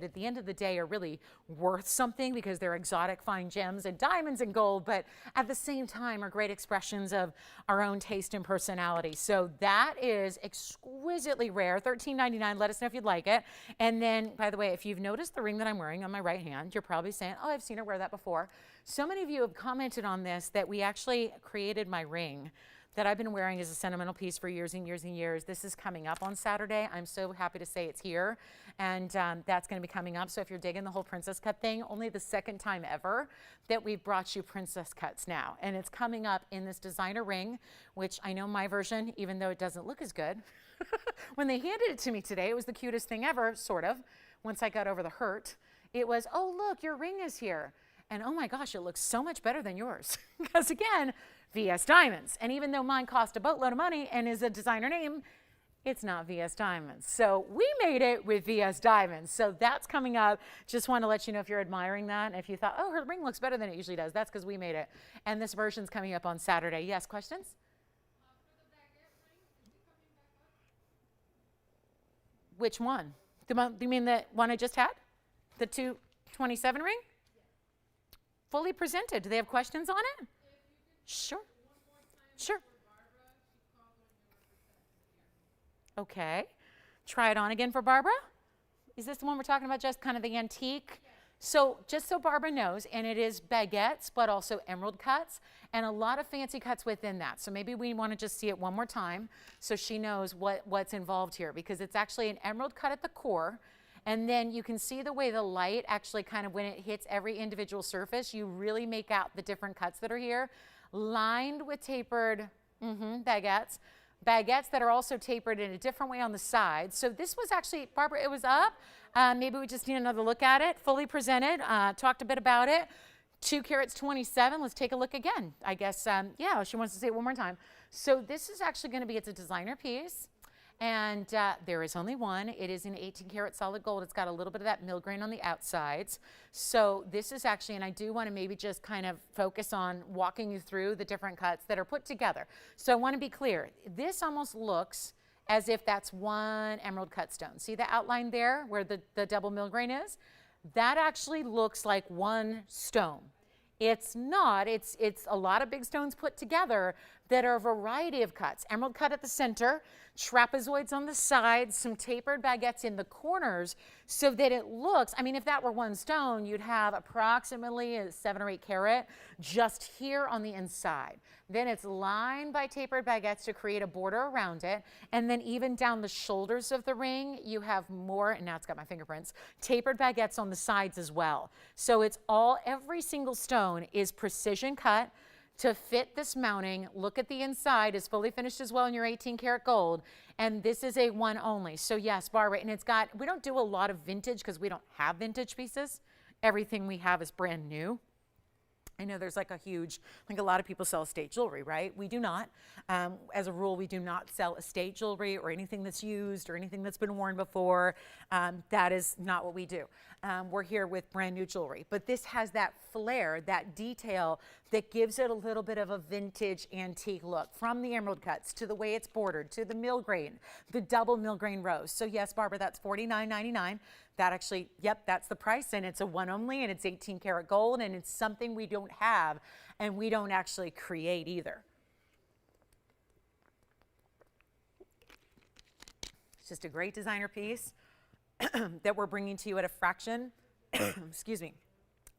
at the end of the day are really worth something because they're exotic fine gems and diamonds and gold, but at the same time are great expressions of our own taste and personality. So that is exquisitely rare, $13.99. Let us know if you'd like it. And then, by the way, if you've noticed the ring that I'm wearing on my right hand, you're probably saying, oh, I've seen her wear that before. So many of you have commented on this that we actually created my ring that I've been wearing as a sentimental piece for years and years and years. This is coming up on Saturday. I'm so happy to say it's here, and that's going to be coming up. So if you're digging the whole princess cut thing, only the second time ever that we've brought you princess cuts now, and it's coming up in this designer ring, which I know my version, even though it doesn't look as good, when they handed it to me today, it was the cutest thing ever, sort of, once I got over the hurt. It was, oh, look, your ring is here. And oh my gosh, it looks so much better than yours. Because again, VS Diamonds. And even though mine cost a boatload of money and is a designer name, it's not VS Diamonds. So we made it with VS Diamonds. So that's coming up. Just want to let you know if you're admiring that. And if you thought, oh, her ring looks better than it usually does, that's because we made it. And this version's coming up on Saturday. Yes, questions? Which one? You mean the one I just had? The 227 ring? Fully presented. Do they have questions on it? Sure. Sure. Okay. Try it on again for Barbara. Is this the one we're talking about, just kind of the antique? So just so Barbara knows, and it is baguettes, but also emerald cuts, and a lot of fancy cuts within that. So maybe we want to just see it one more time so she knows what's involved here, because it's actually an emerald cut at the core. And then you can see the way the light actually kind of, when it hits every individual surface, you really make out the different cuts that are here, lined with tapered baguettes. Baguettes that are also tapered in a different way on the sides. So this was actually, Barbara, it was up. Maybe we just need another look at it. Fully presented, talked a bit about it. 2 carats 27, let's take a look again. I guess, yeah, she wants to say it one more time. So this is actually gonna be, it's a designer piece. And there is only one. It is in 18 karat solid gold. It's got a little bit of that mill grain on the outsides. So this is actually, and I do want to maybe just kind of focus on walking you through the different cuts that are put together. So I want to be clear. This almost looks as if that's one emerald cut stone. See the outline there where the double mill grain is? That actually looks like one stone. It's not. It's a lot of big stones put together that are a variety of cuts. Emerald cut at the center, trapezoids on the sides, some tapered baguettes in the corners so that it looks, I mean, if that were one stone, you'd have approximately a 7 or 8 carat just here on the inside. Then it's lined by tapered baguettes to create a border around it. And then even down the shoulders of the ring, you have more, and now it's got my fingerprints, tapered baguettes on the sides as well. So it's all, every single stone is precision cut to fit this mounting. Look at the inside, is fully finished as well in your 18 karat gold. And this is a one only. So yes, Barbara, and it's got, we don't do a lot of vintage because we don't have vintage pieces. Everything we have is brand new. I know there's like a huge, like a lot of people sell estate jewelry, right? We do not. As a rule, we do not sell estate jewelry or anything that's used or anything that's been worn before. That is not what we do. We're here with brand new jewelry. But this has that flair, that detail that gives it a little bit of a vintage antique look, from the emerald cuts to the way it's bordered to the mill grain, the double mill grain rose. So yes, Barbara, that's $49.99. That actually, yep, that's the price, and it's a one only, and it's 18 karat gold, and it's something we don't have and we don't actually create either. It's just a great designer piece that we're bringing to you at a fraction, excuse me,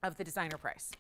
of the designer price.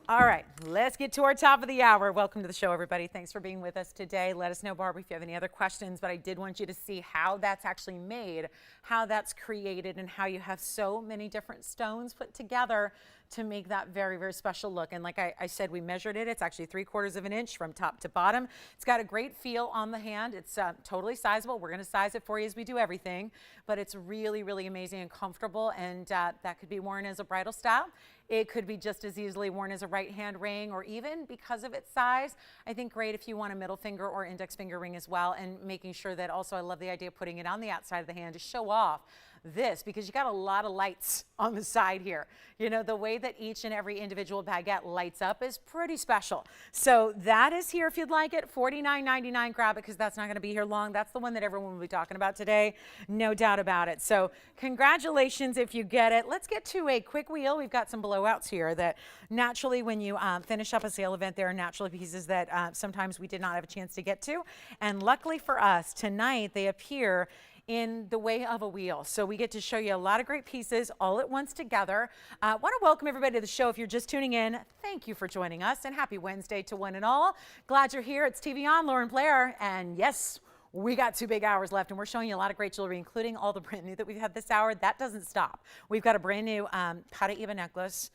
All right, let's get to our top of the hour. Welcome to the show, everybody. Thanks for being with us today. Let us know, Barbara, if you have any other questions, but I did want you to see how that's actually made, how that's created, and how you have so many different stones put together to make that very, very special look. And like I said, we measured it. It's actually 3/4 of an inch from top to bottom. It's got a great feel on the hand. It's totally sizable. We're going to size it for you as we do everything, but it's really, really amazing and comfortable, and that could be worn as a bridal style. It could be just as easily worn as a right hand ring, or even because of its size, I think great if you want a middle finger or index finger ring as well, and making sure that also, I love the idea of putting it on the outside of the hand to show off this because you got a lot of lights on the side here. You know, the way that each and every individual baguette lights up is pretty special. So that is here if you'd like it. $49.99. Grab it because that's not going to be here long. That's the one that everyone will be talking about today. No doubt about it. So congratulations if you get it. Let's get to a quick wheel. We've got some blowouts here that naturally when you finish up a sale event, there are naturally pieces that sometimes we did not have a chance to get to. And luckily for us, tonight they appear in the way of a wheel. So we get to show you a lot of great pieces all at once together. Want to welcome everybody to the show. If you're just tuning in, thank you for joining us and happy Wednesday to one and all. Glad you're here. It's TVON, Lauren Blair, and yes, we got 2 big hours left and we're showing you a lot of great jewelry, including all the brand new that we've had this hour. That doesn't stop. We've got a brand new Paraiba necklace.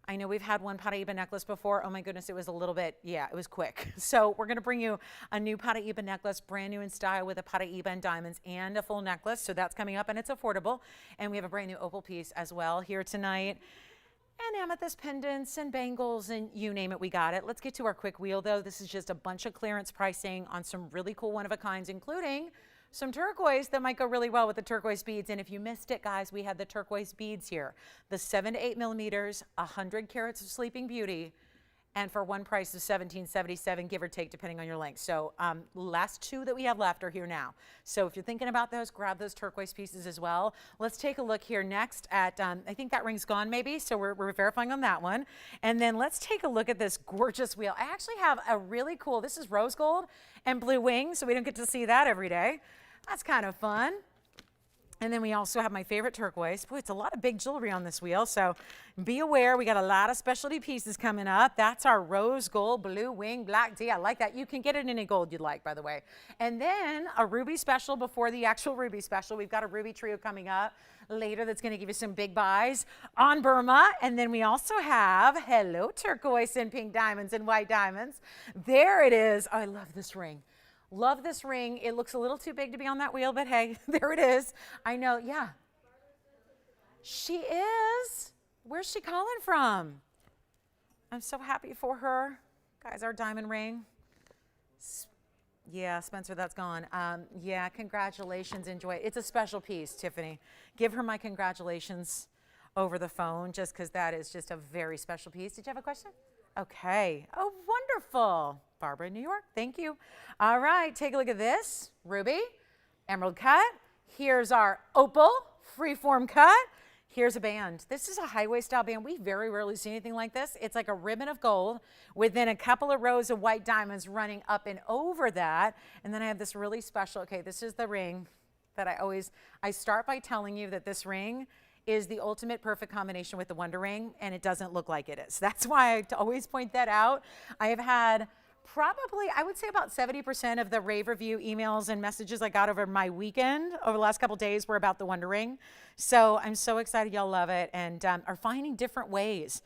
I know we've had one Paraiba necklace before. Oh my goodness, it was a little bit, yeah, it was quick. So we're gonna bring you a new Paraiba necklace, brand new in style with a Paraiba and diamonds and a full necklace. So that's coming up and it's affordable. And we have a brand new opal piece as well here tonight. And amethyst pendants and bangles and you name it, we got it. Let's get to our quick wheel though. This is just a bunch of clearance pricing on some really cool one-of-a-kinds, including some turquoise that might go really well with the turquoise beads. And if you missed it, guys, we had the turquoise beads here. The 7 to 8 millimeters, 100 carats of Sleeping Beauty, and for one price of $17.77, give or take, depending on your length. So last 2 that we have left are here now. So if you're thinking about those, grab those turquoise pieces as well. Let's take a look here next at, I think that ring's gone maybe, so we're verifying on that one. And then let's take a look at this gorgeous wheel. I actually have a really cool, this is rose gold and blue wings, so we don't get to see that every day. That's kind of fun. And then we also have my favorite turquoise. Boy, it's a lot of big jewelry on this wheel, so be aware. We got a lot of specialty pieces coming up. That's our rose gold, blue wing, black D. I like that. You can get it in any gold you'd like, by the way. And then a ruby special before the actual ruby special. We've got a ruby trio coming up later that's going to give you some big buys on Burma. And then we also have, hello, turquoise and pink diamonds and white diamonds. There it is. Oh, I love this ring. Love this ring. It looks a little too big to be on that wheel, but hey, there it is. I know, yeah. She is. Where's she calling from? I'm so happy for her. Guys, our diamond ring. Yeah, Spencer, that's gone. Yeah, congratulations. Enjoy it. It's a special piece, Tiffany. Give her my congratulations over the phone, just because that is just a very special piece. Did you have a question? Okay. Oh, wonderful. Barbara in New York. Thank you. All right. Take a look at this. Ruby, emerald cut. Here's our opal, freeform cut. Here's a band. This is a highway style band. We very rarely see anything like this. It's like a ribbon of gold within a couple of rows of white diamonds running up and over that. And then I have this really special, okay, this is the ring that I start by telling you that this ring is the ultimate perfect combination with the Wonder Ring, and it doesn't look like it is. That's why I always point that out. I have had probably, I would say about 70% of the rave review emails and messages I got over my weekend, over the last couple days, were about the Wonder Ring. So I'm so excited y'all love it and are finding different ways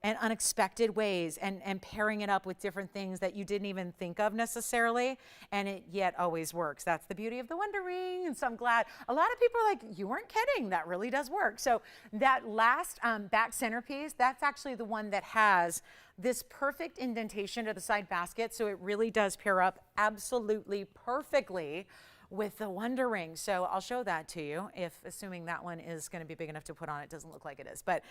and unexpected ways and pairing it up with different things that you didn't even think of necessarily, and it yet always works. That's the beauty of the Wonder Ring, and so I'm glad. A lot of people are like, you weren't kidding, that really does work. So that last back centerpiece, that's actually the one that has this perfect indentation to the side basket, so it really does pair up absolutely perfectly with the Wonder Ring. So I'll show that to you, assuming that one is going to be big enough to put on. It doesn't look like it is, but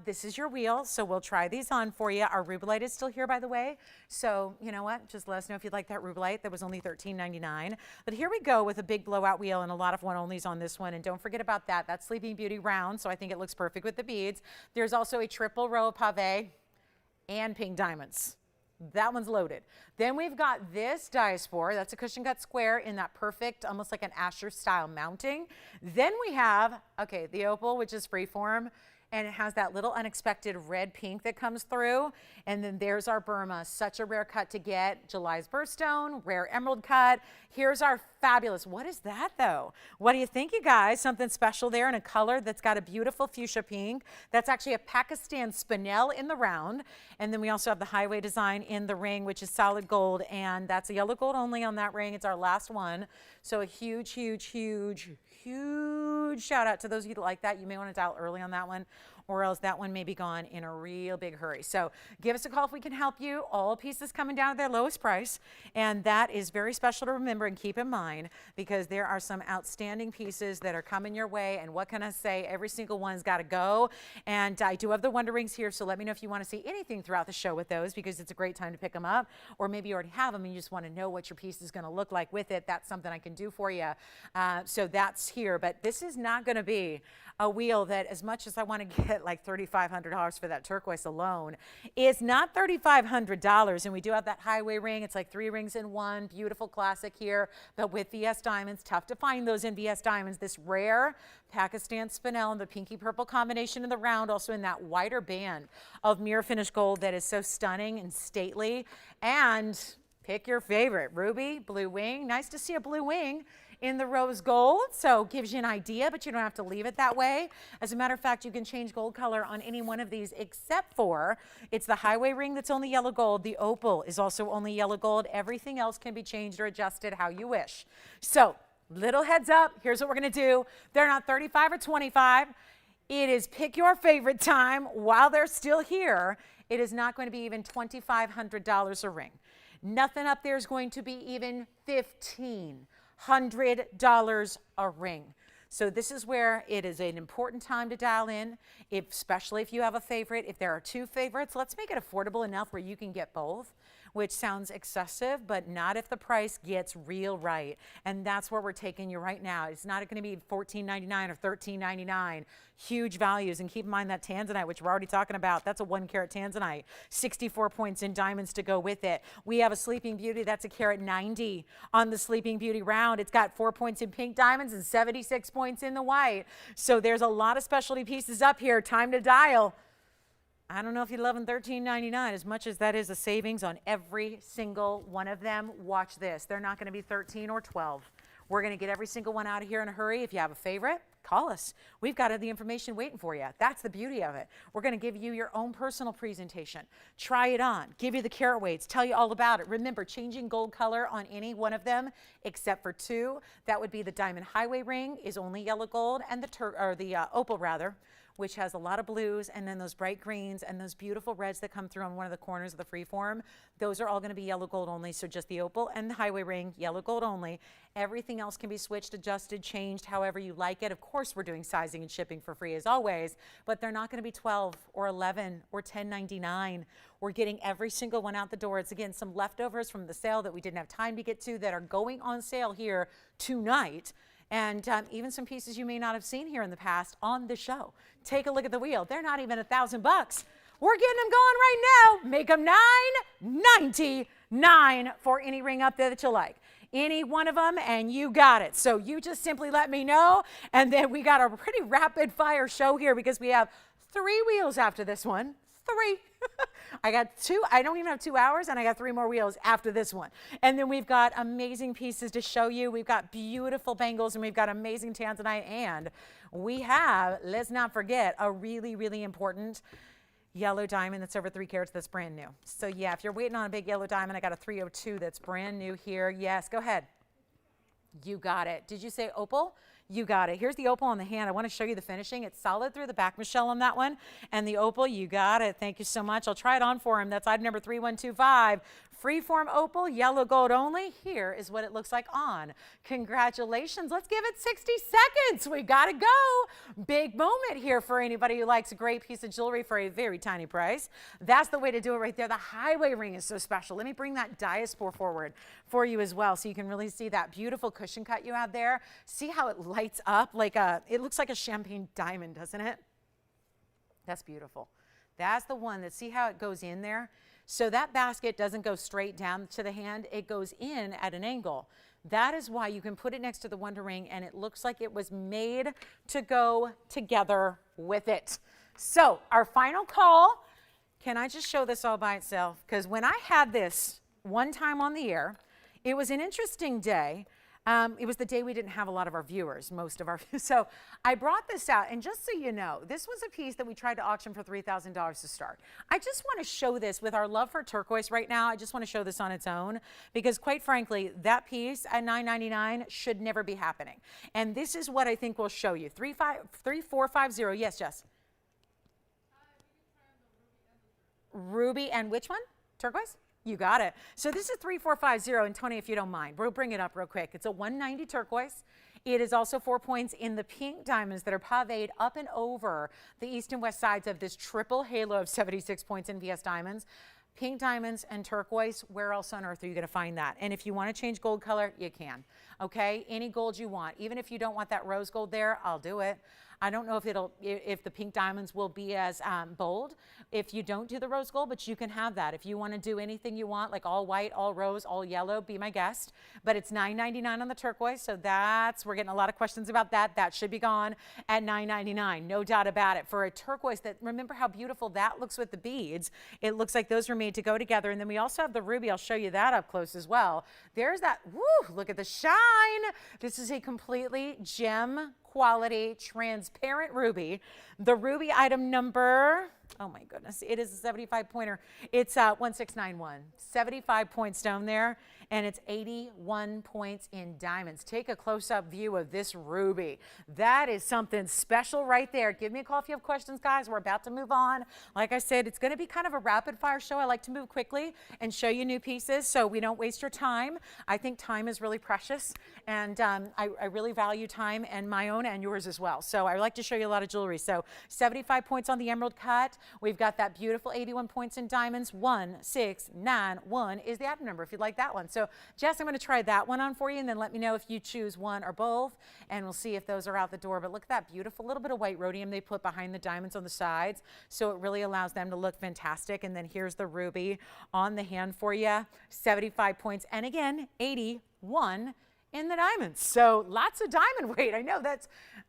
this is your wheel, so we'll try these on for you. Our rubelite is still here, by the way, so you know what, just let us know if you'd like that rubelite. That was only $13.99, but here we go with a big blowout wheel and a lot of one-onlys on this one, and don't forget about that. That's Sleeping Beauty round, so I think it looks perfect with the beads. There's also a triple row of pave and pink diamonds. That one's loaded. Then we've got this diaspora. That's a cushion cut square in that perfect, almost like an Asher style mounting. Then we have, okay, the opal, which is freeform, and it has that little unexpected red pink that comes through. And then there's our Burma, such a rare cut to get. July's birthstone, rare emerald cut. Here's our fabulous, what is that though? What do you think, you guys? Something special there in a color that's got a beautiful fuchsia pink. That's actually a Pakistan spinel in the round. And then we also have the highway design in the ring, which is solid gold, and that's a yellow gold only on that ring. It's our last one. So a huge, huge, huge, huge shout out to those of you that like that. You may want to dial early on that one, or else that one may be gone in a real big hurry. So give us a call if we can help you. All pieces coming down at their lowest price, and that is very special to remember and keep in mind, because there are some outstanding pieces that are coming your way, and what can I say? Every single one's got to go. And I do have the Wonder Rings here, so let me know if you want to see anything throughout the show with those, because it's a great time to pick them up, or maybe you already have them and you just want to know what your piece is going to look like with it. That's something I can do for you. So that's here, but this is not going to be a wheel that, as much as I want to get like $3,500 for that turquoise alone, is not $3,500. And we do have that highway ring. It's like 3 rings in one. Beautiful classic here, but with VS diamonds. Tough to find those in VS diamonds. This rare Pakistan spinel and the pinky purple combination in the round, also in that wider band of mirror finish gold that is so stunning and stately. And pick your favorite, ruby, blue wing. Nice to see a blue wing in the rose gold, so gives you an idea, but you don't have to leave it that way. As a matter of fact, you can change gold color on any one of these, except for it's the highway ring that's only yellow gold. The opal is also only yellow gold. Everything else can be changed or adjusted how you wish. So little heads up, here's what we're gonna do. They're not 35 or 25. It is pick your favorite time while they're still here. It is not going to be even $2,500 a ring. Nothing up there is going to be even $1,500 a ring. So this is where it is an important time to dial in, especially if you have a favorite. If there are 2 favorites, let's make it affordable enough where you can get both, which sounds excessive, but not if the price gets real right. And that's where we're taking you right now. It's not going to be $14.99 or $13.99. Huge values. And keep in mind that Tanzanite, which we're already talking about, that's a 1 carat Tanzanite. 64 points in diamonds to go with it. We have a Sleeping Beauty. That's a carat 90 on the Sleeping Beauty round. It's got 4 points in pink diamonds and 76 points in the white. So there's a lot of specialty pieces up here. Time to dial. I don't know if you love them $13.99 as much as that is a savings on every single one of them. Watch this. They're not going to be 13 or 12. We're going to get every single one out of here in a hurry. If you have a favorite, call us. We've got the information waiting for you. That's the beauty of it. We're going to give you your own personal presentation. Try it on. Give you the carat weights. Tell you all about it. Remember, changing gold color on any one of them except for 2. That would be the diamond highway ring is only yellow gold, and the opal rather, which has a lot of blues, and then those bright greens and those beautiful reds that come through on one of the corners of the freeform. Those are all going to be yellow gold only, so just the opal and the highway ring, yellow gold only. Everything else can be switched, adjusted, changed, however you like it. Of course, we're doing sizing and shipping for free as always, but they're not going to be 12 or 11 or $10.99. We're getting every single one out the door. It's, again, some leftovers from the sale that we didn't have time to get to that are going on sale here tonight. And even some pieces you may not have seen here in the past on the show. Take a look at the wheel. They're not even $1,000. We're getting them going right now. Make them $9.99 for any ring up there that you like. Any one of them, and you got it. So you just simply let me know. And then we got a pretty rapid fire show here because we have 3 wheels after this one. 3. I got 2. I don't even have 2 hours, and I got 3 more wheels after this one. And then we've got amazing pieces to show you. We've got beautiful bangles, and we've got amazing Tanzanite, and we have, let's not forget, a really, really important yellow diamond that's over 3 carats that's brand new. So yeah, if you're waiting on a big yellow diamond, I got a 302 that's brand new here. Yes, go ahead. You got it. Did you say opal? You got it. Here's the opal on the hand. I want to show you the finishing. It's solid through the back, Michelle, on that one. And the opal, you got it. Thank you so much. I'll try it on for him. That's item number 3125. Freeform opal, yellow gold only. Here is what it looks like on. Congratulations. Let's give it 60 seconds. We got to go. Big moment here for anybody who likes a great piece of jewelry for a very tiny price. That's the way to do it right there. The highway ring is so special. Let me bring that diaspora forward for you as well so you can really see that beautiful cushion cut you have there. See how it lights up like it looks like a champagne diamond, doesn't it? That's beautiful. That's the one that, see how it goes in there? So that basket doesn't go straight down to the hand, it goes in at an angle. That is why you can put it next to the Wonder Ring and it looks like it was made to go together with it. So our final call, can I just show this all by itself? Because when I had this one time on the air, it was an interesting day. It was the day we didn't have a lot of our viewers, most of our viewers. So I brought this out, and just so you know, this was a piece that we tried to auction for $3,000 to start. I just want to show this with our love for turquoise right now. I just want to show this on its own because, quite frankly, that piece at $9.99 should never be happening. And this is what I think we'll show you. 3450, yes, Jess. ruby, and which one? Turquoise? You got it. So this is 3450, and Tony, if you don't mind, we'll bring it up real quick. It's a 190 turquoise. It is also 4 points in the pink diamonds that are paved up and over the east and west sides of this triple halo of 76 points in VS diamonds. Pink diamonds and turquoise, where else on earth are you going to find that? And if you want to change gold color, you can. Okay, any gold you want. Even if you don't want that rose gold there, I'll do it. I don't know if the pink diamonds will be as bold if you don't do the rose gold, but you can have that. If you want to do anything you want, like all white, all rose, all yellow, be my guest. But it's $9.99 on the turquoise, so we're getting a lot of questions about that. That should be gone at $9.99, no doubt about it. For a turquoise, remember how beautiful that looks with the beads. It looks like those were made to go together. And then we also have the ruby. I'll show you that up close as well. There's that, woo, look at the shine. This is a completely gem quality transparent ruby. The ruby item number, oh my goodness, it is a 75 pointer. It's 1691, 75 point stone there, and it's 81 points in diamonds. Take a close-up view of this ruby. That is something special right there. Give me a call if you have questions, guys. We're about to move on. Like I said, it's going to be kind of a rapid fire show. I like to move quickly and show you new pieces so we don't waste your time. I think time is really precious, and I really value time, and my own and yours as well. So I like to show you a lot of jewelry. So 75 points on the emerald cut. We've got that beautiful 81 points in diamonds. 1691 is the item number if you'd like that one. So Jess, I'm going to try that one on for you, and then let me know if you choose one or both, and we'll see if those are out the door. But look at that beautiful little bit of white rhodium they put behind the diamonds on the sides, so it really allows them to look fantastic. And then here's the ruby on the hand for you, 75 points, and again 81 in the diamonds. So lots of diamond weight. I know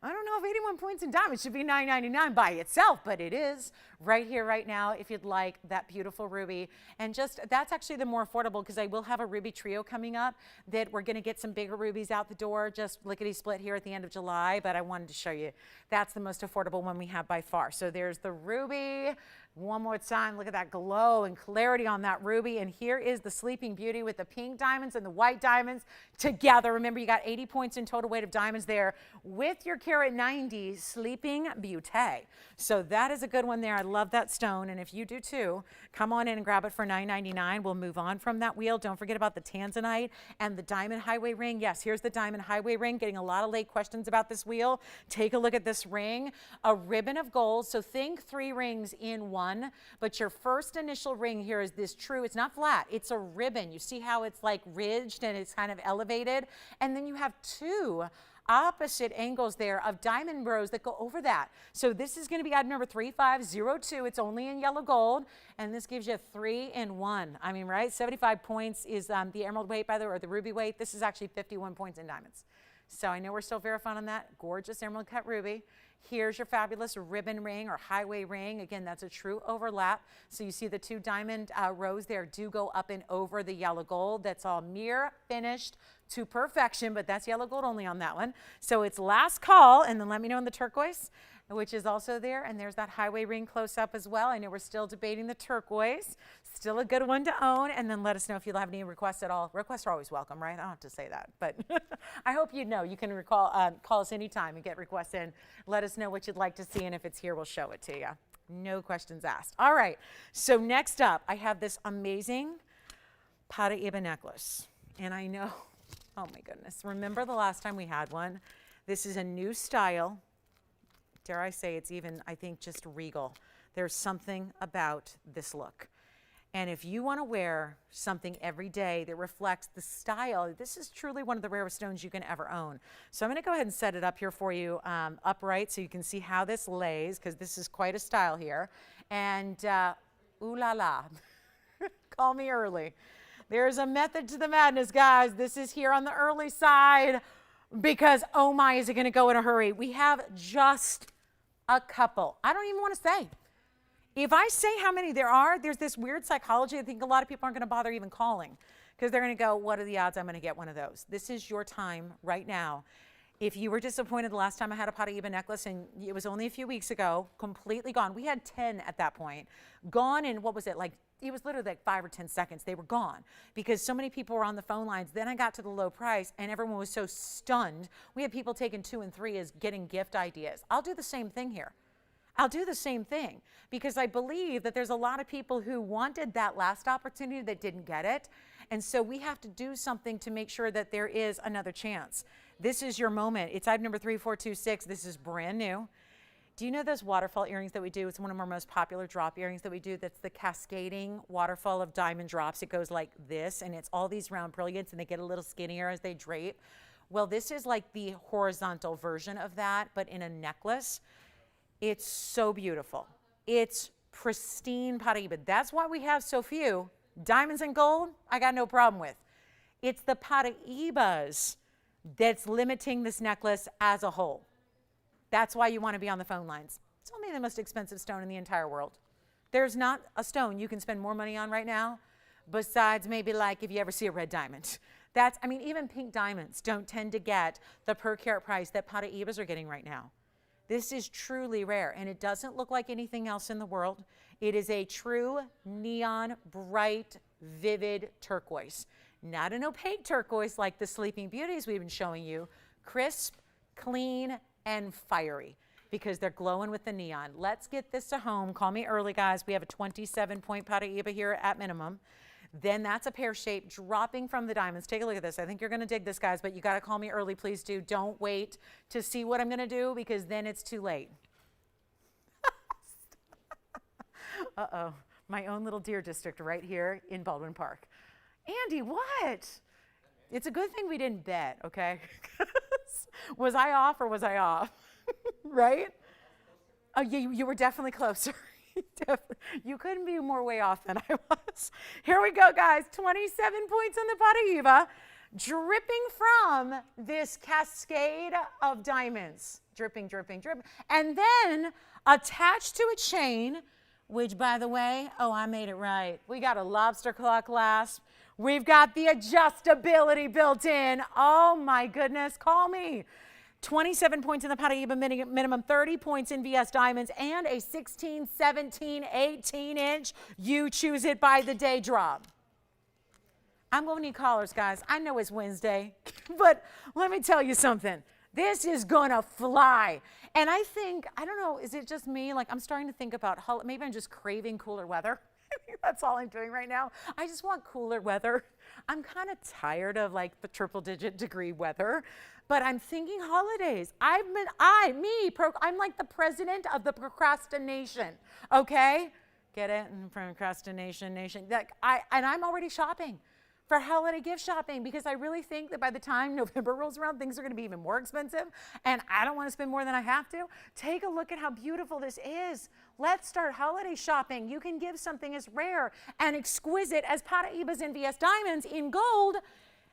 I don't know if 81 points in diamonds should be $9.99 by itself, but it is right here, right now, if you'd like that beautiful ruby. And that's actually the more affordable, because I will have a ruby trio coming up that we're going to get some bigger rubies out the door, just lickety split here at the end of July. But I wanted to show you that's the most affordable one we have by far. So there's the ruby. One more time, look at that glow and clarity on that ruby. And here is the Sleeping Beauty with the pink diamonds and the white diamonds together. Remember, you got 80 points in total weight of diamonds there with your carat 90 Sleeping Beauty. So that is a good one there. I love that stone. And if you do too, come on in and grab it for $9.99. We'll move on from that wheel. Don't forget about the Tanzanite and the diamond highway ring. Yes, here's the diamond highway ring. Getting a lot of late questions about this wheel. Take a look at this ring. A ribbon of gold. So think 3 rings in one. But your first initial ring here is this true, it's not flat, it's a ribbon. You see how it's like ridged and it's kind of elevated? And then you have 2 opposite angles there of diamond rows that go over that. So this is going to be item number 3502. It's only in yellow gold, and this gives you 3 in 1. I mean, right? 75 points is the emerald weight, by the way, or the ruby weight. This is actually 51 points in diamonds. So I know we're still verifying on that. Gorgeous emerald cut ruby. Here's your fabulous ribbon ring or highway ring. Again, that's a true overlap. So you see the 2 diamond rows there do go up and over the yellow gold. That's all mirror finished to perfection, but that's yellow gold only on that one. So it's last call, and then let me know in the turquoise, which is also there. And there's that highway ring close up as well. I know we're still debating the turquoise. Still a good one to own. And then let us know if you'll have any requests at all. Requests are always welcome, right? I don't have to say that, but I hope you know. You can call us anytime and get requests in. Let us know what you'd like to see, and if it's here, we'll show it to you. No questions asked. All right. So next up, I have this amazing Paraiba necklace. And I know, oh my goodness. Remember the last time we had one? This is a new style. Dare I say it's even, I think, just regal. There's something about this look. And if you want to wear something every day that reflects the style, this is truly one of the rarest stones you can ever own. So I'm going to go ahead and set it up here for you upright so you can see how this lays, because this is quite a style here. And ooh la la, call me early. There's a method to the madness, guys. This is here on the early side because, oh my, is it going to go in a hurry? We have just a couple. I don't even want to say. If I say how many there are, there's this weird psychology. I think a lot of people aren't going to bother even calling because they're going to go, what are the odds I'm going to get one of those? This is your time right now. If you were disappointed the last time I had a Paraiba necklace, and it was only a few weeks ago, completely gone. We had 10 at that point. Gone in, what was it, like, it was literally like 5 or 10 seconds. They were gone because so many people were on the phone lines. Then I got to the low price, and everyone was so stunned. We had people taking 2 and 3 as getting gift ideas. I'll do the same thing here. I'll do the same thing because I believe that there's a lot of people who wanted that last opportunity that didn't get it. And so we have to do something to make sure that there is another chance. This is your moment. It's item number 3426. This is brand new. Do you know those waterfall earrings that we do? It's one of our most popular drop earrings that we do. That's the cascading waterfall of diamond drops. It goes like this, and it's all these round brilliants, and they get a little skinnier as they drape. Well, this is like the horizontal version of that, but in a necklace. It's so beautiful. It's pristine Paraiba. That's why we have so few. Diamonds and gold, I got no problem with. It's the Paraibas that's limiting this necklace as a whole. That's why you want to be on the phone lines. It's only the most expensive stone in the entire world. There's not a stone you can spend more money on right now, besides maybe like if you ever see a red diamond. That's, I mean, even pink diamonds don't tend to get the per carat price that Paraibas are getting right now. This is truly rare, and it doesn't look like anything else in the world. It is a true neon, bright, vivid turquoise. Not an opaque turquoise like the Sleeping Beauties we've been showing you. Crisp, clean, and fiery because they're glowing with the neon. Let's get this to home. Call me early, guys. We have a 27-point Paraiba here at minimum. Then that's a pear shape dropping from the diamonds. Take a look at this. I think you're going to dig this, guys, but you got to call me early. Please do. Don't wait to see what I'm going to do because then it's too late. Uh-oh. My own little deer district right here in Baldwin Park. Andy, what? It's a good thing we didn't bet, okay? Was I off or was I off? Right? Oh, you were definitely closer. You couldn't be more way off than I was. Here we go, guys. 27 points on the Paraiba, dripping from this cascade of diamonds. Dripping, dripping, dripping. And then attached to a chain, which, by the way, oh, I made it right. We got a lobster claw clasp. We've got the adjustability built in. Oh, my goodness. Call me. 27 points in the Paraiba minimum, 30 points in VS Diamonds, and a 16, 17, 18-inch. You choose it by the day drop. I'm going to need callers, guys. I know it's Wednesday, but let me tell you something. This is going to fly. And I think, I don't know, is it just me? Like, I'm starting to think about, maybe I'm just craving cooler weather. That's all I'm doing right now. I just want cooler weather. I'm kind of tired of like the triple-digit degree weather, but I'm thinking holidays. I'm like the president of the procrastination. Okay, get it? Procrastination nation. And I'm already shopping for holiday gift shopping because I really think that by the time November rolls around, things are going to be even more expensive, and I don't want to spend more than I have to. Take a look at how beautiful this is. Let's start holiday shopping. You can give something as rare and exquisite as Paraibas and VS Diamonds in gold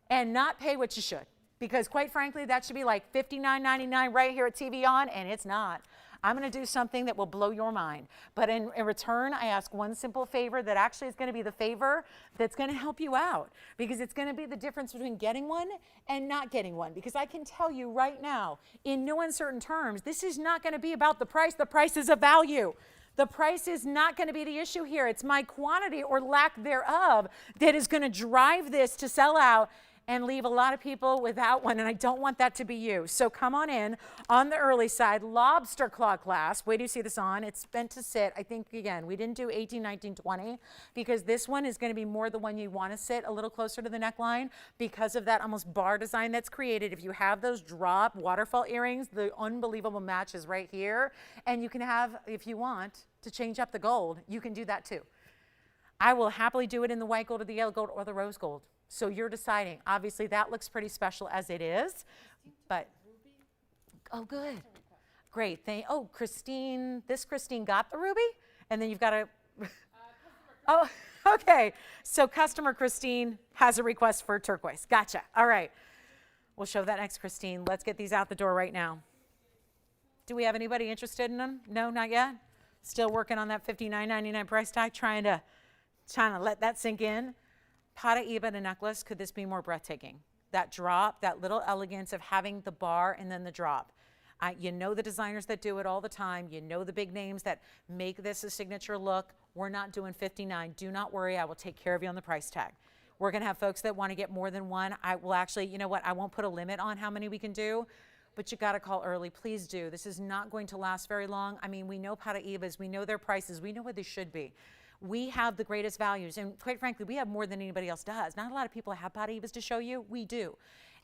and not pay what you should. Because quite frankly, that should be like $59.99 right here at TVON, and it's not. I'm going to do something that will blow your mind. But in return, I ask one simple favor that actually is going to be the favor that's going to help you out. Because it's going to be the difference between getting one and not getting one. Because I can tell you right now, in no uncertain terms, this is not going to be about the price. The price is a value. The price is not going to be the issue here. It's my quantity or lack thereof that is going to drive this to sell out and leave a lot of people without one, and I don't want that to be you. So come on in on the early side. Lobster claw clasp. Wait till you see this on. It's meant to sit. I think, again, we didn't do 18, 19, 20 because this one is going to be more the one you want to sit a little closer to the neckline because of that almost bar design that's created. If you have those drop waterfall earrings, the unbelievable match is right here. And you can have, if you want to change up the gold, you can do that too. I will happily do it in the white gold or the yellow gold or the rose gold. So you're deciding. Obviously, that looks pretty special as it is, but, oh, good. Great. Oh, Christine, this Christine got the ruby? And then you've got a, oh, okay. So customer Christine has a request for turquoise. Gotcha. All right. We'll show that next, Christine. Let's get these out the door right now. Do we have anybody interested in them? No, not yet? Still working on that $59.99 price tag, trying to let that sink in. Paraiba and a necklace, could this be more breathtaking? That drop, that little elegance of having the bar and then the drop. You know the designers that do it all the time. You know the big names that make this a signature look. We're not doing 59. Do not worry. I will take care of you on the price tag. We're going to have folks that want to get more than one. I will actually, you know what? I won't put a limit on how many we can do. but you got to call early. Please do. This is not going to last very long. I mean, we know Paraibas, we know their prices, we know what they should be. We have the greatest values, and quite frankly, we have more than anybody else does. Not a lot of people have Paraibas to show you. We do.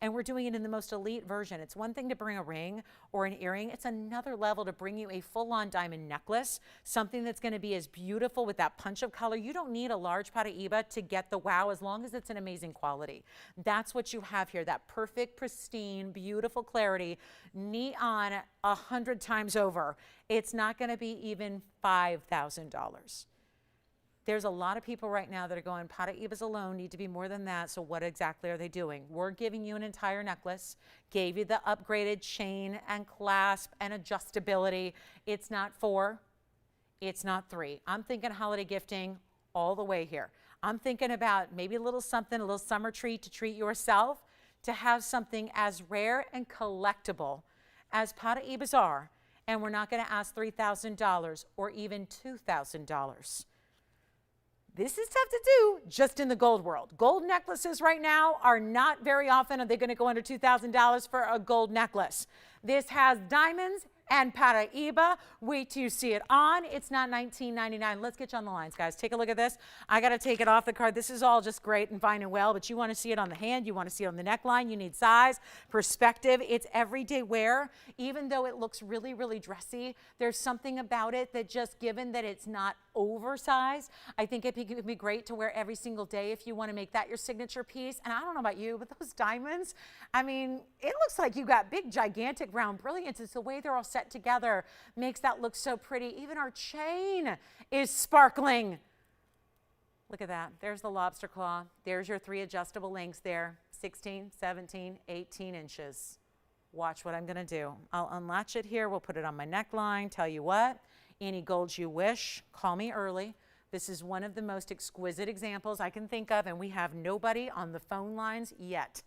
And we're doing it in the most elite version. It's one thing to bring a ring or an earring. It's another level to bring you a full-on diamond necklace, something that's going to be as beautiful with that punch of color. You don't need a large Paraiba to get the wow as long as it's an amazing quality. That's what you have here, that perfect, pristine, beautiful clarity, neon 100 times over. It's not going to be even $5,000. There's a lot of people right now that are going, Paraibas alone need to be more than that, so what exactly are they doing? We're giving you an entire necklace, gave you the upgraded chain and clasp and adjustability. It's not 4, it's not 3. I'm thinking holiday gifting all the way here. I'm thinking about maybe a little something, a little summer treat to treat yourself, to have something as rare and collectible as Paraibas are, and we're not going to ask $3,000 or even $2,000. This is tough to do just in the gold world. Gold necklaces right now are not very often are they going to go under $2,000 for a gold necklace. This has diamonds and Paraiba. Wait till you see it on. It's not $19.99. Let's get you on the lines, guys. Take a look at this. I got to take it off the card. This is all just great and fine and well, but you want to see it on the hand. You want to see it on the neckline. You need size, perspective. It's everyday wear. Even though it looks really, really dressy, there's something about it that just given that it's not oversized, I think it would be great to wear every single day if you want to make that your signature piece. And I don't know about you, but those diamonds, I mean, it looks like you got big, gigantic, round brilliance. It's the way they're all set together makes that look so pretty. Even our chain is sparkling. Look at that. There's the lobster claw. There's your 3 adjustable links there. 16, 17, 18 inches. Watch what I'm going to do. I'll unlatch it here. We'll put it on my neckline. Tell you what, any golds you wish, call me early. This is one of the most exquisite examples I can think of, and we have nobody on the phone lines yet.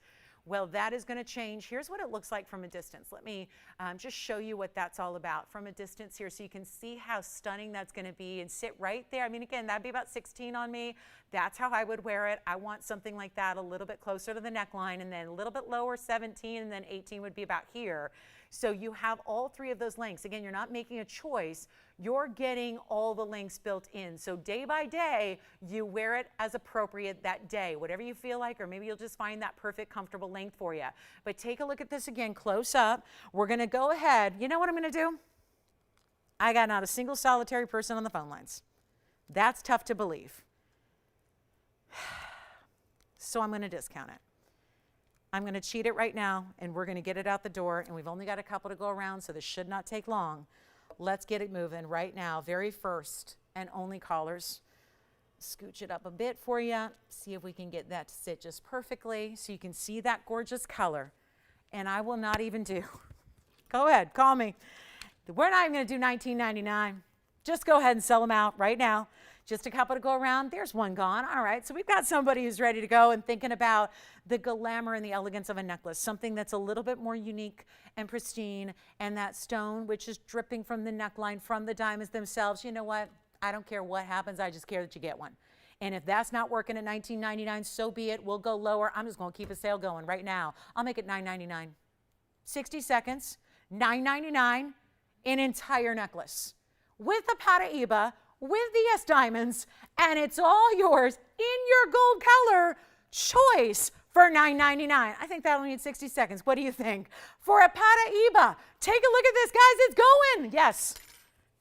Well, that is going to change. Here's what it looks like from a distance. Let me just show you what that's all about from a distance here so you can see how stunning that's going to be and sit right there. I mean, again, that'd be about 16 on me. That's how I would wear it. I want something like that a little bit closer to the neckline and then a little bit lower, 17, and then 18 would be about here. So you have all 3 of those links. Again, you're not making a choice. You're getting all the links built in. So day by day, you wear it as appropriate that day, whatever you feel like, or maybe you'll just find that perfect, comfortable length for you. But take a look at this again, close up. We're going to go ahead. You know what I'm going to do? I got not a single solitary person on the phone lines. That's tough to believe. So I'm going to discount it. I'm going to cheat it right now, and we're going to get it out the door, and we've only got a couple to go around, so this should not take long. Let's get it moving right now. Very first and only callers. Scooch it up a bit for you. See if we can get that to sit just perfectly so you can see that gorgeous color. And I will not even do. Go ahead, call me. We're not even going to do $19.99. Just go ahead and sell them out right now. Just a couple to go around. There's one gone. All right, so we've got somebody who's ready to go and thinking about the glamour and the elegance of a necklace, something that's a little bit more unique and pristine, and that stone, which is dripping from the neckline, from the diamonds themselves. You know what? I don't care what happens. I just care that you get one. And if that's not working at $19.99, so be it. We'll go lower. I'm just going to keep a sale going right now. I'll make it $9.99. 60 seconds, $9.99, an entire necklace with a Paraiba, with the S diamonds, and it's all yours in your gold color choice for $9.99. I think that'll need 60 seconds. What do you think? For a Paraiba, take a look at this, guys. It's going. Yes.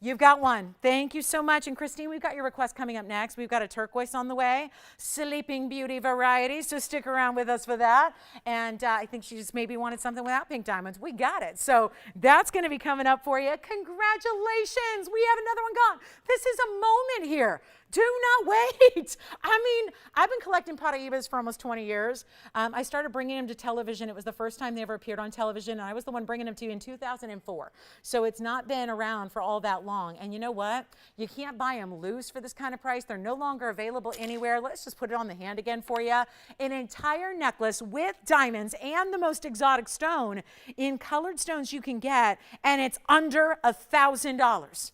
You've got one. Thank you so much. And Christine, we've got your request coming up next. We've got a turquoise on the way, Sleeping Beauty variety, so stick around with us for that. And I think she just maybe wanted something without pink diamonds. We got it. So that's going to be coming up for you. Congratulations. We have another one gone. This is a moment here. Do not wait. I mean, I've been collecting Paraibas for almost 20 years. I started bringing them to television. It was the first time they ever appeared on television, and I was the one bringing them to you in 2004. So it's not been around for all that long. And you know what? You can't buy them loose for this kind of price. They're no longer available anywhere. Let's just put it on the hand again for you. An entire necklace with diamonds and the most exotic stone in colored stones you can get, and it's under $1,000.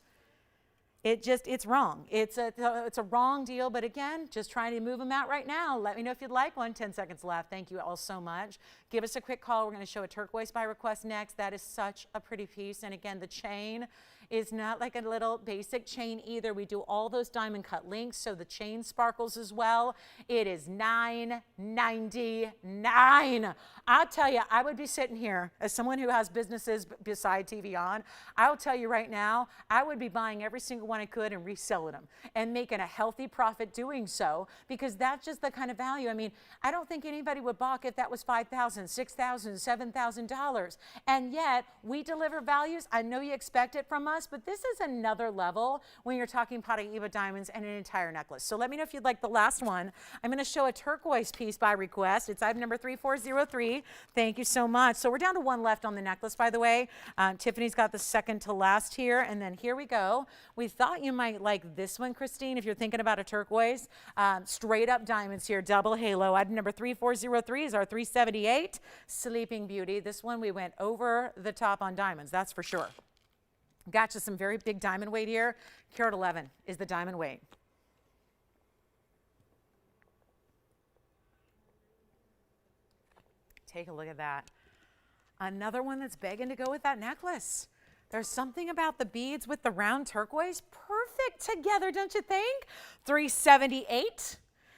It's wrong. It's a wrong deal, but again, just trying to move them out right now. Let me know if you'd like one. 10 seconds left. Thank you all so much. give us a quick call. We're going to show a turquoise by request next. That is such a pretty piece. And again, the chain is not like a little basic chain either. We do all those diamond cut links, so the chain sparkles as well. It is $9.99. I'll tell you, I would be sitting here as someone who has businesses beside TVON. I'll tell you right now, I would be buying every single one I could and reselling them and making a healthy profit doing so, because that's just the kind of value. I mean, I don't think anybody would balk if that was $5,000, $6,000, $7,000. And yet we deliver values. I know you expect it from us, but this is another level when you're talking Paraiba diamonds and an entire necklace. So let me know if you'd like the last one. I'm going to show a turquoise piece by request. It's item number 3403. Thank you so much. So we're down to one left on the necklace, by the way. Tiffany's got the second to last here, and then here we go. We thought you might like this one, Christine, if you're thinking about a turquoise. Straight up diamonds here, double halo. Item number 3403 is our 378 Sleeping Beauty. This one we went over the top on diamonds, that's for sure. Got you some very big diamond weight here. Carat 11 is the diamond weight. Take a look at that. Another one that's begging to go with that necklace. There's something about the beads with the round turquoise. Perfect together, don't you think? 378.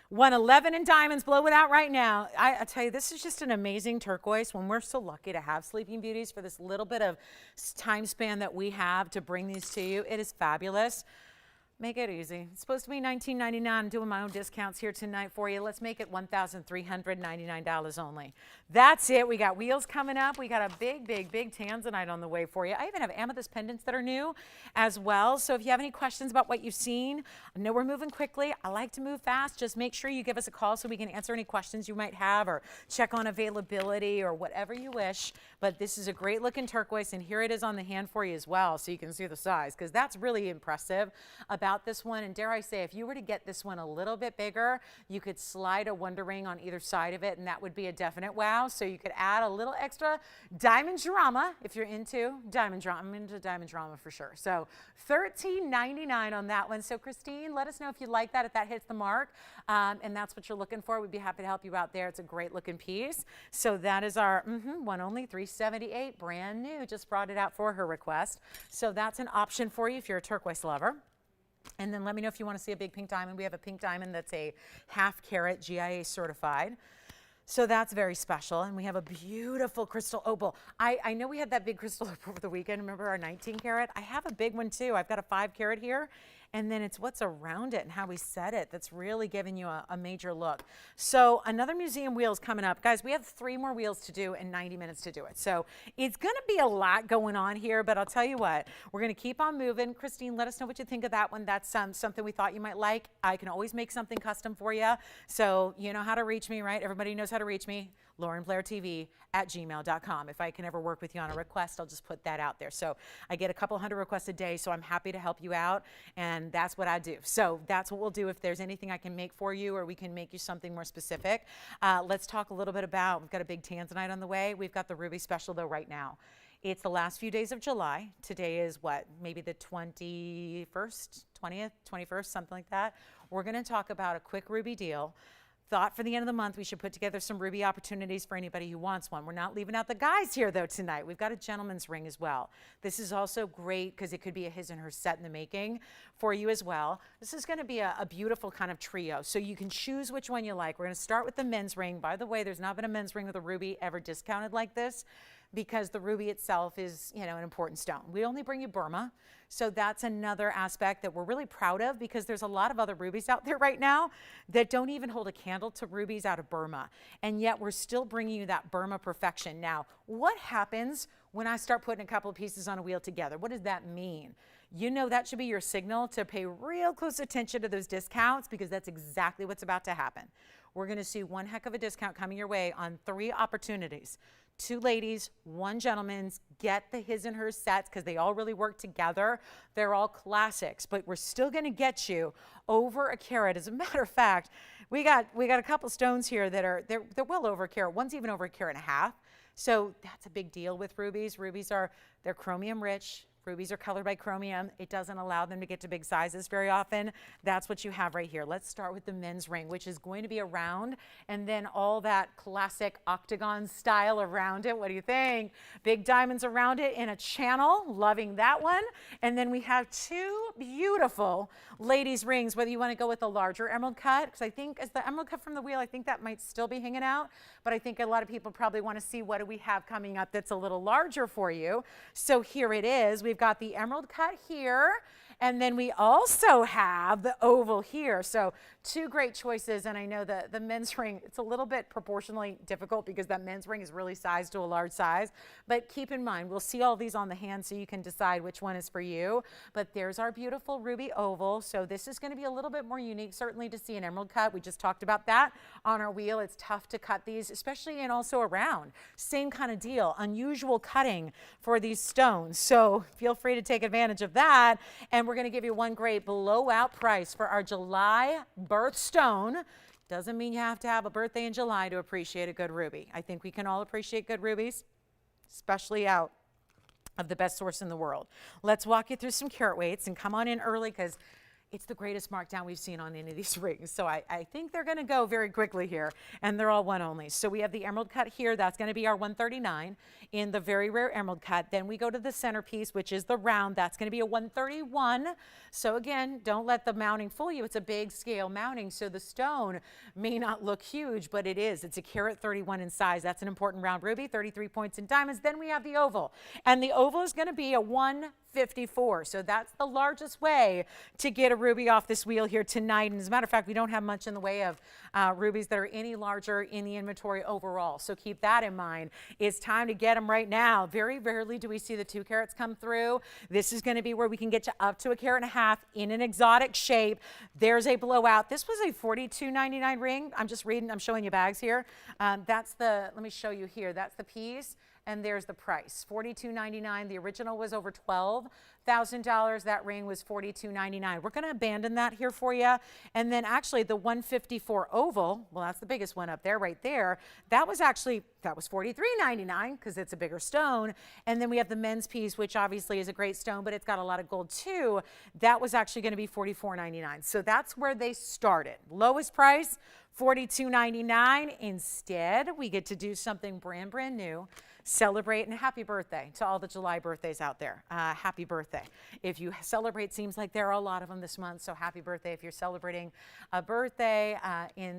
111 in diamonds. Blow it out right now. I tell you, this is just an amazing turquoise. When we're so lucky to have Sleeping Beauties for this little bit of time span that we have to bring these to you, it is fabulous. Make it easy. It's supposed to be $19.99. I'm doing my own discounts here tonight for you. Let's make it $1,399 only. That's it. We got wheels coming up. We got a big, big, big Tanzanite on the way for you. I even have amethyst pendants that are new as well. So if you have any questions about what you've seen, I know we're moving quickly. I like to move fast. Just make sure you give us a call so we can answer any questions you might have or check on availability or whatever you wish. But this is a great looking turquoise, and here it is on the hand for you as well, so you can see the size, because that's really impressive about this one. And dare I say, if you were to get this one a little bit bigger, you could slide a wonder ring on either side of it, and that would be a definite wow. So you could add a little extra diamond drama if you're into diamond drama. I'm into diamond drama for sure. So $13.99 on that one. So Christine, let us know if you like that, if that hits the mark, and that's what you're looking for. We'd be happy to help you out there. It's a great looking piece. So that is our one only, 378, brand new. Just brought it out for her request. So that's an option for you if you're a turquoise lover. And then let me know if you want to see a big pink diamond. We have a pink diamond that's a half carat GIA certified. So that's very special. And we have a beautiful crystal opal. I know we had that big crystal opal over the weekend. Remember our 19 carat? I have a big one too. I've got a 5 carat here. And then it's what's around it and how we set it that's really giving you a major look. So another museum wheel is coming up. Guys, we have 3 more wheels to do and 90 minutes to do it. So it's going to be a lot going on here, but I'll tell you what, we're going to keep on moving. Christine, let us know what you think of that one. That's something we thought you might like. I can always make something custom for you. So you know how to reach me, right? Everybody knows how to reach me. LaurenBlairTV@gmail.com. If I can ever work with you on a request, I'll just put that out there. So I get a couple hundred requests a day, so I'm happy to help you out, and that's what I do. So that's what we'll do if there's anything I can make for you or we can make you something more specific. Let's talk a little bit about, we've got a big Tanzanite on the way. We've got the ruby special though right now. It's the last few days of July. Today is what, maybe the 21st, 20th, 21st, something like that. We're going to talk about a quick ruby deal. Thought for the end of the month we should put together some ruby opportunities for anybody who wants one. We're not leaving out the guys here though tonight. We've got a gentleman's ring as well. This is also great because it could be a his and her set in the making for you as well. This is going to be a beautiful kind of trio, so you can choose which one you like. We're going to start with the men's ring. By the way, there's not been a men's ring with a ruby ever discounted like this, because the ruby itself is, you know, an important stone. We only bring you Burma. So that's another aspect that we're really proud of, because there's a lot of other rubies out there right now that don't even hold a candle to rubies out of Burma. And yet we're still bringing you that Burma perfection. Now, what happens when I start putting a couple of pieces on a wheel together? What does that mean? You know, that should be your signal to pay real close attention to those discounts, because that's exactly what's about to happen. We're going to see one heck of a discount coming your way on 3 opportunities. 2 ladies, 1 gentleman's. Get the his and her sets because they all really work together. They're all classics, but we're still going to get you over a carat. As a matter of fact, we got a couple stones here that are they're well over a carat. One's even over a carat and a half. So that's a big deal with rubies. Rubies they're chromium rich. Rubies are colored by chromium. It doesn't allow them to get to big sizes very often. That's what you have right here. Let's start with the men's ring, which is going to be a round, and then all that classic octagon style around it. What do you think? Big diamonds around it in a channel. Loving that one. And then we have two beautiful ladies' rings, whether you want to go with a larger emerald cut, because I think as the emerald cut from the wheel, I think that might still be hanging out, but I think a lot of people probably want to see what do we have coming up that's a little larger for you. So here it is. We've got the emerald cut here, and then we also have the oval here. So two great choices, and I know the men's ring, it's a little bit proportionally difficult because that men's ring is really sized to a large size, but keep in mind, we'll see all these on the hand so you can decide which one is for you. But there's our beautiful ruby oval. So this is going to be a little bit more unique, certainly, to see an emerald cut. We just talked about that on our wheel. It's tough to cut these, especially and also around. Same kind of deal, unusual cutting for these stones. So feel free to take advantage of that. And we're going to give you one great blowout price for our July birthstone. Doesn't mean you have to have a birthday in July to appreciate a good ruby. I think we can all appreciate good rubies, especially out of the best source in the world. Let's walk you through some carat weights, and come on in early because it's the greatest markdown we've seen on any of these rings. So I think they're going to go very quickly here, and they're all one only. So we have the emerald cut here. That's going to be our 139 in the very rare emerald cut. Then we go to the centerpiece, which is the round. That's going to be a 131. So again, don't let the mounting fool you. It's a big scale mounting, so the stone may not look huge, but it is. It's a carat 31 in size. That's an important round ruby, 33 points in diamonds. Then we have the oval, and the oval is going to be a 154. So that's the largest way to get a ruby off this wheel here tonight. And as a matter of fact, we don't have much in the way of rubies that are any larger in the inventory overall. So keep that in mind. It's time to get them right now. Very rarely do we see the 2 carats come through. This is going to be where we can get you up to a carat and a half in an exotic shape. There's a blowout. This was a $42.99 ring. I'm just reading, I'm showing you bags here. Let me show you here. That's the piece. And there's the price, $42.99. The original was over $12,000. That ring was $42.99. We're going to abandon that here for you. And then actually the 154 oval, well, that's the biggest one up there, right there. That was $43.99 because it's a bigger stone. And then we have the men's piece, which obviously is a great stone, but it's got a lot of gold too. That was actually going to be $44.99. So that's where they started. Lowest price, $42.99. Instead, we get to do something brand new. Celebrate, and happy birthday to all the July birthdays out there. Happy birthday. If you celebrate, seems like there are a lot of them this month, so happy birthday if you're celebrating a birthday.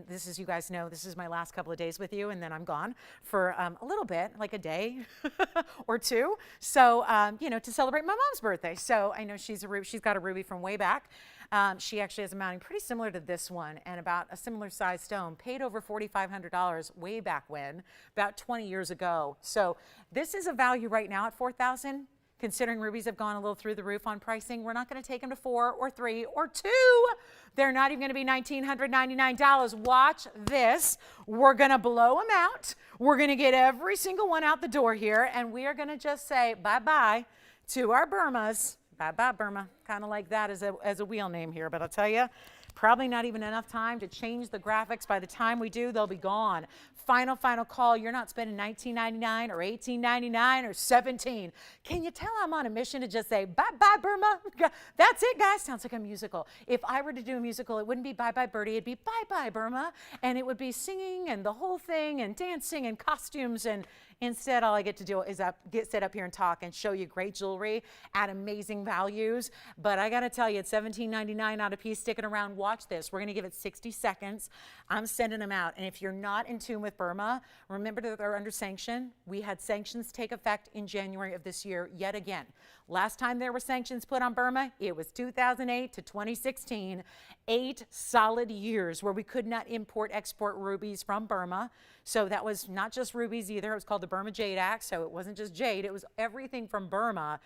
This is, you guys know, this is my last couple of days with you, and then I'm gone for a little bit, like a day or two. So, to celebrate my mom's birthday. So I know she's got a ruby from way back. She actually has a mounting pretty similar to this one and about a similar size stone, paid over $4,500 way back when, about 20 years ago. So this is a value right now at $4,000. Considering rubies have gone a little through the roof on pricing, we're not going to take them to 4 or 3 or 2. They're not even going to be $1,999. Watch this. We're going to blow them out. We're going to get every single one out the door here, and we are going to just say bye-bye to our Burmas. Bye-bye, Burma. Kind of like that as a wheel name here. But I'll tell you, probably not even enough time to change the graphics. By the time we do, they'll be gone. Final call. You're not spending $19.99 or $18.99 or $17. Can you tell I'm on a mission to just say, bye-bye, Burma? That's it, guys. Sounds like a musical. If I were to do a musical, it wouldn't be bye-bye, Birdie. It'd be bye-bye, Burma. And it would be singing and the whole thing and dancing and costumes. And instead, all I get to do is sit up here and talk and show you great jewelry at amazing values. But I got to tell you, it's $17.99 out a piece. Sticking around, watch this. We're going to give it 60 seconds. I'm sending them out. And if you're not in tune with Burma, remember that they're under sanction. We had sanctions take effect in January of this year yet again. Last time there were sanctions put on Burma, it was 2008 to 2016. 8 solid years where we could not export rubies from Burma. So that was not just rubies either. It was called the Burma Jade Act. So it wasn't just jade. It was everything from Burma.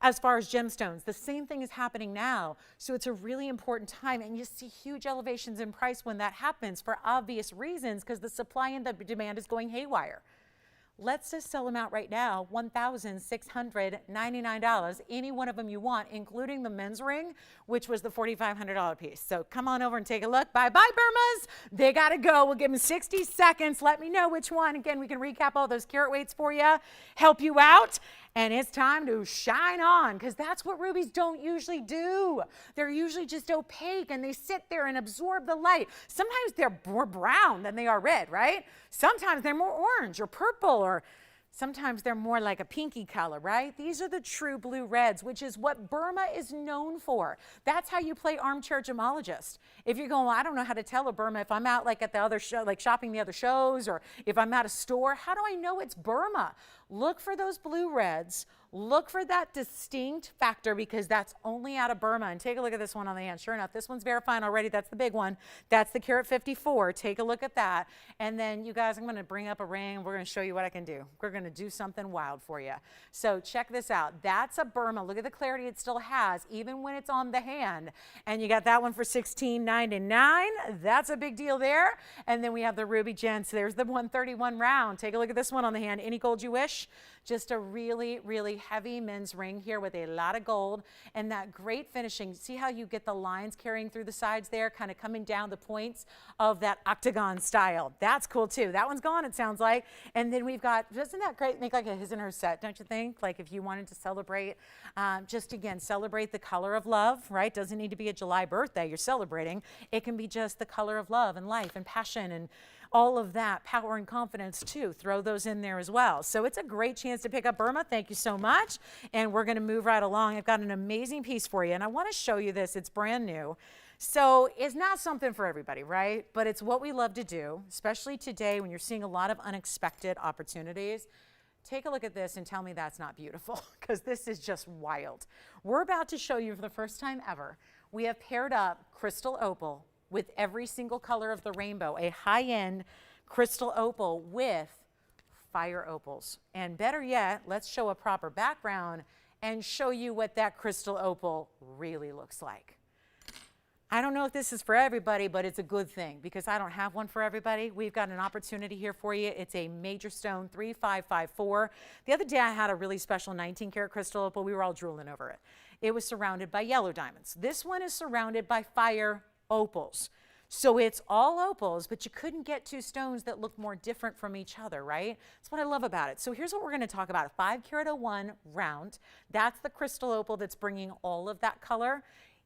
As far as gemstones, the same thing is happening now. So it's a really important time, and you see huge elevations in price when that happens for obvious reasons because the supply and the demand is going haywire. Let's just sell them out right now, $1,699. Any one of them you want, including the men's ring, which was the $4,500 piece. So come on over and take a look. Bye-bye, Burmas. They got to go. We'll give them 60 seconds. Let me know which one. Again, we can recap all those carat weights for you, help you out. And it's time to shine on, because that's what rubies don't usually do. They're usually just opaque, and they sit there and absorb the light. Sometimes they're more brown than they are red, right? Sometimes they're more orange or purple, or sometimes they're more like a pinky color, right? These are the true blue reds, which is what Burma is known for. That's how you play armchair gemologist. If you're going, well, I don't know how to tell a Burma if I'm out like at the other show, like shopping the other shows, or if I'm at a store, how do I know it's Burma? Look for those blue reds. Look for that distinct factor, because that's only out of Burma. And take a look at this one on the hand. Sure enough, this one's verifying already. That's the big one. That's the carat 54. Take a look at that. And then you guys, I'm going to bring up a ring. We're going to show you what I can do. We're going to do something wild for you. So check this out. That's a Burma. Look at the clarity it still has, even when it's on the hand. And you got that one for $16.99. That's a big deal there. And then we have the ruby gents. There's the 131 round. Take a look at this one on the hand. Any gold you wish. Just a really, really heavy men's ring here with a lot of gold and that great finishing. See how you get the lines carrying through the sides there, kind of coming down the points of that octagon style. That's cool too. That one's gone, it sounds like. And then we've got, doesn't that great make like a his and her set, don't you think? Like if you wanted to celebrate, just again, celebrate the color of love, right? Doesn't need to be a July birthday you're celebrating. It can be just the color of love and life and passion and all of that, power and confidence too. Throw those in there as well. So it's a great chance to pick up Burma. Thank you so much. And we're going to move right along. I've got an amazing piece for you, and I want to show you this. It's brand new. So it's not something for everybody, right? But it's what we love to do, especially today when you're seeing a lot of unexpected opportunities. Take a look at this and tell me that's not beautiful, because this is just wild. We're about to show you for the first time ever, we have paired up crystal opal with every single color of the rainbow, a high-end crystal opal with fire opals. And better yet, let's show a proper background and show you what that crystal opal really looks like. I don't know if this is for everybody, but it's a good thing, because I don't have one for everybody. We've got an opportunity here for you. It's a major stone 3554. The other day I had a really special 19 karat crystal opal. We were all drooling over it. It was surrounded by yellow diamonds. This one is surrounded by fire opals. So it's all opals, but you couldn't get two stones that look more different from each other, right? That's what I love about it. So here's what we're going to talk about. A 5 karat 01 round. That's the crystal opal that's bringing all of that color.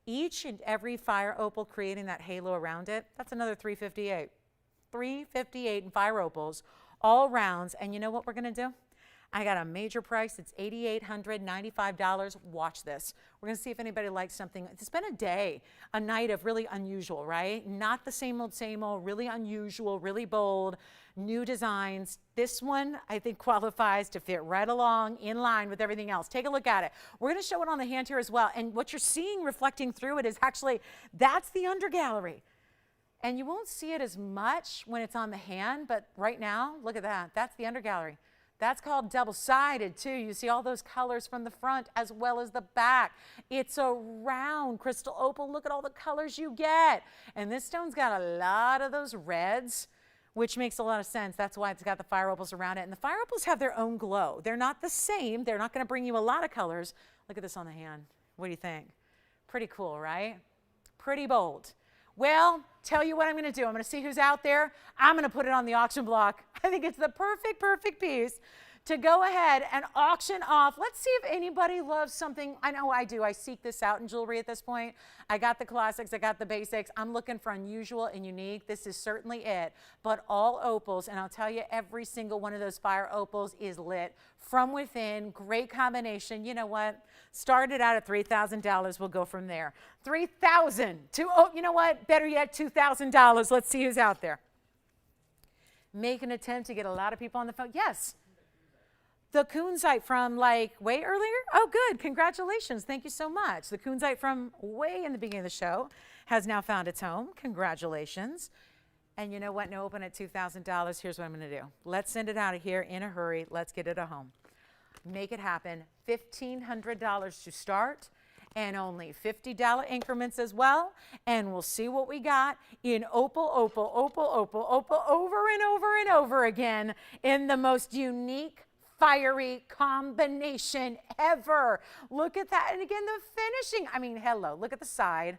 Each and every fire opal creating that halo around it, that's another 358. 358 in fire opals, all rounds. And you know what we're going to do? I got a major price. It's $8,895. Watch this. We're going to see if anybody likes something. It's been a day, a night of really unusual, right? Not the same old, really unusual, really bold, new designs. This one, I think, qualifies to fit right along in line with everything else. Take a look at it. We're going to show it on the hand here as well. And what you're seeing reflecting through it is actually, that's the undergallery. And you won't see it as much when it's on the hand, but right now, look at that. That's the undergallery. That's called double-sided too. You see all those colors from the front as well as the back. It's a round crystal opal. Look at all the colors you get. And this stone's got a lot of those reds, which makes a lot of sense. That's why it's got the fire opals around it. And the fire opals have their own glow. They're not the same. They're not going to bring you a lot of colors. Look at this on the hand. What do you think? Pretty cool, right? Pretty bold. Well, tell you what I'm going to do. I'm going to see who's out there. I'm going to put it on the auction block. I think it's the perfect piece to go ahead and auction off. Let's see if anybody loves something. I know I do. I seek this out in jewelry at this point. I got the classics. I got the basics. I'm looking for unusual and unique. This is certainly it. But all opals, and I'll tell you, every single one of those fire opals is lit from within. Great combination. You know what? Started out at $3,000. We'll go from there. $3,000 to, oh, you know what? Better yet, $2,000. Let's see who's out there. Make an attempt to get a lot of people on the phone. Yes. The kunzite from like way earlier? Oh, good. Congratulations. Thank you so much. The kunzite from way in the beginning of the show has now found its home. Congratulations. And you know what? No open at $2,000. Here's what I'm going to do. Let's send it out of here in a hurry. Let's get it a home. Make it happen. $1,500 to start, and only $50 increments as well. And we'll see what we got in opal, opal, opal, opal, opal, over and over and over again in the most unique, fiery combination ever. Look at that. And again, the finishing. I mean, hello, look at the side.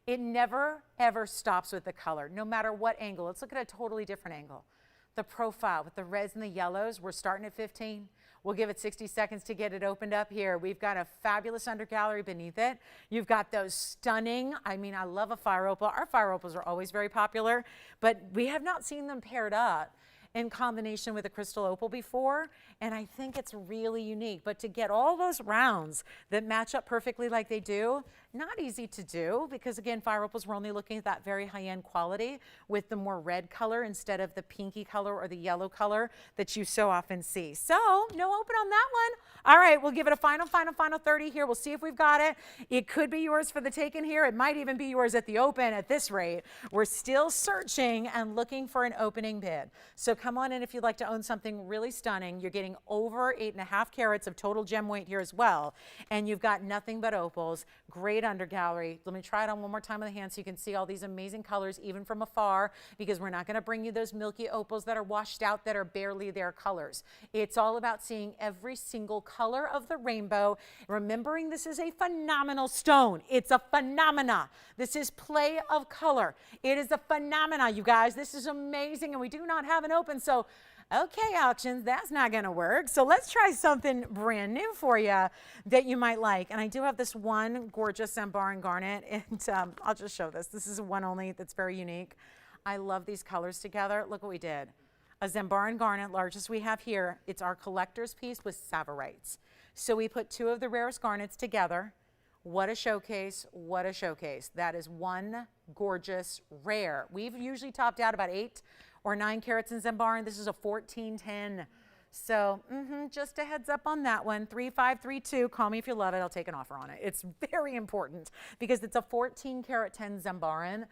It never, ever stops with the color, no matter what angle. Let's look at a totally different angle. The profile with the reds and the yellows, we're starting at 15. We'll give it 60 seconds to get it opened up here. We've got a fabulous undergallery beneath it. You've got those stunning, I mean, I love a fire opal. Our fire opals are always very popular, but we have not seen them paired up in combination with a crystal opal before, and I think it's really unique. But to get all those rounds that match up perfectly like they do, not easy to do, because again, fire opals, we're only looking at that very high-end quality with the more red color instead of the pinky color or the yellow color that you so often see. So no open on that one. All right, we'll give it a final 30 here. We'll see if we've got it. It could be yours for the taking here. It might even be yours at the open at this rate. We're still searching and looking for an opening bid. So come on in if you'd like to own something really stunning. You're getting over 8.5 carats of total gem weight here as well. And you've got nothing but opals. Great undergallery. Let me try it on one more time with the hand so you can see all these amazing colors even from afar, because we're not going to bring you those milky opals that are washed out that are barely their colors. It's all about seeing every single color of the rainbow. Remembering this is a phenomenal stone. It's a phenomena. This is play of color. It is a phenomena, you guys. This is amazing, and we do not have an open, so okay, auctions, that's not going to work. So let's try something brand new for you that you might like. And I do have this one gorgeous Zambar and Garnet, and I'll just show this. This is one only that's very unique. I love these colors together. Look what we did. A Zambar and Garnet, largest we have here. It's our collector's piece with Savorites. So we put two of the rarest garnets together. What a showcase, what a showcase. That is one gorgeous rare. We've usually topped out about 8 or 9 carats in Zambar, and this is a 1410. So just a heads up on that one. 3532, call me if you love it. I'll take an offer on it. It's very important because it's a 14 karat 10 Zambaran.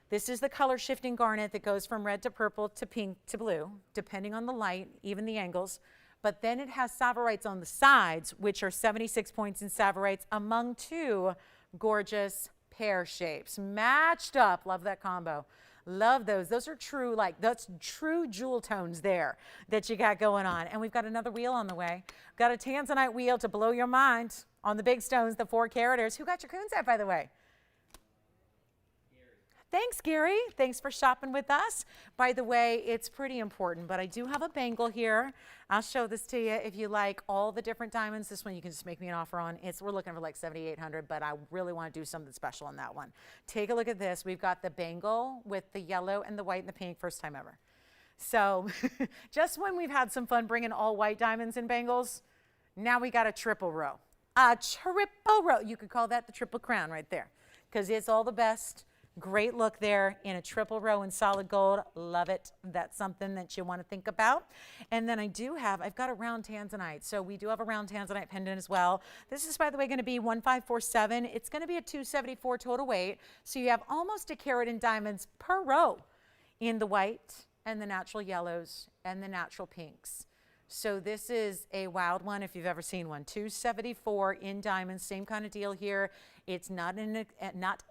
This is the color shifting garnet that goes from red to purple to pink to blue, depending on the light, even the angles. But then it has Savorites on the sides, which are 76 points in Savorites among 2 gorgeous pear shapes. Matched up, love that combo. Love those. Those are true, like, that's true jewel tones there that you got going on. And we've got another wheel on the way. Got a Tanzanite wheel to blow your mind on the big stones, the 4 caraters. Who got your coon set, by the way? Thanks, Gary. Thanks for shopping with us. By the way, it's pretty important, but I do have a bangle here. I'll show this to you if you like all the different diamonds. This one you can just make me an offer on. We're looking for like 7,800, but I really want to do something special on that one. Take a look at this. We've got the bangle with the yellow and the white and the pink, first time ever. So just when we've had some fun bringing all white diamonds and bangles, now we got a triple row. A triple row. You could call that the triple crown right there, because it's all the best. Great look there in a triple row in solid gold. Love it. That's something that you want to think about. And then I've got a round Tanzanite. So we do have a round Tanzanite pendant as well. This is, by the way, going to be 1547. It's going to be a 274 total weight. So you have almost a carat in diamonds per row in the white and the natural yellows and the natural pinks. So this is a wild one if you've ever seen one. 274 in diamonds, same kind of deal here. It's not an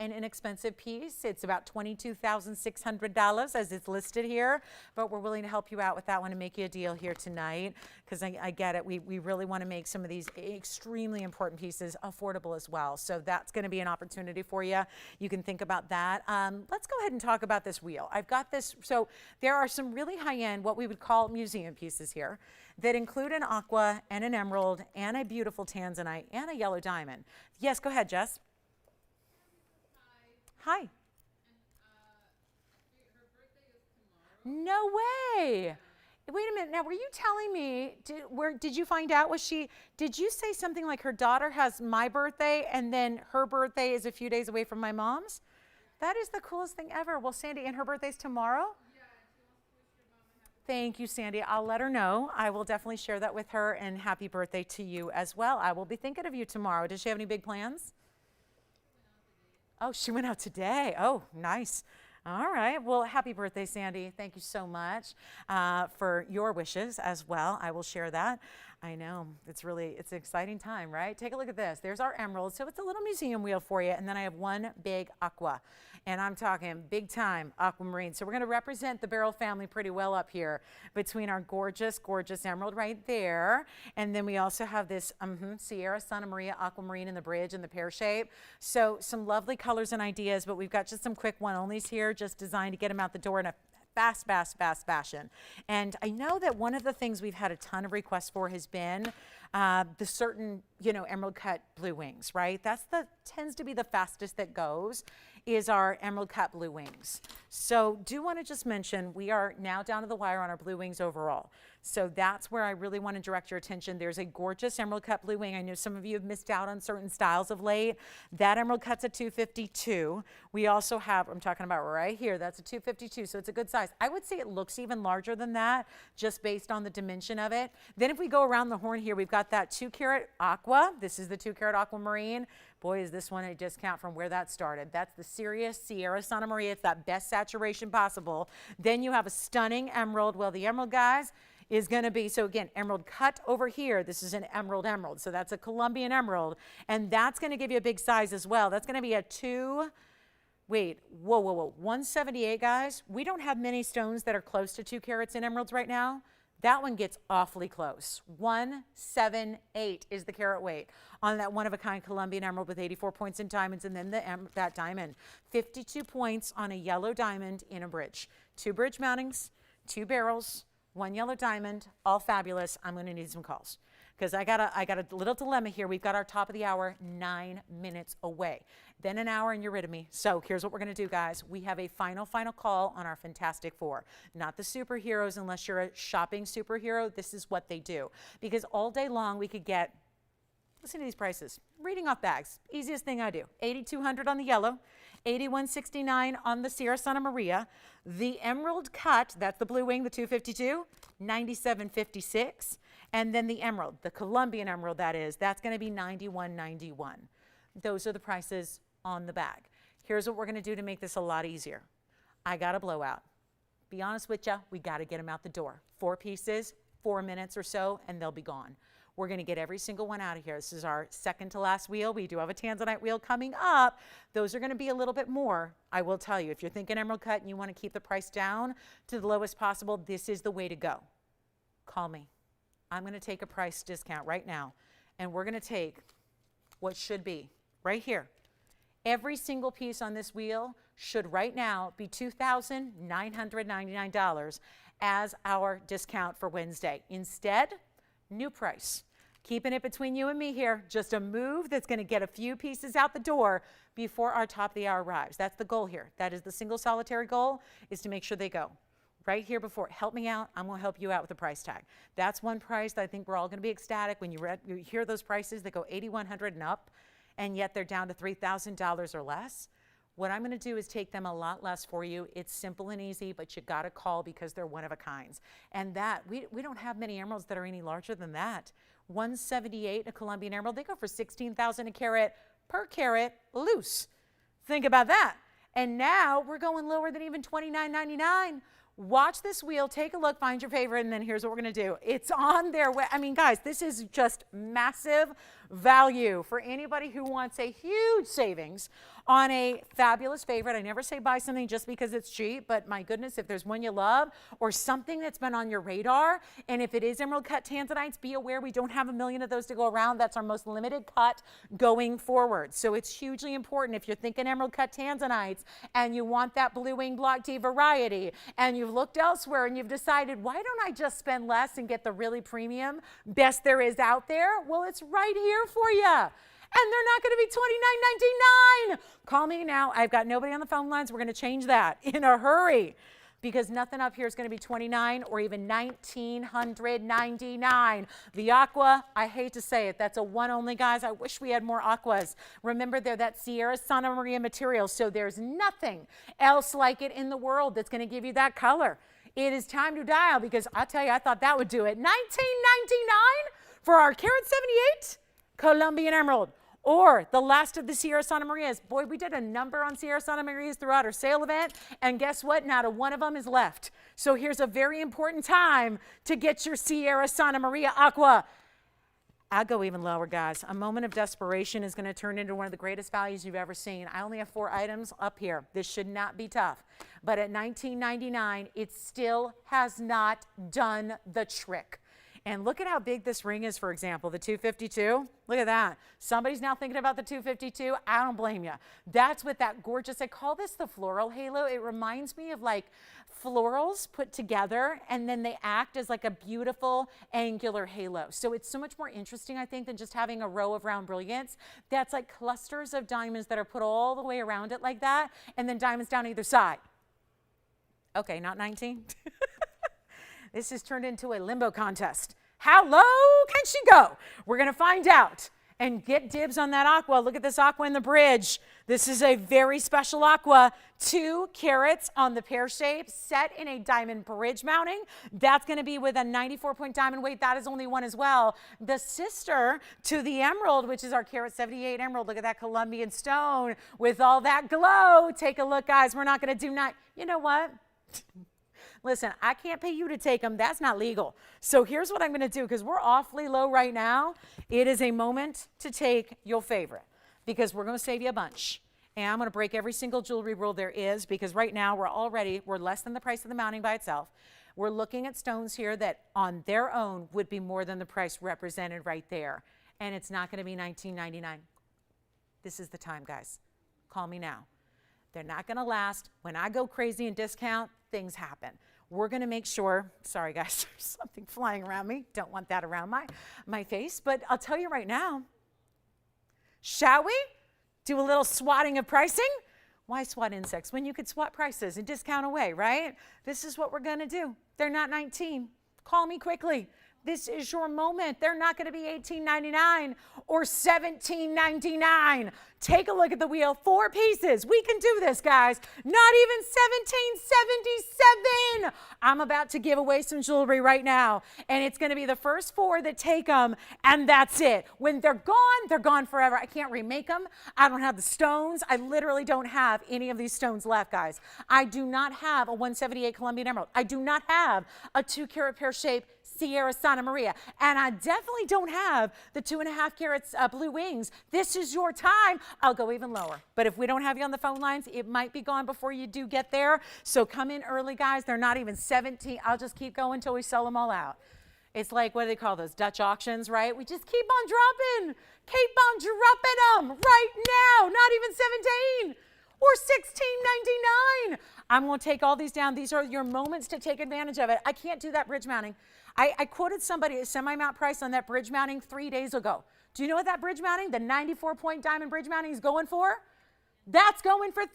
inexpensive piece. It's about $22,600 as it's listed here, but we're willing to help you out with that one and make you a deal here tonight, because I get it. We really want to make some of these extremely important pieces affordable as well. So that's going to be an opportunity for you. You can think about that. Let's go ahead and talk about this wheel. I've got this. So there are some really high-end, what we would call museum pieces here, that include an aqua and an emerald and a beautiful Tanzanite and a yellow diamond. Yes, go ahead, Jess. Hi. And, her birthday is tomorrow. No way. Wait a minute. Now, were you telling me, did you find out, did you say something like her daughter has my birthday and then her birthday is a few days away from my mom's? That is the coolest thing ever. Well, Sandy, and her birthday's tomorrow? Yeah, she wants to wish your mom a happy birthday. Thank you, Sandy. I'll let her know. I will definitely share that with her, and happy birthday to you as well. I will be thinking of you tomorrow. Does she have any big plans? Oh, she went out today. Oh, nice. All right. Well, happy birthday, Sandy. Thank you so much for your wishes as well. I will share that. I know. It's an exciting time, right? Take a look at this. There's our emerald. So it's a little museum wheel for you. And then I have one big aqua. And I'm talking big time aquamarine. So we're going to represent the Beryl family pretty well up here between our gorgeous, gorgeous emerald right there. And then we also have this Sierra Santa Maria aquamarine in the bridge and the pear shape. So some lovely colors and ideas, but we've got just some quick one-onlys here, just designed to get them out the door in a fast fashion. And I know that one of the things we've had a ton of requests for has been the certain, emerald cut blue wings, right? Tends to be the fastest that goes, is our emerald cut blue wings. So do want to just mention, we are now down to the wire on our blue wings overall. So that's where I really want to direct your attention. There's a gorgeous emerald cut blue wing. I know some of you have missed out on certain styles of late. That emerald cut's a 252. We also have, I'm talking about right here, that's a 252, so it's a good size. I would say it looks even larger than that, just based on the dimension of it. Then if we go around the horn here, we've got that 2-carat aqua. This is the 2-carat aquamarine. Boy, is this one a discount from where that started. That's the Sirius Sierra Santa Maria. It's that best saturation possible. Then you have a stunning emerald. Well, the emerald, guys, is going to be, so again, emerald cut over here. This is an emerald. So that's a Colombian emerald. And that's going to give you a big size as well. That's going to be a 178, guys. We don't have many stones that are close to 2 carats in emeralds right now. That one gets awfully close. 178 is the carat weight on that one-of-a-kind Colombian emerald with 84 points in diamonds, and then that diamond. 52 points on a yellow diamond in a bridge. 2 bridge mountings, 2 barrels, 1 yellow diamond, all fabulous. I'm going to need some calls because I got a little dilemma here. We've got our top of the hour 9 minutes away. Then an hour and you're rid of me. So here's what we're going to do, guys. We have a final call on our Fantastic Four. Not the superheroes, unless you're a shopping superhero. This is what they do. Because all day long we could get, listen to these prices. Reading off bags. Easiest thing I do. $8,200 on the yellow. $8,169 on the Sierra Santa Maria. The emerald cut, that's the blue wing, the 252, $97.56. And then the emerald, the Colombian emerald that is, that's going to be $91.91. Those are the prices on the bag. Here's what we're going to do to make this a lot easier. I got a blowout. Be honest with you, we got to get them out the door. 4 pieces, 4 minutes or so, and they'll be gone. We're going to get every single one out of here. This is our second to last wheel. We do have a Tanzanite wheel coming up. Those are going to be a little bit more. I will tell you, if you're thinking emerald cut and you want to keep the price down to the lowest possible, this is the way to go. Call me. I'm going to take a price discount right now, and we're going to take what should be right here. Every single piece on this wheel should right now be $2,999 as our discount for Wednesday. Instead, new price. Keeping it between you and me here, just a move that's going to get a few pieces out the door before our top of the hour arrives. That's the goal here. That is the single solitary goal, is to make sure they go right here before. Help me out. I'm going to help you out with the price tag. That's one price that I think we're all going to be ecstatic when you hear those prices that go $8,100 and up, and yet they're down to $3,000 or less. What I'm going to do is take them a lot less for you. It's simple and easy, but you got to call because they're one of a kinds. And that, we don't have many emeralds that are any larger than that. 178, a Colombian emerald, they go for $16,000 a carat per carat loose. Think about that. And now we're going lower than even $29.99. Watch this wheel, take a look, find your favorite, and then here's what we're going to do. It's on their way. I mean, guys, this is just massive value for anybody who wants a huge savings on a fabulous favorite. I never say buy something just because it's cheap, but my goodness, if there's one you love or something that's been on your radar, and if it is emerald cut tanzanites, be aware we don't have a million of those to go around. That's our most limited cut going forward. So it's hugely important if you're thinking emerald cut tanzanites and you want that blue wing block D variety and you've looked elsewhere and you've decided, why don't I just spend less and get the really premium best there is out there? Well, it's right here for you. And they're not going to be $29.99. Call me now. I've got nobody on the phone lines. We're going to change that in a hurry because nothing up here is going to be $29 or even $1,999. The aqua, I hate to say it, that's a one only, guys. I wish we had more aquas. Remember, they're that Sierra Santa Maria material, so there's nothing else like it in the world that's going to give you that color. It is time to dial because I'll tell you, I thought that would do it. $19.99 for our carat 78 Colombian emerald, or the last of the Sierra Santa Marias. Boy, we did a number on Sierra Santa Marias throughout our sale event, and guess what? Not a one of them is left. So here's a very important time to get your Sierra Santa Maria Aqua. I'll go even lower, guys. A moment of desperation is going to turn into one of the greatest values you've ever seen. I only have 4 items up here. This should not be tough. But at $19.99, it still has not done the trick. And look at how big this ring is, for example, the 252. Look at that. Somebody's now thinking about the 252. I don't blame you. That's what that gorgeous, I call this the floral halo. It reminds me of like florals put together, and then they act as like a beautiful angular halo. So it's so much more interesting, I think, than just having a row of round brilliants. That's like clusters of diamonds that are put all the way around it like that, and then diamonds down either side. Okay, not 19. This has turned into a limbo contest. How low can she go? We're going to find out and get dibs on that aqua. Look at this aqua in the bridge. This is a very special aqua. 2 carats on the pear shape, set in a diamond bridge mounting. That's going to be with a 94-point diamond weight. That is only one as well. The sister to the emerald, which is our carat 78 emerald. Look at that Colombian stone with all that glow. Take a look, guys. We're not going to do not. You know what? Listen, I can't pay you to take them. That's not legal. So here's what I'm going to do, because we're awfully low right now. It is a moment to take your favorite, because we're going to save you a bunch. And I'm going to break every single jewelry rule there is, because right now we're less than the price of the mounting by itself. We're looking at stones here that on their own would be more than the price represented right there. And it's not going to be $19.99. This is the time, guys. Call me now. They're not going to last. When I go crazy and discount, things happen. We're going to make sure, sorry guys, there's something flying around me. Don't want that around my face. But I'll tell you right now, shall we do a little swatting of pricing? Why swat insects when you could swat prices and discount away, right? This is what we're going to do. They're not 19. Call me quickly. This is your moment. They're not going to be $18.99 or $17.99. Take a look at the wheel. 4 pieces. We can do this, guys. Not even $17.77. I'm about to give away some jewelry right now, and it's going to be the first 4 that take them, and that's it. When they're gone forever. I can't remake them. I don't have the stones. I literally don't have any of these stones left, guys. I do not have a 178 Colombian emerald. I do not have a 2-carat pear-shaped Sierra Santa Maria. And I definitely don't have the 2.5 carats blue wings. This is your time. I'll go even lower. But if we don't have you on the phone lines, it might be gone before you do get there. So come in early, guys. They're not even 17. I'll just keep going until we sell them all out. It's like, what do they call those? Dutch auctions, right? We just keep on dropping. Keep on dropping them right now. Not even 17 or $16.99. I'm going to take all these down. These are your moments to take advantage of it. I can't do that bridge mounting. I quoted somebody a semi-mount price on that bridge mounting 3 days ago. Do you know what that bridge mounting, the 94-point diamond bridge mounting, is going for? That's going for $34.50.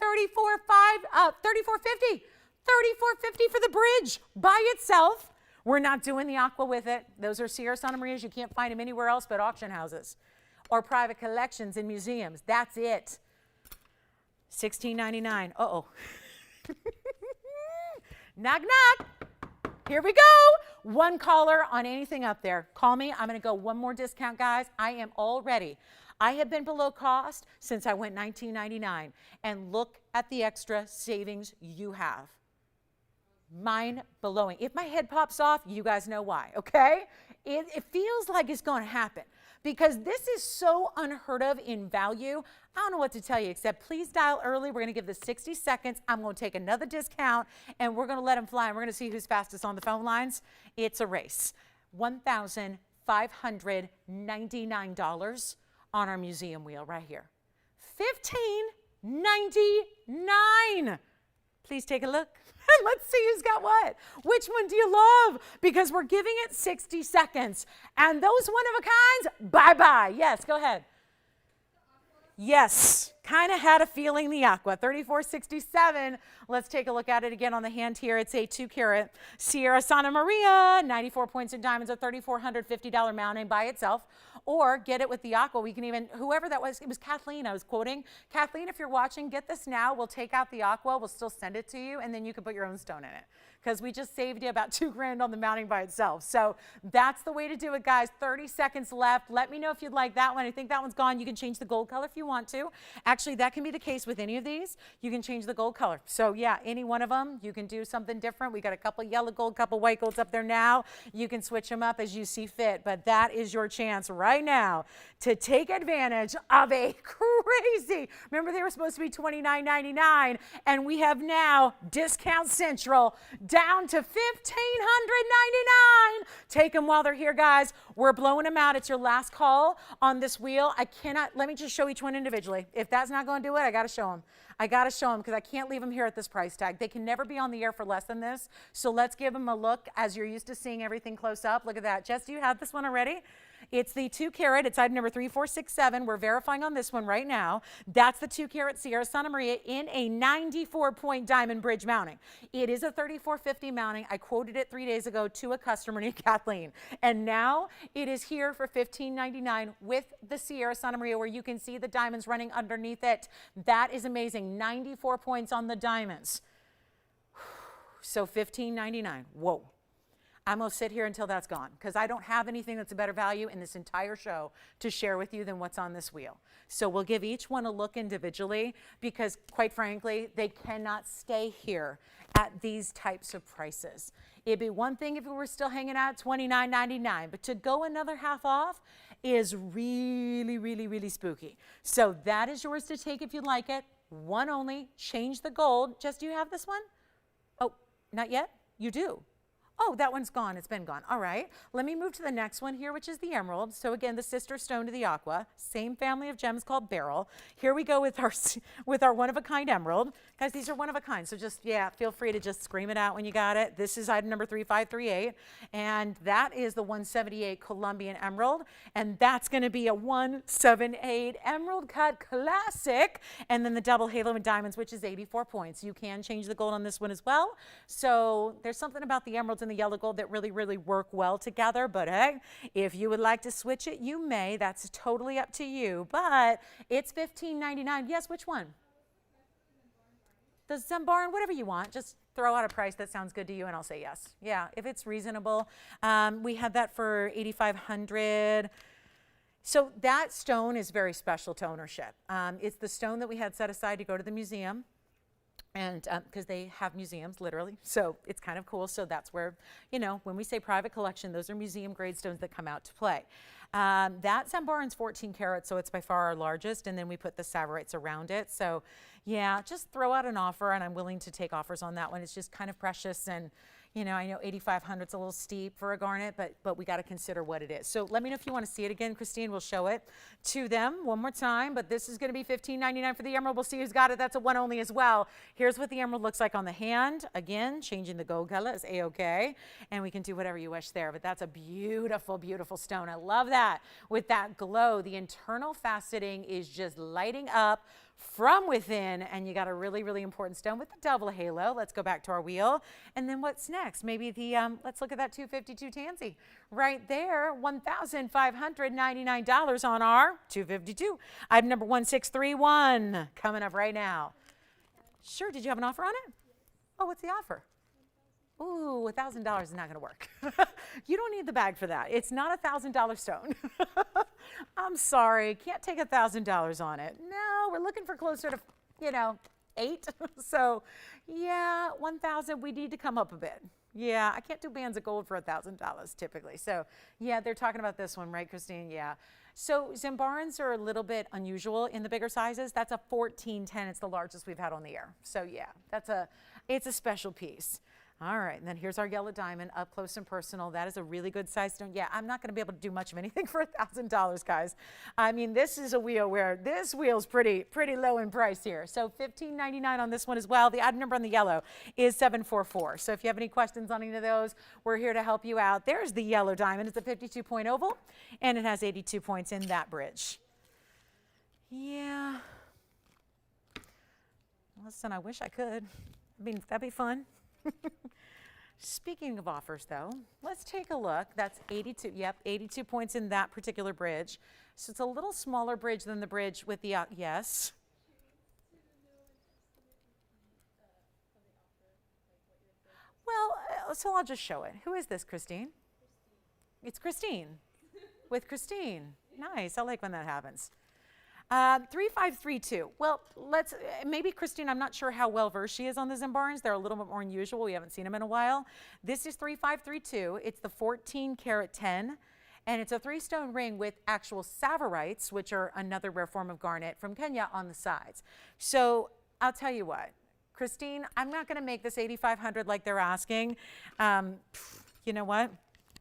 $34.50 for the bridge by itself. We're not doing the aqua with it. Those are Sierra Santa Marias. You can't find them anywhere else but auction houses or private collections in museums. That's it. $16.99. Uh-oh. Knock, knock. Here we go. 1 caller on anything up there. Call me. I'm going to go one more discount, guys. I am all ready. I have been below cost since I went $19.99. And look at the extra savings you have. Mind-blowing. If my head pops off, you guys know why, okay? It feels like it's going to happen, because this is so unheard of in value. I don't know what to tell you, except please dial early. We're going to give this 60 seconds. I'm going to take another discount, and we're going to let them fly, and we're going to see who's fastest on the phone lines. It's a race. $1,599 on our museum wheel right here. $15.99. Please take a look. Let's see who's got what. Which one do you love? Because we're giving it 60 seconds. And those one-of-a-kinds, bye-bye. Yes, go ahead. Yes, kind of had a feeling the aqua. $34.67. Let's take a look at it again on the hand here. It's a 2-carat Sierra Santa Maria, 94 points in diamonds, a $3,450 mounting by itself. Or get it with the aqua. We can even, whoever that was, it was Kathleen I was quoting. Kathleen, if you're watching, get this now. We'll take out the aqua. We'll still send it to you, and then you can put your own stone in it, because we just saved you about $2,000 on the mounting by itself. So that's the way to do it, guys. 30 seconds left. Let me know if you'd like that one. I think that one's gone. You can change the gold color if you want to. Actually, that can be the case with any of these. You can change the gold color. So yeah, any one of them, you can do something different. We got a couple yellow gold, couple white golds up there now. You can switch them up as you see fit, but that is your chance right now to take advantage of a crazy. Remember, they were supposed to be $29.99, and we have now discount central down to $1,599. Take them while they're here, guys. We're blowing them out. It's your last call on this wheel. I cannot, let me just show each one individually. If that's not going to do it, I got to show them. I got to show them because I can't leave them here at this price tag. They can never be on the air for less than this. So let's give them a look as you're used to seeing everything close up. Look at that. Jess, do you have this one already? It's the 2 carat. It's item number 3467. We're verifying on this one right now. That's the 2 carat Sierra Santa Maria in a 94-point diamond bridge mounting. It is a 3450 mounting. I quoted it 3 days ago to a customer named Kathleen. And now it is here for $15.99 with the Sierra Santa Maria, where you can see the diamonds running underneath it. That is amazing. 94 points on the diamonds. So $15.99. Whoa. I'm going to sit here until that's gone because I don't have anything that's a better value in this entire show to share with you than what's on this wheel. So we'll give each one a look individually because, quite frankly, they cannot stay here at these types of prices. It'd be one thing if we were still hanging out at $29.99, but to go another half off is really, really, really spooky. So that is yours to take if you like it. One only. Change the gold. Jess, do you have this one? Oh, not yet? You do. Oh, that one's gone. It's been gone. All right. Let me move to the next one here, which is the emerald. So again, the sister stone to the aqua. Same family of gems called beryl. Here we go with our one-of-a-kind emerald. Guys, these are one-of-a-kind. So just, yeah, feel free to just scream it out when you got it. This is item number 3538. And that is the 178 Colombian emerald. And that's going to be a 178 emerald cut classic. And then the double halo in diamonds, which is 84 points. You can change the gold on this one as well. So there's something about the emeralds and the yellow gold that really, really work well together. But hey, if you would like to switch it, you may. That's totally up to you. But it's $15.99. Yes, which one? The Zambaran, whatever you want. Just throw out a price that sounds good to you and I'll say yes. Yeah, if it's reasonable. We had that for $8,500. So that stone is very special to ownership. It's the stone that we had set aside to go to the museum. And because they have museums, literally. So it's kind of cool. So that's where, you know, when we say private collection, those are museum grade stones that come out to play. That Zambaran's 14 carats, so it's by far our largest. And then we put the saverites around it. So yeah, just throw out an offer, and I'm willing to take offers on that one. It's just kind of precious. And, you know, I know 8,500 is a little steep for a garnet, but we got to consider what it is. So let me know if you want to see it again. Christine will show it to them one more time. But this is going to be $15.99 for the emerald. We'll see who's got it. That's a one only as well. Here's what the emerald looks like on the hand. Again, changing the gold color is A-OK. And we can do whatever you wish there. But that's a beautiful, beautiful stone. I love that. With that glow, the internal faceting is just lighting up from within, and you got a really, really important stone with the double halo. Let's go back to our wheel. And then what's next? Maybe the, let's look at that 252 Tansy. Right there, $1,599 on our 252. Item number 1631 coming up right now. Sure, did you have an offer on it? Oh, what's the offer? Ooh, $1,000 is not going to work. You don't need the bag for that. It's not a $1,000 stone. I'm sorry, can't take $1,000 on it. No, we're looking for closer to, you know, 8. So yeah, 1,000, we need to come up a bit. Yeah, I can't do bands of gold for $1,000 typically. So yeah, they're talking about this one, right, Christine? Yeah. So Zambarans are a little bit unusual in the bigger sizes. That's a 1410. It's the largest we've had on the air. So yeah, it's a special piece. All right, and then here's our yellow diamond up close and personal. That is a really good size stone. Yeah, I'm not going to be able to do much of anything for $1,000, guys. I mean, this is a wheel where this wheel's pretty low in price here. So $15.99 on this one as well. The item number on the yellow is 744. So if you have any questions on any of those, we're here to help you out. There's the yellow diamond. It's a 52-point oval, and it has 82 points in that bridge. Yeah. Listen, I wish I could. I mean, that'd be fun. Speaking of offers, though, let's take a look. That's 82. Yep, 82 points in that particular bridge. So it's a little smaller bridge than the bridge with the, yes. Well, so I'll just show it. Who is this, Christine? It's Christine. With Christine. Nice. I like when that happens. 3532. Well, maybe Christine, I'm not sure how well versed she is on the Zambarans. They're a little bit more unusual. We haven't seen them in a while. This is 3532. It's the 14 carat 10. And it's a 3-stone ring with actual savorites, which are another rare form of garnet from Kenya, on the sides. So I'll tell you what, Christine, I'm not going to make this $8,500 like they're asking. You know what?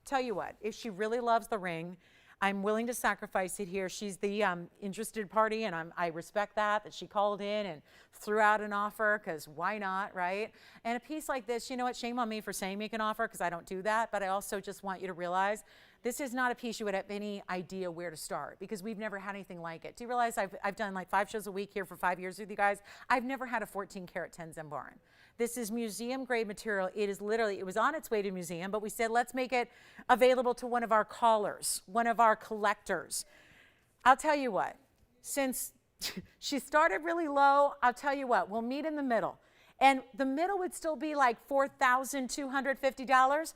Tell you what, if she really loves the ring, I'm willing to sacrifice it here. She's the interested party, and I respect that she called in and threw out an offer, because why not, right? And a piece like this, you know what, shame on me for saying make an offer, because I don't do that, but I also just want you to realize this is not a piece you would have any idea where to start, because we've never had anything like it. Do you realize I've done like 5 shows a week here for 5 years with you guys? I've never had a 14-karat Tanzanite. This is museum grade material. It is literally, it was on its way to museum, but we said, let's make it available to one of our callers, one of our collectors. I'll tell you what, since she started really low, I'll tell you what, we'll meet in the middle. And the middle would still be like $4,250.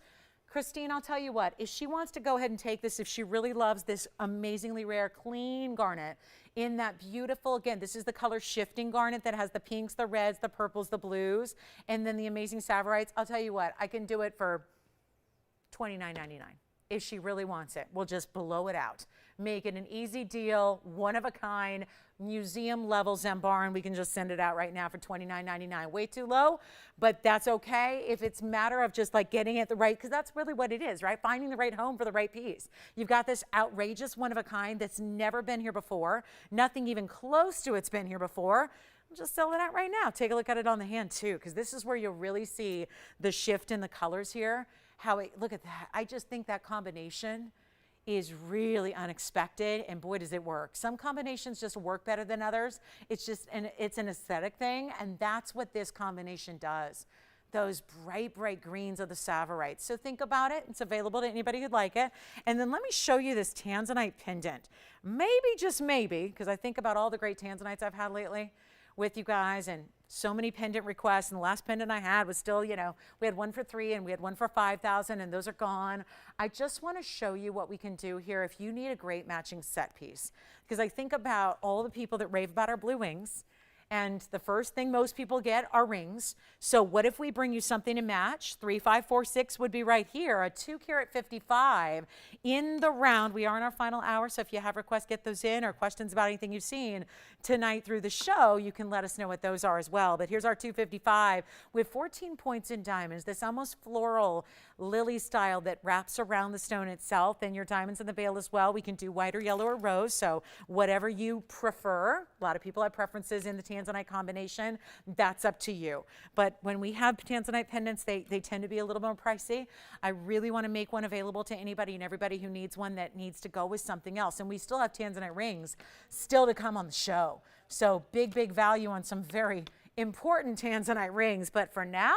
Christine, I'll tell you what, if she wants to go ahead and take this, if she really loves this amazingly rare, clean garnet in that beautiful, again, this is the color shifting garnet that has the pinks, the reds, the purples, the blues, and then the amazing savorites, I'll tell you what, I can do it for $29.99. If she really wants it, we'll just blow it out. Make it an easy deal, one of a kind, museum level Zambar, and we can just send it out right now for $29.99. Way too low, but that's okay if it's a matter of just like getting it the right, because that's really what it is, right? Finding the right home for the right piece. You've got this outrageous one of a kind that's never been here before. Nothing even close to it's been here before. I'll just sell it out right now. Take a look at it on the hand too, because this is where you'll really see the shift in the colors here. Look at that. I just think that combination is really unexpected, and boy, does it work. Some combinations just work better than others. It's an aesthetic thing, and that's what this combination does. Those bright, bright greens of the savorites. So think about it. It's available to anybody who'd like it. And then let me show you this Tanzanite pendant. Maybe, just maybe, because I think about all the great Tanzanites I've had lately with you guys, and so many pendant requests, and the last pendant I had was still, you know, we had one for $3,000 and we had one for $5,000, and those are gone. I just want to show you what we can do here if you need a great matching set piece, because I think about all the people that rave about our blue wings, and the first thing most people get are rings. So what if we bring you something to match? 3546 would be right here, a 2-carat 55 in the round. We are in our final hour, so if you have requests, get those in, or questions about anything you've seen tonight through the show, you can let us know what those are as well. But here's our 255 with 14 points in diamonds, this almost floral lily style that wraps around the stone itself, and your diamonds in the veil as well. We can do white or yellow or rose, so whatever you prefer. A lot of people have preferences in the Tanzanite combination. That's up to you. But when we have Tanzanite pendants, they tend to be a little more pricey. I really want to make one available to anybody and everybody who needs one that needs to go with something else. And we still have Tanzanite rings still to come on the show. So big, big value on some very important Tanzanite rings. But for now,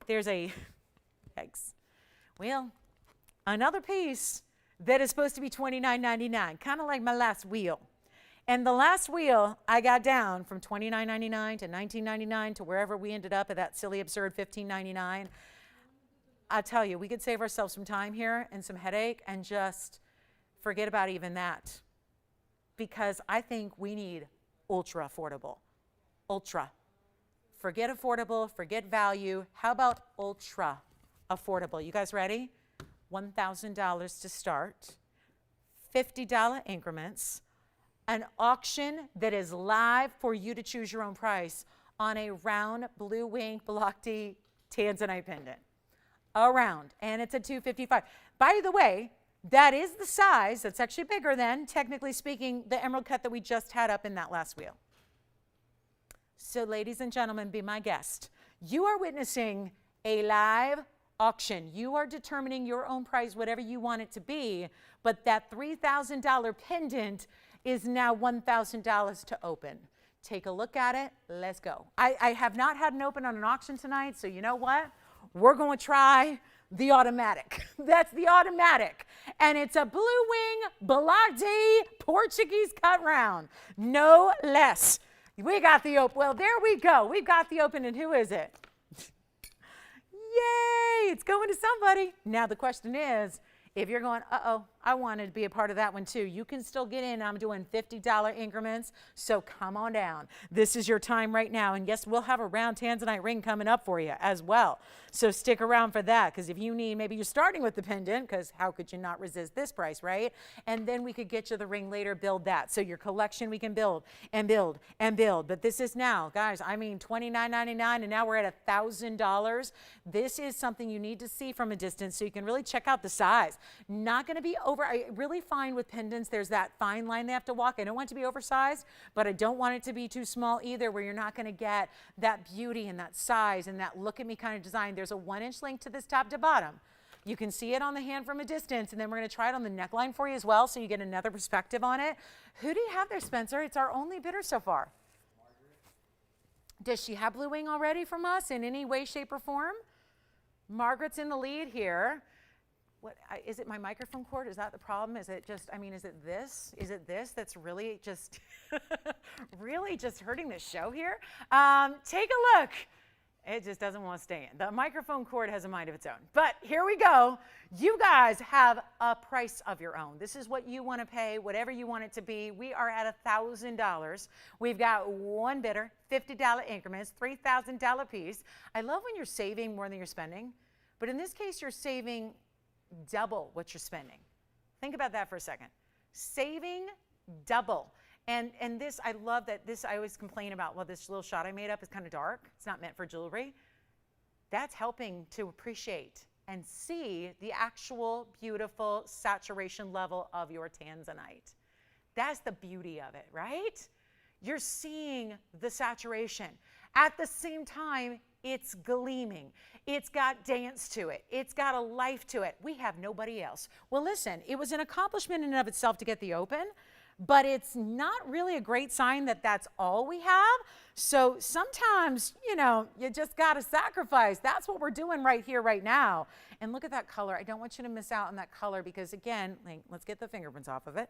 there's well, another piece that is supposed to be $29.99, kind of like my last wheel. And the last wheel I got down from $29.99 to $19.99 to wherever we ended up at that silly, absurd $15.99. I tell you, we could save ourselves some time here and some headache and just forget about even that, because I think we need ultra affordable. Ultra. Forget affordable, forget value. How about ultra affordable? You guys ready? $1,000 to start, $50 increments, an auction that is live for you to choose your own price on a round blue wing block D Tanzanite pendant. A round, and it's a 255. By the way, that is the size, that's actually bigger than, technically speaking, the emerald cut that we just had up in that last wheel. So ladies and gentlemen, be my guest. You are witnessing a live auction. You are determining your own price, whatever you want it to be, but that $3,000 pendant is now $1,000 to open. Take a look at it. Let's go. I have not had an open on an auction tonight, so you know what? We're going to try the automatic. That's the automatic. And it's a blue wing block D Portuguese cut round. No less. We got the open. Well, there we go. We've got the open, and who is it? Yay! It's going to somebody. Now the question is, if you're going, uh-oh, I wanted to be a part of that one too. You can still get in. I'm doing $50 increments, so come on down. This is your time right now. And yes, we'll have a round Tanzanite ring coming up for you as well. So stick around for that, because if you need, maybe you're starting with the pendant, because how could you not resist this price, right? And then we could get you the ring later, build that. So your collection we can build and build and build. But this is now, guys, I mean $29.99, and now we're at $1,000. This is something you need to see from a distance so you can really check out the size. Not going to be over. I really find with pendants, there's that fine line they have to walk. I don't want it to be oversized, but I don't want it to be too small either, where you're not going to get that beauty and that size and that look at me kind of design. There's a 1-inch length to this top to bottom. You can see it on the hand from a distance, and then we're going to try it on the neckline for you as well, so you get another perspective on it. Who do you have there, Spencer? It's our only bidder so far. Margaret. Does she have blue wing already from us in any way, shape, or form? Margaret's in the lead here. What, is it my microphone cord? Is that the problem? Is it just, I mean, is it this? Is it this that's really just, really just hurting the show here? Take a look. It just doesn't want to stay in. The microphone cord has a mind of its own. But here we go. You guys have a price of your own. This is what you want to pay, whatever you want it to be. We are at $1,000. We've got one bidder, $50 increments, $3,000 piece. I love when you're saving more than you're spending. But in this case, you're saving double what you're spending. Think about that for a second. Saving double. And this, I love that this, I always complain about, well, this little shot I made up is kind of dark. It's not meant for jewelry. That's helping to appreciate and see the actual beautiful saturation level of your Tanzanite. That's the beauty of it, right? You're seeing the saturation. At the same time, it's gleaming. It's got dance to it. It's got a life to it. We have nobody else. Well, listen, it was an accomplishment in and of itself to get the open, but it's not really a great sign that that's all we have. So sometimes, you know, you just got to sacrifice. That's what we're doing right here, right now. And look at that color. I don't want you to miss out on that color because, again, like, let's get the fingerprints off of it.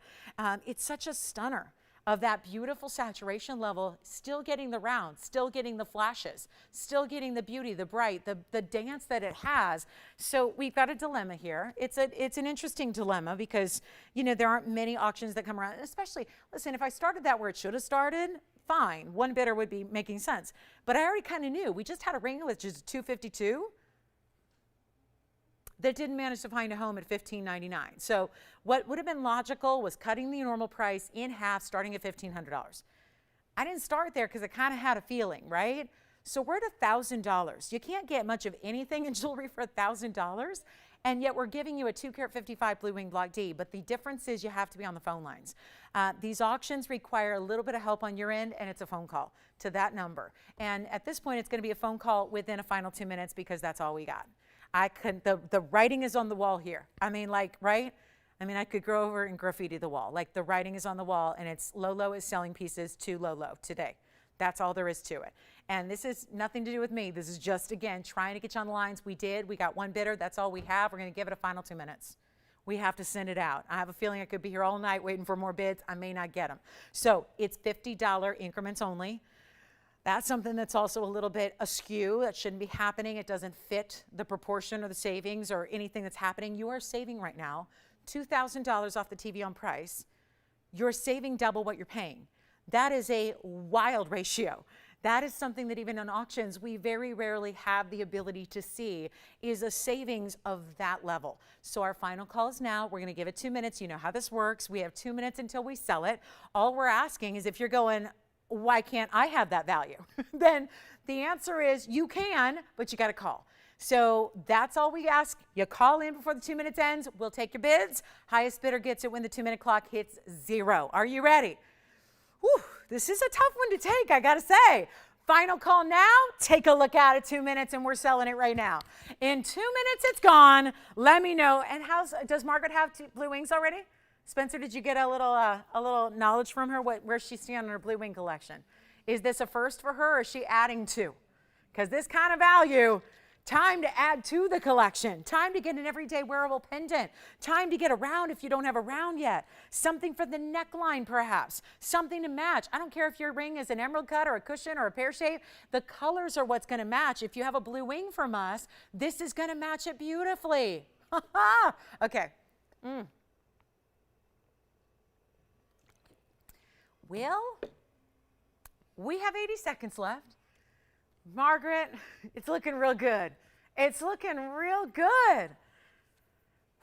It's such a stunner of that beautiful saturation level, still getting the round, still getting the flashes, still getting the beauty, the bright, the dance that it has. So we've got a dilemma here. It's an interesting dilemma because, you know, there aren't many auctions that come around. And especially, listen, if I started that where it should have started, fine. One bidder would be making sense. But I already kind of knew. We just had a ring with just 252 that didn't manage to find a home at $1,599. So what would have been logical was cutting the normal price in half, starting at $1,500. I didn't start there because I kind of had a feeling, right? So we're at $1,000. You can't get much of anything in jewelry for $1,000, and yet we're giving you a 2-carat 55 blue wing block D, but the difference is you have to be on the phone lines. These auctions require a little bit of help on your end, and it's a phone call to that number. And at this point, it's going to be a phone call within a final 2 minutes because that's all we got. The writing is on the wall here. I mean, like, right? I mean, I could go over and graffiti the wall. Like, the writing is on the wall, and it's Lolo is selling pieces to Lolo today. That's all there is to it. And this is nothing to do with me. This is just, again, trying to get you on the lines. We did. We got one bidder. That's all we have. We're going to give it a final 2 minutes. We have to send it out. I have a feeling I could be here all night waiting for more bids. I may not get them. So it's $50 increments only. That's something that's also a little bit askew. That shouldn't be happening. It doesn't fit the proportion or the savings or anything that's happening. You are saving right now $2,000 off the TVON price. You're saving double what you're paying. That is a wild ratio. That is something that even on auctions, we very rarely have the ability to see is a savings of that level. So our final call is now. We're going to give it 2 minutes. You know how this works. We have 2 minutes until we sell it. All we're asking is if you're going, why can't I have that value? Then the answer is you can, but you got to call. So that's all we ask. You call in before the 2 minutes ends. We'll take your bids. Highest bidder gets it when the 2 minute clock hits 0. Are you ready? Whew, this is a tough one to take, I got to say. Final call now. Take a look at it. 2 minutes, and we're selling it right now. In 2 minutes, it's gone. Let me know. And does Margaret have blue wings already? Spencer, did you get a little knowledge from her? Where's she stand on her blue wing collection? Is this a first for her, or is she adding to? Because this kind of value, time to add to the collection. Time to get an everyday wearable pendant. Time to get a round if you don't have a round yet. Something for the neckline, perhaps. Something to match. I don't care if your ring is an emerald cut or a cushion or a pear shape. The colors are what's going to match. If you have a blue wing from us, this is going to match it beautifully. Okay. Well, we have 80 seconds left. Margaret, it's looking real good. It's looking real good.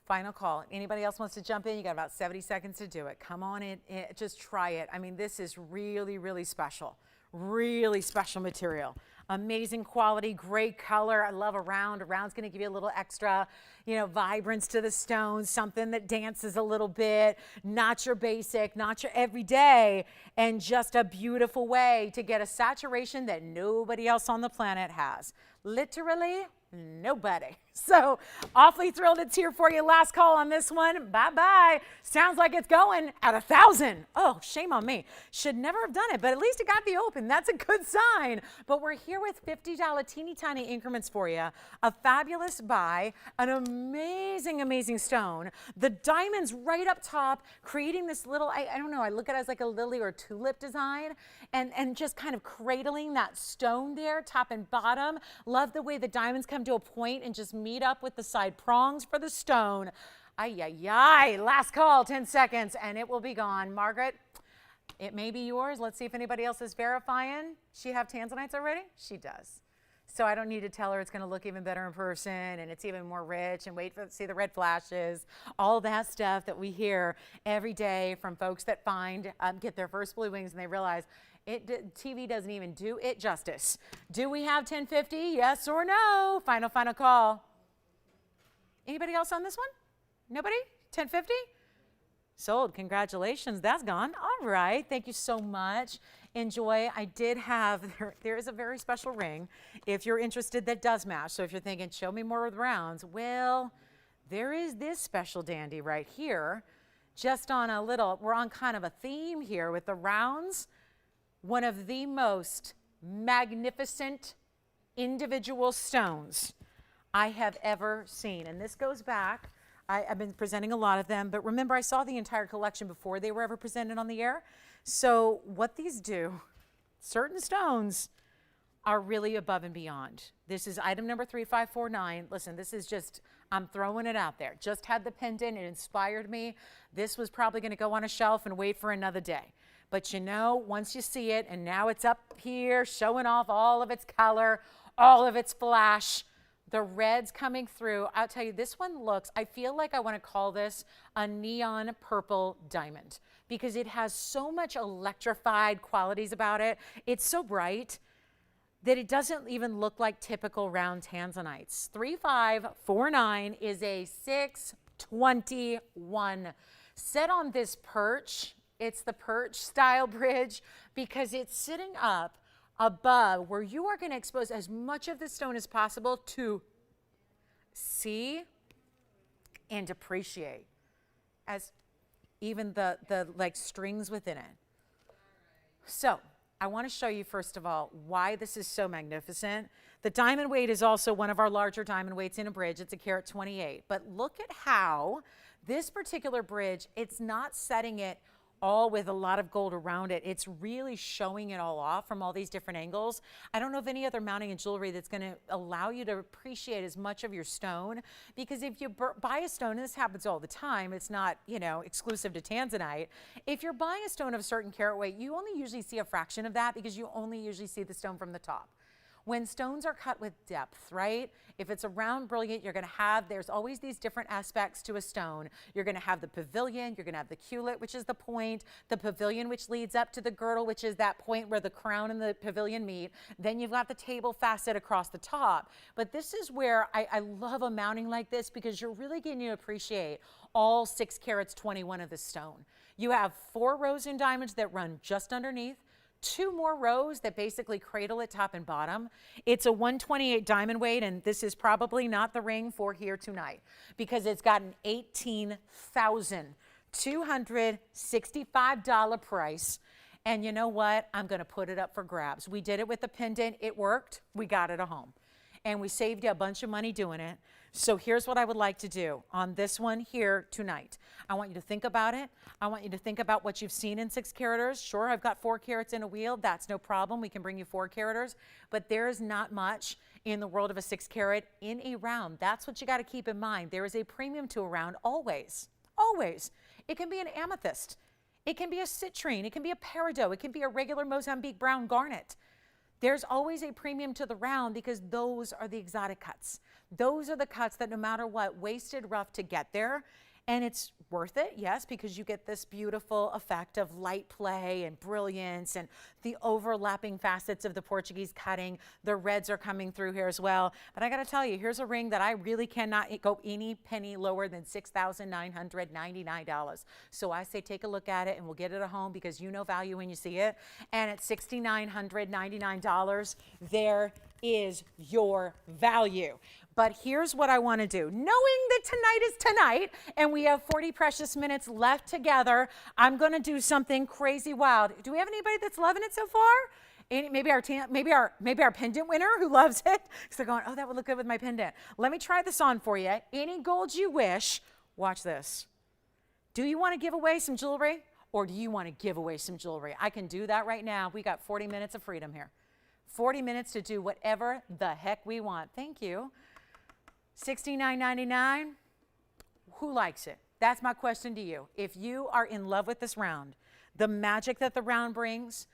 Final call. Anybody else wants to jump in? You got about 70 seconds to do it. Come on in, just try it. I mean, this is really, really special. Really special material. Amazing quality, great color. I love a round. A round's going to give you a little extra, vibrance to the stones, something that dances a little bit, not your basic, not your everyday, and just a beautiful way to get a saturation that nobody else on the planet has. Literally nobody. So awfully thrilled it's here for you. Last call on this one. Bye-bye. Sounds like it's going at 1,000. Oh, shame on me. Should never have done it, but at least it got the open. That's a good sign. But we're here with $50 teeny tiny increments for you. A fabulous buy, an amazing, amazing stone. The diamonds right up top, creating this little, I don't know, I look at it as like a lily or tulip design, and just kind of cradling that stone there, top and bottom. Love the way the diamonds come to a point and just meet up with the side prongs for the stone. Ay, ay, ay. Last call, 10 seconds, and it will be gone. Margaret, it may be yours. Let's see if anybody else is verifying. She have Tanzanites already? She does. So I don't need to tell her it's going to look even better in person, and it's even more rich, and wait for see the red flashes, all that stuff that we hear every day from folks that get their first blue wings, and they realize TV doesn't even do it justice. Do we have 1050? Yes or no? Final call. Anybody else on this one? Nobody? 1050? Sold. Congratulations. That's gone. All right. Thank you so much. Enjoy. I did have, there is a very special ring if you're interested that does match. So if you're thinking, show me more of the rounds, well, there is this special dandy right here. Just on we're on kind of a theme here with the rounds. One of the most magnificent individual stones I have ever seen. And this goes back, I've been presenting a lot of them, but remember I saw the entire collection before they were ever presented on the air. So what these do, certain stones are really above and beyond. This is item number 3549. Listen, this is just, I'm throwing it out there. Just had the pendant, it inspired me. This was probably gonna go on a shelf and wait for another day. But once you see it, and now it's up here showing off all of its color, all of its flash, the reds coming through. I'll tell you, this one looks, I feel like I want to call this a neon purple diamond because it has so much electrified qualities about it. It's so bright that it doesn't even look like typical round Tanzanites. 3549 is a 621. Set on this perch. It's the perch style bridge because it's sitting up above where you are going to expose as much of the stone as possible to see and appreciate as even the like strings within it. So I want to show you first of all why this is so magnificent. The diamond weight is also one of our larger diamond weights in a bridge. It's a carat 28. But look at how this particular bridge, it's not setting it all with a lot of gold around it. It's really showing it all off from all these different angles. I don't know of any other mounting and jewelry that's going to allow you to appreciate as much of your stone, because if you buy a stone, and this happens all the time, it's not, exclusive to Tanzanite. If you're buying a stone of a certain carat weight, you only usually see a fraction of that because you only usually see the stone from the top. When stones are cut with depth, right? If it's a round brilliant, you're going to have, there's always these different aspects to a stone. You're going to have the pavilion, you're going to have the culet, which is the point, the pavilion, which leads up to the girdle, which is that point where the crown and the pavilion meet. Then you've got the table facet across the top. But this is where I love a mounting like this because you're really getting to appreciate all 6 carats 21 of the stone. You have 4 rows in diamonds that run just underneath, 2 more rows that basically cradle it top and bottom. It's a 128 diamond weight, and this is probably not the ring for here tonight because it's got an $18,265 price. And you know what? I'm going to put it up for grabs. We did it with the pendant. It worked. We got it at home. And we saved you a bunch of money doing it. So here's what I would like to do on this one here tonight. I want you to think about it. I want you to think about what you've seen in 6 caraters. Sure, I've got 4 carats in a wheel. That's no problem. We can bring you 4 caraters. But there is not much in the world of a 6 carat in a round. That's what you got to keep in mind. There is a premium to a round always. Always. It can be an amethyst. It can be a citrine. It can be a peridot. It can be a regular Mozambique brown garnet. There's always a premium to the round because those are the exotic cuts. Those are the cuts that no matter what, wasted rough to get there. And it's worth it, yes, because you get this beautiful effect of light play and brilliance and the overlapping facets of the Portuguese cutting. The reds are coming through here as well. But I got to tell you, here's a ring that I really cannot go any penny lower than $6,999. So I say take a look at it and we'll get it at home because you know value when you see it. And at $6,999, there is your value. But here's what I want to do. Knowing that tonight is tonight and we have 40 precious minutes left together, I'm going to do something crazy wild. Do we have anybody that's loving it so far? Maybe our pendant winner who loves it. So they're going, oh, that would look good with my pendant. Let me try this on for you. Any gold you wish. Watch this. Do you want to give away some jewelry or do you want to give away some jewelry? I can do that right now. We got 40 minutes of freedom here. 40 minutes to do whatever the heck we want. Thank you. $69.99. Who likes it? That's my question to you. If you are in love with this round, the magic that the round brings,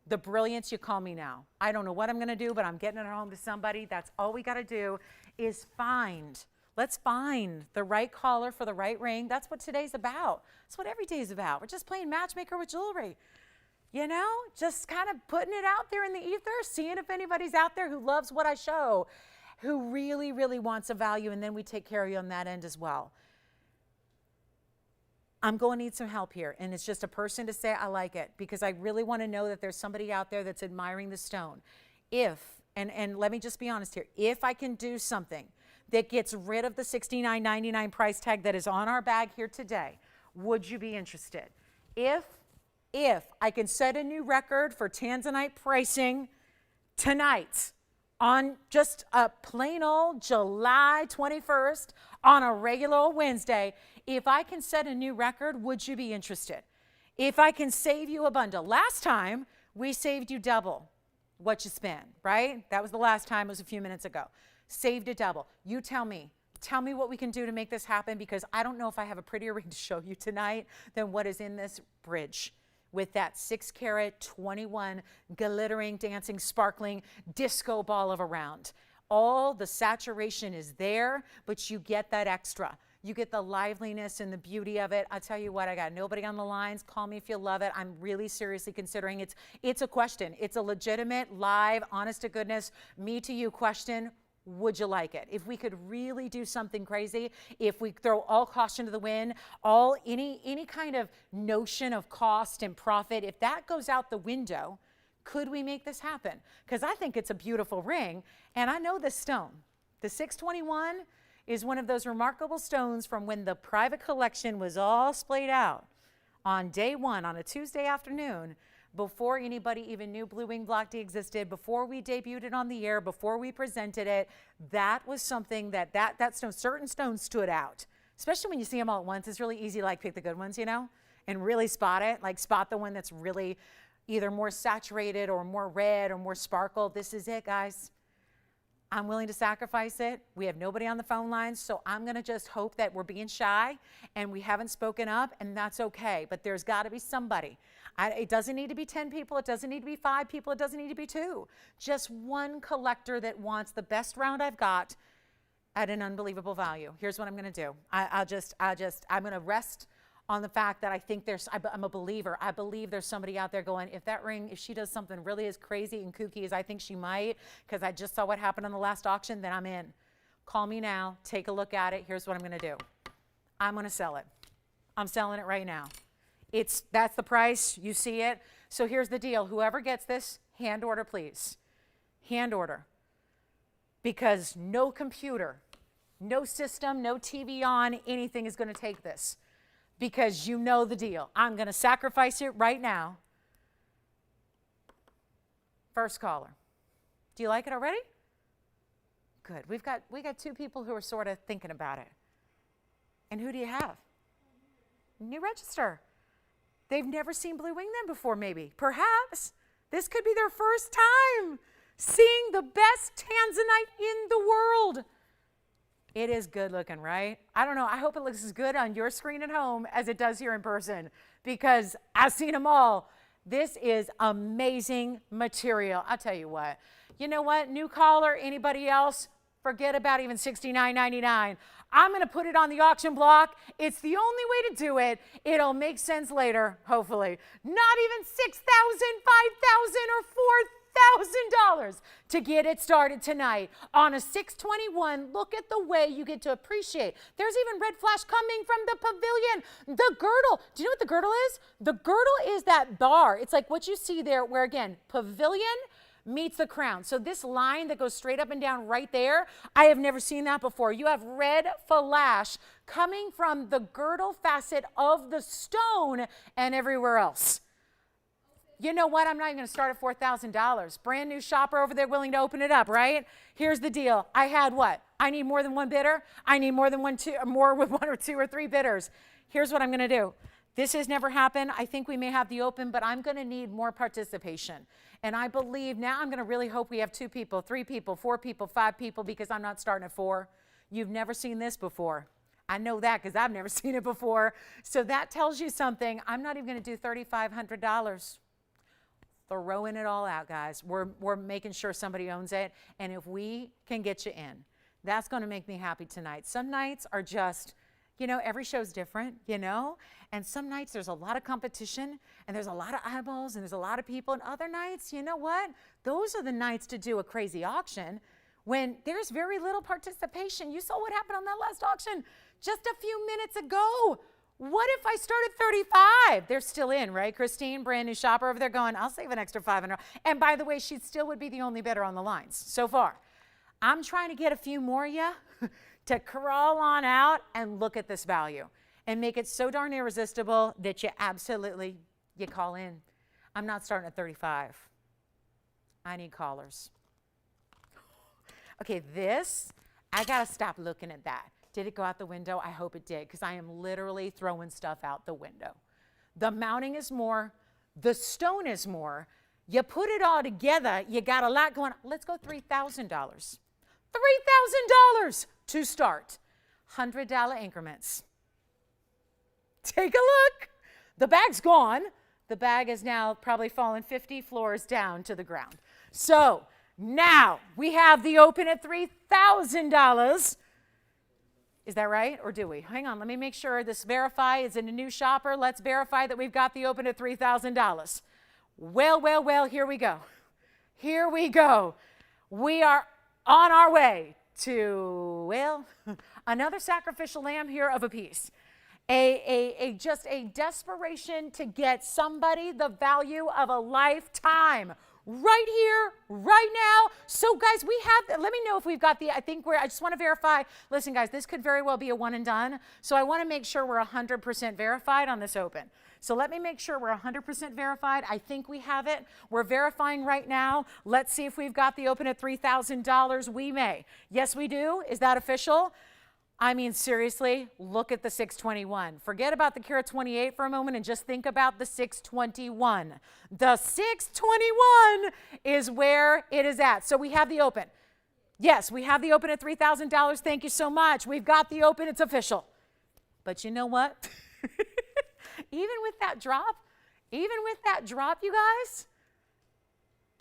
the brilliance, you call me now. I don't know what I'm going to do, but I'm getting it home to somebody. That's all we got to do is find. Let's find the right collar for the right ring. That's what today's about. That's what every day is about. We're just playing matchmaker with jewelry. You know, just kind of putting it out there in the ether, seeing if anybody's out there who loves what I show, who really, really wants a value, and then we take care of you on that end as well. I'm going to need some help here, and it's just a person to say I like it because I really want to know that there's somebody out there that's admiring the stone. And let me just be honest here, if I can do something that gets rid of the $69.99 price tag that is on our bag here today, would you be interested? If I can set a new record for Tanzanite pricing tonight on just a plain old July 21st on a regular old Wednesday, if I can set a new record, would you be interested? If I can save you a bundle. Last time, we saved you double what you spent, right? That was the last time, it was a few minutes ago. Saved a double. You tell me. Tell me what we can do to make this happen because I don't know if I have a prettier ring to show you tonight than what is in this bridge. With that 6 carat, 21 glittering, dancing, sparkling disco ball of a round. All the saturation is there, but you get that extra. You get the liveliness and the beauty of it. I'll tell you what, I got nobody on the lines. Call me if you love it. I'm really seriously considering it's a question. It's a legitimate, live, honest to goodness, me to you question. Would you like it? If we could really do something crazy, if we throw all caution to the wind, any kind of notion of cost and profit, if that goes out the window, could we make this happen? Because I think it's a beautiful ring, and I know this stone. The 621 is one of those remarkable stones from when the private collection was all splayed out on day one, on a Tuesday afternoon, before anybody even knew Blue Wing Block D existed, before we debuted it on the air, before we presented it. That was something that stone, certain stones stood out, especially when you see them all at once. It's really easy to like pick the good ones, you know, and really spot it, like spot the one that's really either more saturated or more red or more sparkle. This is it, guys. I'm willing to sacrifice it. We have nobody on the phone lines, so I'm going to just hope that we're being shy and we haven't spoken up, and that's okay. But there's got to be somebody. It doesn't need to be 10 people. It doesn't need to be 5 people. It doesn't need to be 2. Just one collector that wants the best round I've got at an unbelievable value. Here's what I'm going to do. I'm going to rest on the fact that I think I'm a believer. I believe there's somebody out there going, if that ring, if she does something really as crazy and kooky as I think she might, because I just saw what happened on the last auction, then I'm in. Call me now. Take a look at it. Here's what I'm going to do. I'm going to sell it. I'm selling it right now. That's the price. You see it. So here's the deal. Whoever gets this, hand order, please. Hand order. Because no computer, no system, no TVON, anything is going to take this. Because you know the deal. I'm going to sacrifice it right now. First caller. Do you like it already? Good. We got 2 people who are sort of thinking about it. And who do you have? New register. They've never seen Blue Wing then before, maybe. Perhaps. This could be their first time seeing the best Tanzanite in the world. It is good looking, right? I don't know. I hope it looks as good on your screen at home as it does here in person because I've seen them all. This is amazing material. I'll tell you what. You know what? New caller, anybody else? Forget about even $69.99. I'm going to put it on the auction block. It's the only way to do it. It'll make sense later, hopefully. Not even $6,000, $5,000, or $4,000 to get it started tonight. On a 621, look at the way you get to appreciate. There's even red flash coming from the pavilion. The girdle. Do you know what the girdle is? The girdle is that bar. It's like what you see there where, again, pavilion meets the crown. So this line that goes straight up and down right there, I have never seen that before. You have red flash coming from the girdle facet of the stone and everywhere else. You know what? I'm not even going to start at $4,000. Brand new shopper over there willing to open it up, right? Here's the deal. I had what? I need more than one bidder. I need more than more with one or two or three bidders. Here's what I'm going to do. This has never happened. I think we may have the open, but I'm going to need more participation. And I believe now I'm going to really hope we have 2 people, 3 people, 4 people, 5 people, because I'm not starting at 4. You've never seen this before. I know that because I've never seen it before. So that tells you something. I'm not even going to do $3,500. Throwing it all out, guys. We're making sure somebody owns it. And if we can get you in, that's going to make me happy tonight. Some nights are just, you know, every show's different, you know? And some nights there's a lot of competition and there's a lot of eyeballs and there's a lot of people. And other nights, you know what? Those are the nights to do a crazy auction when there's very little participation. You saw what happened on that last auction just a few minutes ago. What if I start at 35? They're still in, right? Christine, brand new shopper over there going, I'll save an extra $500. And by the way, she still would be the only bidder on the lines so far. I'm trying to get a few more of you to crawl on out and look at this value and make it so darn irresistible that you call in. I'm not starting at 35. I need callers. Okay, this, I gotta stop looking at that. Did it go out the window? I hope it did, because I am literally throwing stuff out the window. The mounting is more, the stone is more. You put it all together, you got a lot going on. Let's go $3,000. $3,000 to start. $100 increments. Take a look. The bag's gone. The bag is now probably fallen 50 floors down to the ground. So now we have the open at $3,000. Is that right? Or do we? Hang on, let me make sure this verify is in a new shopper. Let's verify that we've got the open at $3,000. Well, here we go. Here we go. We are on our way to, well, another sacrificial lamb here of a piece. Just a desperation to get somebody the value of a lifetime. Right here, right now. So guys, we have, let me know if we've got I just want to verify. Listen guys, this could very well be a one and done. So I want to make sure we're 100% verified on this open. So let me make sure we're 100% verified. I think we have it. We're verifying right now. Let's see if we've got the open at $3,000. We may. Yes, we do. Is that official? I mean, seriously, look at the 621. Forget about the carat 28 for a moment and just think about the 621. The 621 is where it is at. So we have the open. Yes, we have the open at $3,000. Thank you so much. We've got the open. It's official. But you know what? Even with that drop, you guys,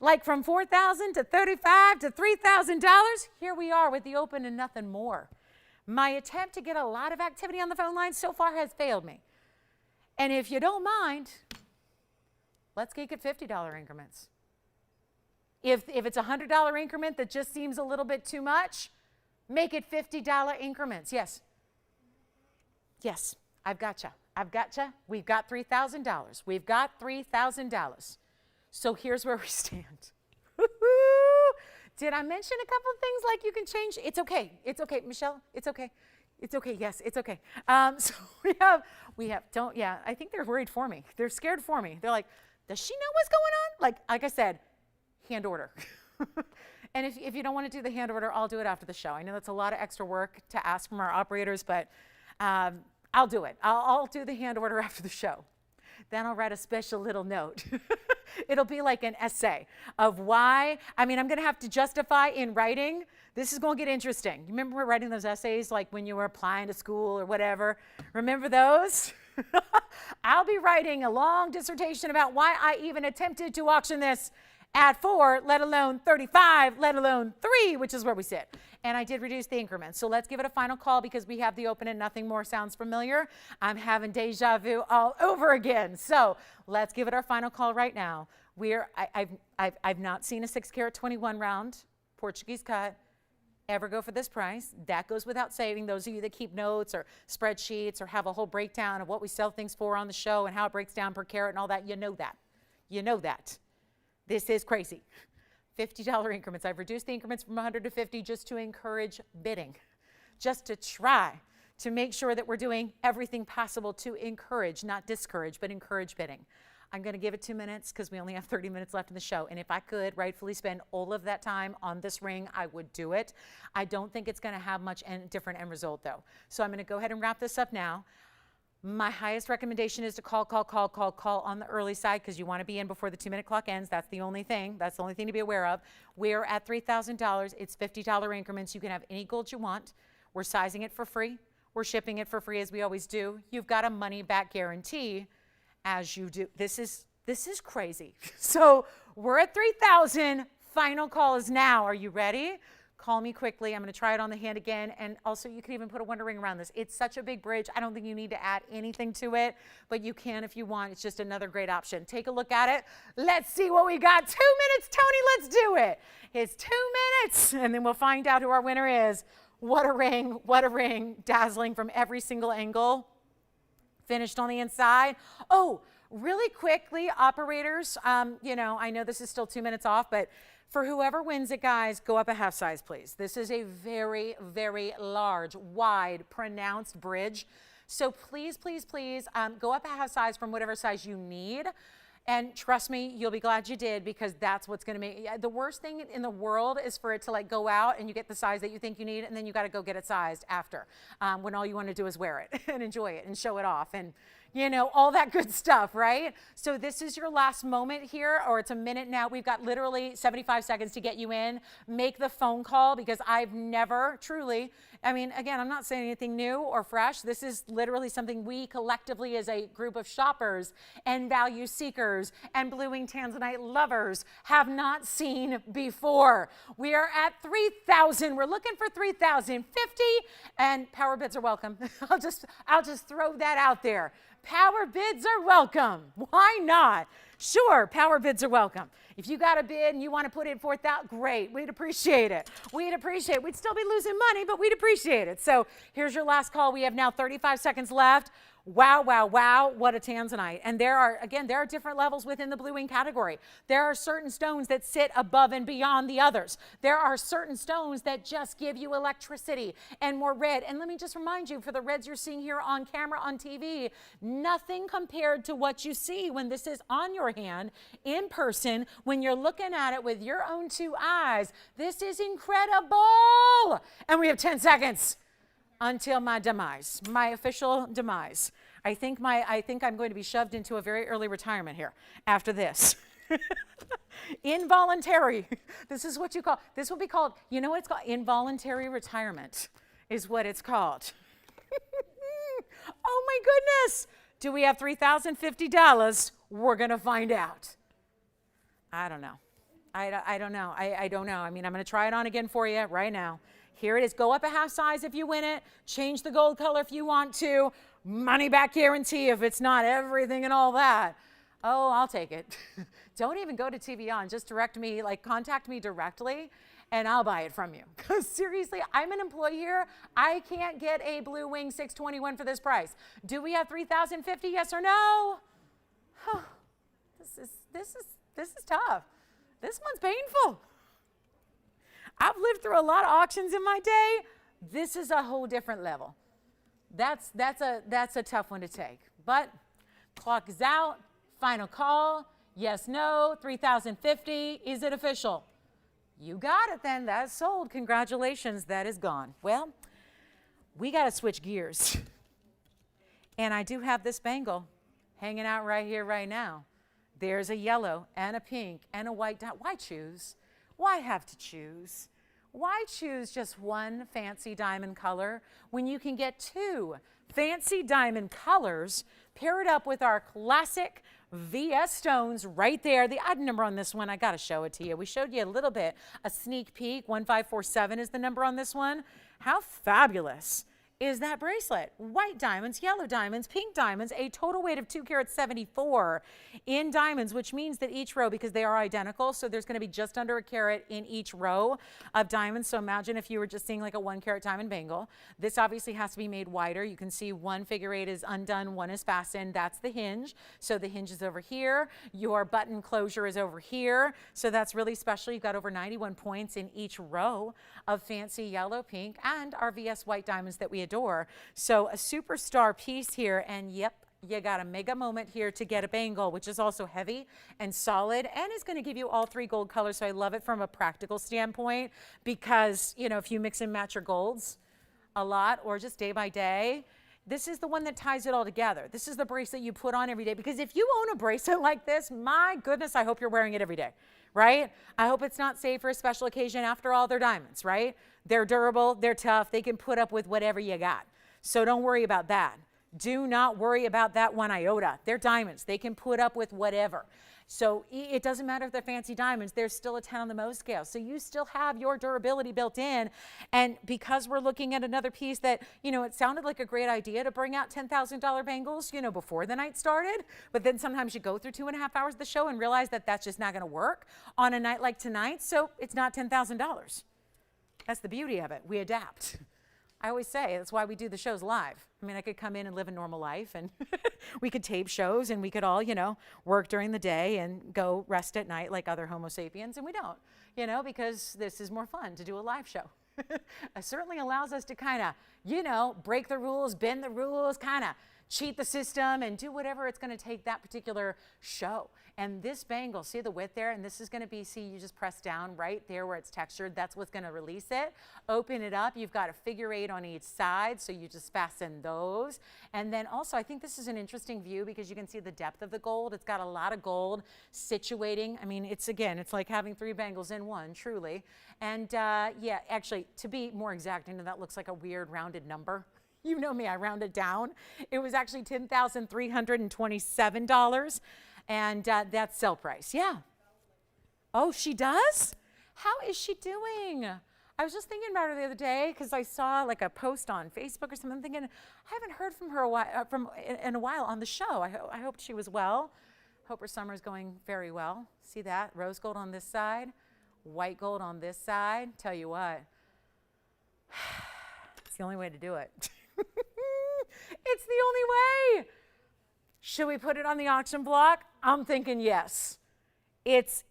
like from $4,000 to $35,000 to $3,000, here we are with the open and nothing more. My attempt to get a lot of activity on the phone line so far has failed me. And if you don't mind, let's make it $50 increments. If it's a $100 increment that just seems a little bit too much, make it $50 increments. Yes. Yes, I've got you. We've got $3,000. We've got $3,000. So here's where we stand. Did I mention a couple of things like you can change? It's okay. It's okay, Michelle. It's okay. It's okay. Yes, it's okay. So I think they're worried for me. They're scared for me. They're like, does she know what's going on? Like I said, hand order. And if you don't want to do the hand order, I'll do it after the show. I know that's a lot of extra work to ask from our operators, but I'll do it. I'll do the hand order after the show. Then I'll write a special little note. It'll be like an essay of why. I mean, I'm going to have to justify in writing. This is going to get interesting. You remember we're writing those essays like when you were applying to school or whatever? Remember those? I'll be writing a long dissertation about why I even attempted to auction this at 4, let alone 35, let alone 3, which is where we sit. And I did reduce the increments. So let's give it a final call because we have the open and nothing more sounds familiar. I'm having deja vu all over again. So let's give it our final call right now. I've not seen a 6 carat 21 round Portuguese cut ever go for this price. That goes without saying. Those of you that keep notes or spreadsheets or have a whole breakdown of what we sell things for on the show and how it breaks down per carat and all that, you know that. You know that. This is crazy. $50 increments. I've reduced the increments from 100 to 50 just to encourage bidding, just to try to make sure that we're doing everything possible to encourage, not discourage, but encourage bidding. I'm going to give it 2 minutes because we only have 30 minutes left in the show. And if I could rightfully spend all of that time on this ring, I would do it. I don't think it's going to have much different end result, though. So I'm going to go ahead and wrap this up now. My highest recommendation is to call on the early side because you want to be in before the 2-minute clock ends. That's the only thing. That's the only thing to be aware of. We're at $3,000. It's $50 increments. You can have any gold you want. We're sizing it for free. We're shipping it for free as we always do. You've got a money back guarantee as you do. This is crazy. So we're at 3,000. Final call is now. Are you ready? Call me quickly. I'm going to try it on the hand again. And also you can even put a wonder ring around this. It's such a big bridge. I don't think you need to add anything to it, but you can if you want. It's just another great option. Take a look at it. Let's see what we got. 2 minutes, Tony. Let's do it. It's 2 minutes. And then we'll find out who our winner is. What a ring. What a ring. Dazzling from every single angle. Finished on the inside. Oh, really quickly, operators, I know this is still 2 minutes off, but for whoever wins it, guys, go up a half size, please. This is a very, very large, wide, pronounced bridge. So please, please, please go up a half size from whatever size you need. And trust me, you'll be glad you did because that's what's going to make the worst thing in the world is for it to like go out and you get the size that you think you need and then you got to go get it sized after when all you want to do is wear it and enjoy it and show it off and all that good stuff, right? So this is your last moment here, or it's a minute now. We've got literally 75 seconds to get you in. Make the phone call because I've never truly, again, I'm not saying anything new or fresh. This is literally something we collectively as a group of shoppers and value seekers and blue wing Tanzanite lovers have not seen before. We are at 3,000. We're looking for 3,050 and power bids are welcome. I'll just throw that out there. Power bids are welcome. Why not? Sure, power bids are welcome. If you got a bid and you want to put in 4,000, great. We'd appreciate it. We'd appreciate it. We'd still be losing money, but we'd appreciate it. So here's your last call. We have now 35 seconds left. Wow, wow, wow, what a Tanzanite. And there are different levels within the blue wing category. There are certain stones that sit above and beyond the others. There are certain stones that just give you electricity and more red. And let me just remind you, for the reds you're seeing here on camera, on TV, nothing compared to what you see when this is on your hand, in person, when you're looking at it with your own 2 eyes. This is incredible. And we have 10 seconds. Until my demise, my official demise. I think I'm going to be shoved into a very early retirement here after this. Involuntary. This is what you call, this will be called, you know what it's called? Involuntary retirement is what it's called. Oh my goodness. Do we have $3,050? We're going to find out. I don't know. I don't know. I don't know. I'm going to try it on again for you right now. Here it is. Go up a half size if you win it. Change the gold color if you want to. Money back guarantee if it's not everything and all that. Oh, I'll take it. Don't even go to TVON. Just contact me directly and I'll buy it from you. Because seriously, I'm an employee here. I can't get a blue wing 621 for this price. Do we have 3,050? Yes or no? This is tough. This one's painful. I've lived through a lot of auctions in my day. This is a whole different level. That's a tough one to take. But clock is out. Final call. Yes, no. 3,050. Is it official? You got it then. That's sold. Congratulations. That is gone. Well, we got to switch gears. And I do have this bangle hanging out right here, right now. There's a yellow and a pink and a white. Why choose? Why have to choose? Why choose just one fancy diamond color when you can get 2 fancy diamond colors Pair it up with our classic VS stones right there. The odd number on this one, I got to show it to you. We showed you a little bit, a sneak peek. 1547 is the number on this one. How fabulous is that bracelet? White diamonds, yellow diamonds, pink diamonds, a total weight of 2 carats 74 in diamonds, which means that each row, because they are identical, so there's going to be just under a carat in each row of diamonds. So imagine if you were just seeing like a 1 carat diamond bangle. This obviously has to be made wider. You can see one figure 8 is undone, one is fastened. That's the hinge. So the hinge is over here. Your button closure is over here. So that's really special. You've got over 91 points in each row of fancy yellow, pink, and our VS white diamonds that we adore. So a superstar piece here, and yep, you got a mega moment here to get a bangle, which is also heavy and solid and is going to give you all 3 gold colors. So I love it from a practical standpoint because, you know, if you mix and match your golds a lot or just day by day, this is the one that ties it all together. This is the bracelet you put on every day, because if you own a bracelet like this, my goodness, I hope you're wearing it every day, right? I hope it's not saved for a special occasion. After all, they're diamonds, right? They're durable, they're tough, they can put up with whatever you got. So don't worry about that. Do not worry about that 1 iota. They're diamonds. They can put up with whatever. So it doesn't matter if they're fancy diamonds, they're still a 10 on the Mohs scale. So you still have your durability built in. And because we're looking at another piece that, you know, it sounded like a great idea to bring out $10,000 bangles, you know, before the night started. But then sometimes you go through 2.5 hours of the show and realize that that's just not going to work on a night like tonight. So it's not $10,000. That's the beauty of it. We adapt. I always say that's why we do the shows live. I mean, I could come in and live a normal life and we could tape shows and we could all, you know, work during the day and go rest at night like other Homo sapiens, and we don't, you know, because this is more fun to do a live show. It certainly allows us to kind of, you know, break the rules, bend the rules, kind of cheat the system and do whatever it's going to take that particular show. And this bangle, see the width there? And this is going to be, see, you just press down right there where it's textured. That's what's going to release it. Open it up. You've got a figure 8 on each side, so you just fasten those. And then also, I think this is an interesting view because you can see the depth of the gold. It's got a lot of gold situating. I mean, it's, again, it's like having 3 bangles in one, truly. And yeah, actually, to be more exact, I know that looks like a weird rounded number. You know me, I rounded down. It was actually $10,327, and that's sell price. Yeah. Oh, she does? How is she doing? I was just thinking about her the other day because I saw like a post on Facebook or something. I'm thinking, I haven't heard from her in a while on the show. I hope she was well. Hope her summer's going very well. See that? Rose gold on this side, white gold on this side. Tell you what, it's the only way to do it. It's the only way. Should we put it on the auction block? I'm thinking yes. It's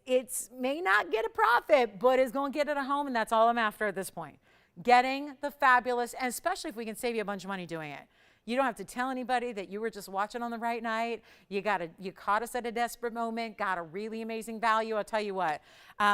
may not get a profit, but it's going to get it at home, and that's all I'm after at this point. Getting the fabulous, and especially if we can save you a bunch of money doing it. You don't have to tell anybody that you were just watching on the right night. You caught us at a desperate moment, got a really amazing value. I'll tell you what,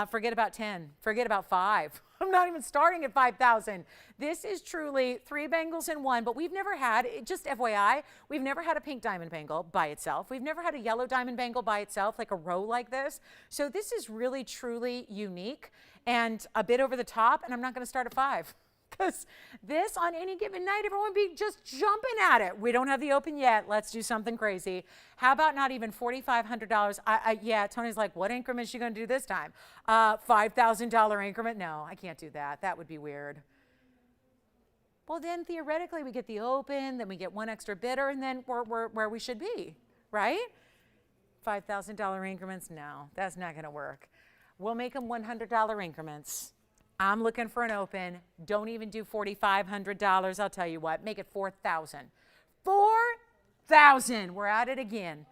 forget about 10, forget about 5. I'm not even starting at 5,000. This is truly 3 bangles in one, but we've never had, just FYI, we've never had a pink diamond bangle by itself. We've never had a yellow diamond bangle by itself, like a row like this. So this is really, truly unique and a bit over the top, and I'm not gonna start at 5. Because this, on any given night, everyone would be just jumping at it. We don't have the open yet. Let's do something crazy. How about not even $4,500? Yeah, Tony's like, what increment is she going to do this time? $5,000 increment? No, I can't do that. That would be weird. Well, then theoretically, we get the open, then we get one extra bidder, and then we're where we should be, right? $5,000 increments? No, that's not going to work. We'll make them $100 increments. I'm looking for an open. Don't even do $4,500. I'll tell you what, make it $4,000. $4,000. We're at it again.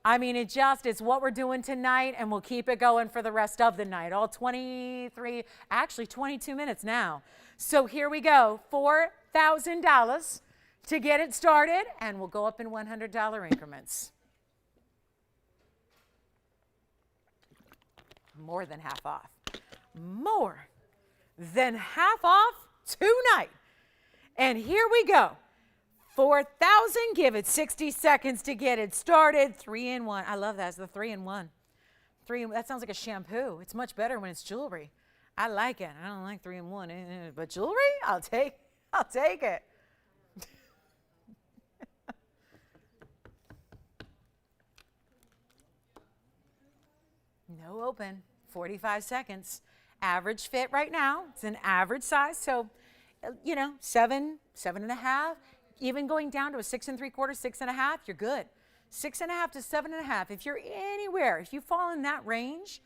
I mean, it's what we're doing tonight, and we'll keep it going for the rest of the night. All 23, actually 22 minutes now. So here we go, $4,000 to get it started, and we'll go up in $100 increments. More than half off. More than half off tonight. And here we go. 4,000, give it 60 seconds to get it started. 3 in 1. I love that. It's the 3 in 1. That sounds like a shampoo. It's much better when it's jewelry. I like it. I don't like 3 in 1, but jewelry, I'll take it. No open, 45 seconds. Average fit right now. It's an average size, so you know, 7, 7.5, even going down to a 6 3/4, 6.5, you're good. 6.5 to 7.5. If you're anywhere, if you fall in that range,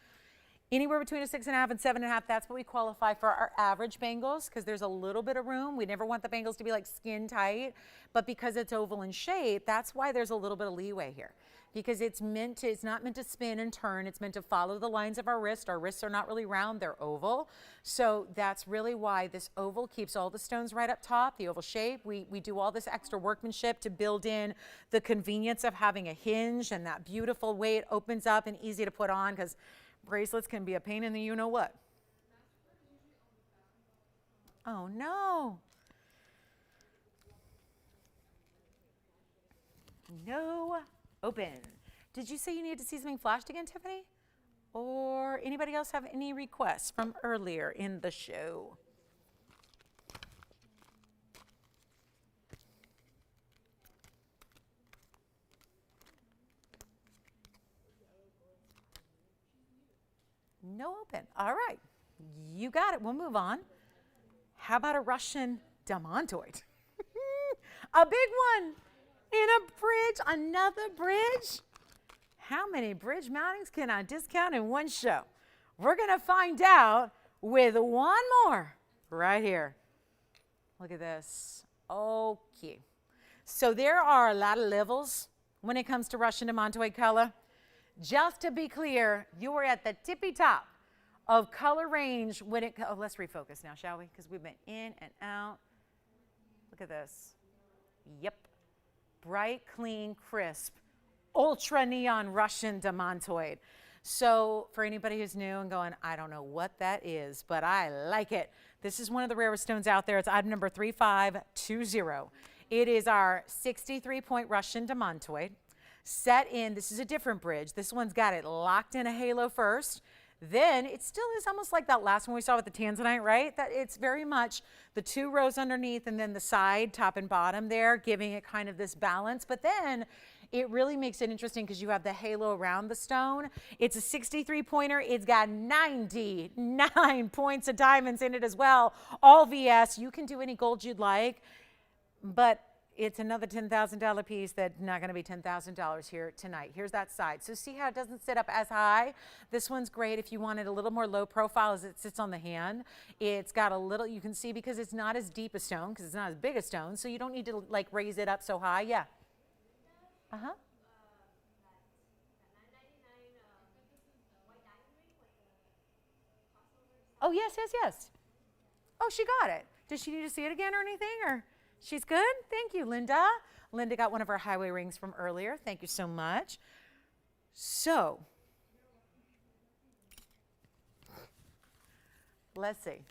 anywhere between a 6.5 and 7.5, that's what we qualify for our average bangles, because there's a little bit of room. We never want the bangles to be like skin tight, but because it's oval in shape, that's why there's a little bit of leeway here. Because it's not meant to spin and turn. It's meant to follow the lines of our wrist. Our wrists are not really round, they're oval. So that's really why this oval keeps all the stones right up top, the oval shape. We do all this extra workmanship to build in the convenience of having a hinge and that beautiful way it opens up and easy to put on, because bracelets can be a pain in the you-know-what. Oh, no. No open. Did you say you needed to see something flashed again, Tiffany? Or anybody else have any requests from earlier in the show? No open. All right. You got it. We'll move on. How about a Russian diamantoid? A big one. In a bridge, another bridge. How many bridge mountings can I discount in one show? We're going to find out with one more right here. Look at this. Okay. So there are a lot of levels when it comes to Russian diamantoid color. Just to be clear, you are at the tippy top of color range when it, oh, let's refocus now, shall we? Because we've been in and out. Look at this. Yep. Bright, clean, crisp, ultra neon Russian diamantoid. So for anybody who's new and going, I don't know what that is, but I like it. This is one of the rarest stones out there. It's item number 3520. It is our 63-point Russian diamantoid. Set in, this is a different bridge. This one's got it locked in a halo first. Then it still is almost like that last one we saw with the Tanzanite, right? That it's very much the 2 rows underneath and then the side, top and bottom there, giving it kind of this balance. But then it really makes it interesting because you have the halo around the stone. It's a 63-pointer. It's got 99 points of diamonds in it as well. All VS. You can do any gold you'd like, but it's another $10,000 piece that's not going to be $10,000 here tonight. Here's that side. So see how it doesn't sit up as high? This one's great if you want it a little more low profile as it sits on the hand. It's got a little, you can see because it's not as deep a stone, because it's not as big a stone, so you don't need to like raise it up so high. Yeah. Uh-huh. Oh, yes, yes, yes. Oh, she got it. Does she need to see it again or anything? Or she's good? Thank you, Linda. Linda got one of our highway rings from earlier. Thank you so much. So, let's see.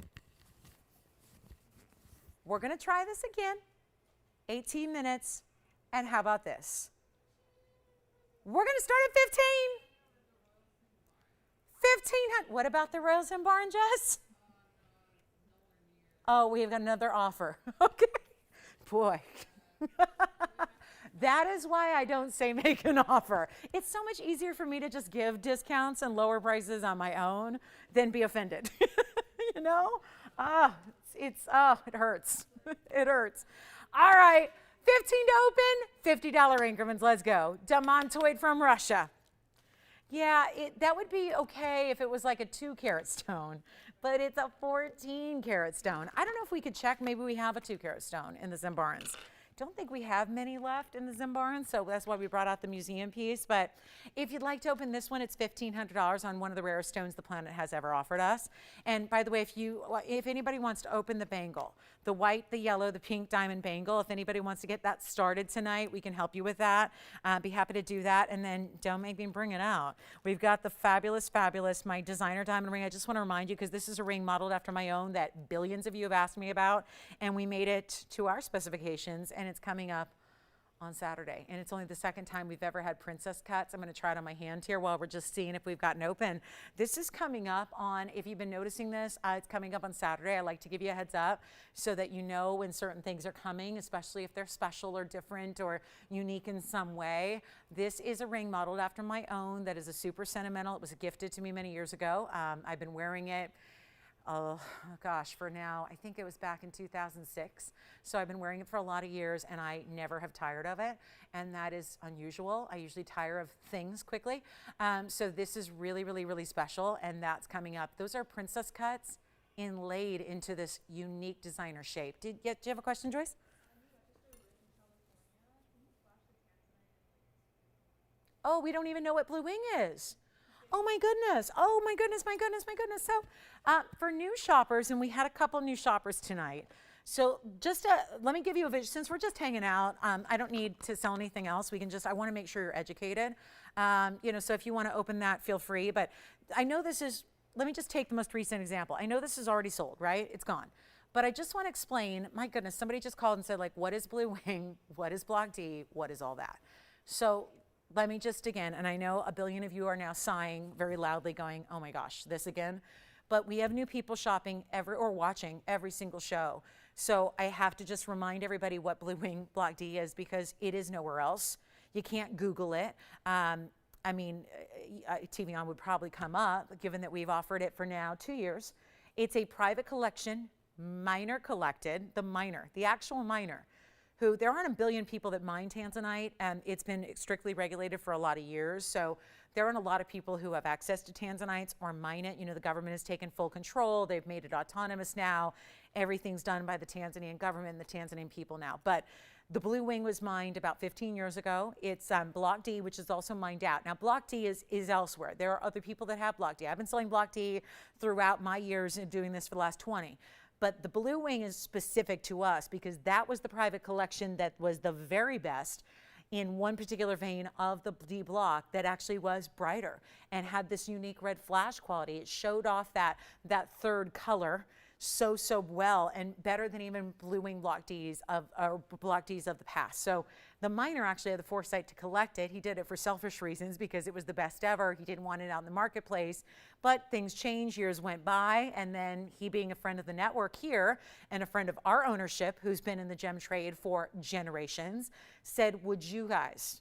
We're going to try this again. 18 minutes. And how about this? We're going to start at 15. 1,500. What about the Rose and Barn, Jess? Oh, we have got another offer. Okay. Boy. That is why I don't say make an offer. It's so much easier for me to just give discounts and lower prices on my own than be offended. You know? It hurts. It hurts. All right. 15 to open, $50 increments. Let's go. Diamantoid from Russia. Yeah, that would be okay if it was like a 2-carat stone, but it's a 14-carat stone. I don't know if we could check. Maybe we have a 2-carat stone in the Zimbarans. Don't think we have many left in the Zimbarans, so that's why we brought out the museum piece. But if you'd like to open this one, it's $1,500 on one of the rarest stones the planet has ever offered us. And by the way, if anybody wants to open the bangle, the white, the yellow, the pink diamond bangle, if anybody wants to get that started tonight, we can help you with that. Be happy to do that. And then don't make me bring it out. We've got the fabulous, my designer diamond ring. I just want to remind you, because this is a ring modeled after my own that billions of you have asked me about, and we made it to our specifications. And it's coming up on Saturday, and it's only the second time we've ever had princess cuts. I'm going to try it on my hand here while we're just seeing if we've gotten open. This is coming up on, if you've been noticing this, it's coming up on Saturday. I like to give you a heads up so that you know when certain things are coming, especially if they're special or different or unique in some way. This is a ring modeled after my own that is a super sentimental. It was gifted to me many years ago. I've been wearing it, oh gosh, for now, I think it was back in 2006. So I've been wearing it for a lot of years and I never have tired of it. And that is unusual. I usually tire of things quickly. So this is really, really, really special, and that's coming up. Those are princess cuts inlaid into this unique designer shape. Do you have a question, Joyce? Oh, we don't even know what Blue Wing is. Oh my goodness. Oh my goodness, my goodness, my goodness. So for new shoppers, and we had a couple new shoppers tonight. So just let me give you a vision. Since we're just hanging out, I don't need to sell anything else. We can just, I want to make sure you're educated. So if you want to open that, feel free. But I know this is, let me just take the most recent example. I know this is already sold, right? It's gone. But I just want to explain, my goodness, somebody just called and said, like, what is Blue Wing? What is Block D? What is all that? So let me just again, and I know a billion of you are now sighing very loudly going, oh my gosh, this again. But we have new people shopping or watching every single show. So I have to just remind everybody what Blue Wing Block D is, because it is nowhere else. You can't Google it. TVON would probably come up, given that we've offered it for now 2 years. It's a private collection, miner collected, the actual miner. There aren't a billion people that mine Tanzanite, and it's been strictly regulated for a lot of years. So there aren't a lot of people who have access to Tanzanites or mine it. You know, the government has taken full control. They've made it autonomous now. Everything's done by the Tanzanian government and the Tanzanian people now. But the Blue Wing was mined about 15 years ago. It's Block D, which is also mined out. Now, Block D is elsewhere. There are other people that have Block D. I've been selling Block D throughout my years and doing this for the last 20. But the Blue Wing is specific to us because that was the private collection that was the very best in one particular vein of the D block that actually was brighter and had this unique red flash quality. It showed off that third color so well, and better than even Blue Wing Block Ds of the past. So the miner actually had the foresight to collect it. He did it for selfish reasons because it was the best ever. He didn't want it out in the marketplace, but things changed, years went by, and then he, being a friend of the network here and a friend of our ownership who's been in the gem trade for generations, said, would you guys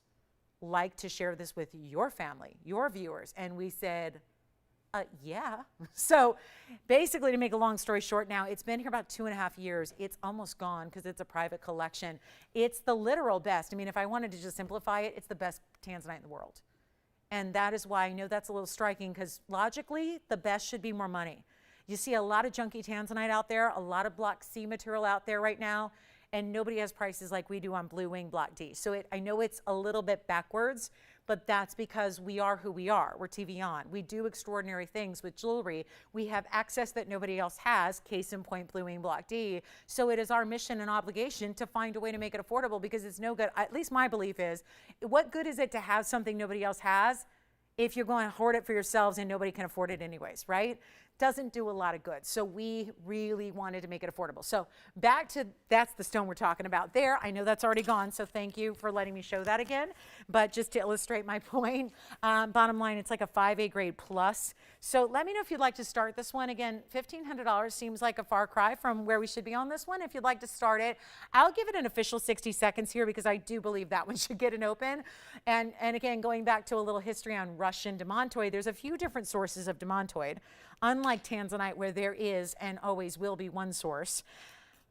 like to share this with your family, your viewers? And we said, yeah. So basically, to make a long story short, now it's been here about 2.5 years. It's almost gone because it's a private collection. It's the literal best. I mean, if I wanted to just simplify it, it's the best Tanzanite in the world. And that is why I know that's a little striking, because logically, the best should be more money. You see a lot of junky Tanzanite out there, a lot of Block C material out there right now, and nobody has prices like we do on Blue Wing Block D. So I know it's a little bit backwards, but that's because we are who we are. We're TVON. We do extraordinary things with jewelry. We have access that nobody else has, case in point, Blue Wing Block D. So it is our mission and obligation to find a way to make it affordable, because it's no good. At least my belief is, what good is it to have something nobody else has if you're going to hoard it for yourselves and nobody can afford it anyways, right? Doesn't do a lot of good. So we really wanted to make it affordable. So back to, that's the stone we're talking about there. I know that's already gone, so thank you for letting me show that again. But just to illustrate my point, bottom line, it's like a 5A grade plus. So let me know if you'd like to start this one. Again, $1,500 seems like a far cry from where we should be on this one. If you'd like to start it, I'll give it an official 60 seconds here, because I do believe that one should get an open. And again, going back to a little history on Russian demontoid, there's a few different sources of demontoid. Unlike Tanzanite, where there is and always will be one source,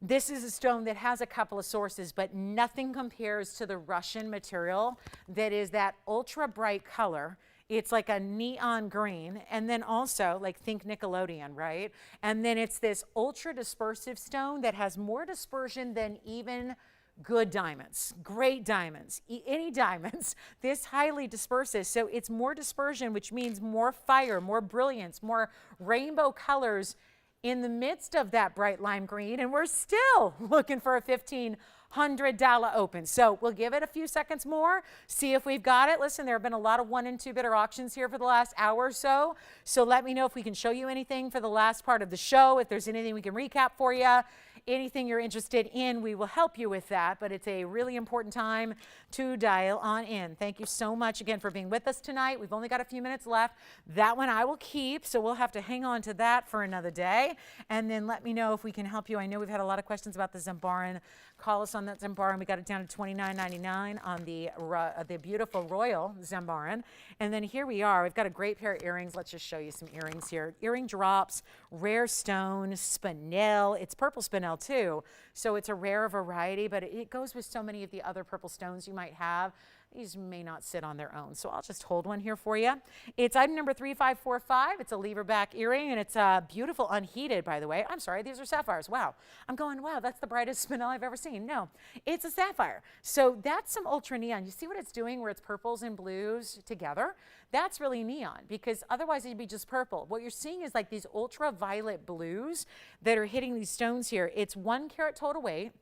this is a stone that has a couple of sources, but nothing compares to the Russian material that is that ultra bright color. It's like a neon green, and then also, like, think Nickelodeon, right? And then it's this ultra dispersive stone that has more dispersion than even good diamonds, great diamonds, any diamonds. This highly disperses, so it's more dispersion, which means more fire, more brilliance, more rainbow colors in the midst of that bright lime green, and we're still looking for a $1,500 open. So we'll give it a few seconds more, see if we've got it. Listen, there have been a lot of 1- and 2-bidder auctions here for the last hour or so. So let me know if we can show you anything for the last part of the show, if there's anything we can recap for you. anything you're interested in, we will help you with that. But it's a really important time to dial on in. Thank you so much again for being with us tonight. We've only got a few minutes left. That one I will keep, so we'll have to hang on to that for another day. And then let me know if we can help you. I know we've had a lot of questions about the Zambaran. Call us on that Zambaran. We got it down to $29.99 on the beautiful Royal Zambaran. And then here we are. We've got a great pair of earrings. Let's just show you some earrings here. Earring drops, rare stone, spinel. It's purple spinel too, so it's a rare variety, but it goes with so many of the other purple stones you might have. These may not sit on their own, so I'll just hold one here for you. It's item number 3545. It's a lever back earring, and it's beautiful unheated, by the way. I'm sorry, these are sapphires. Wow. I'm going, wow, that's the brightest spinel I've ever seen. No, it's a sapphire. So that's some ultra neon. You see what it's doing where it's purples and blues together? That's really neon, because otherwise it'd be just purple. What you're seeing is like these ultraviolet blues that are hitting these stones here. It's 1 carat total weight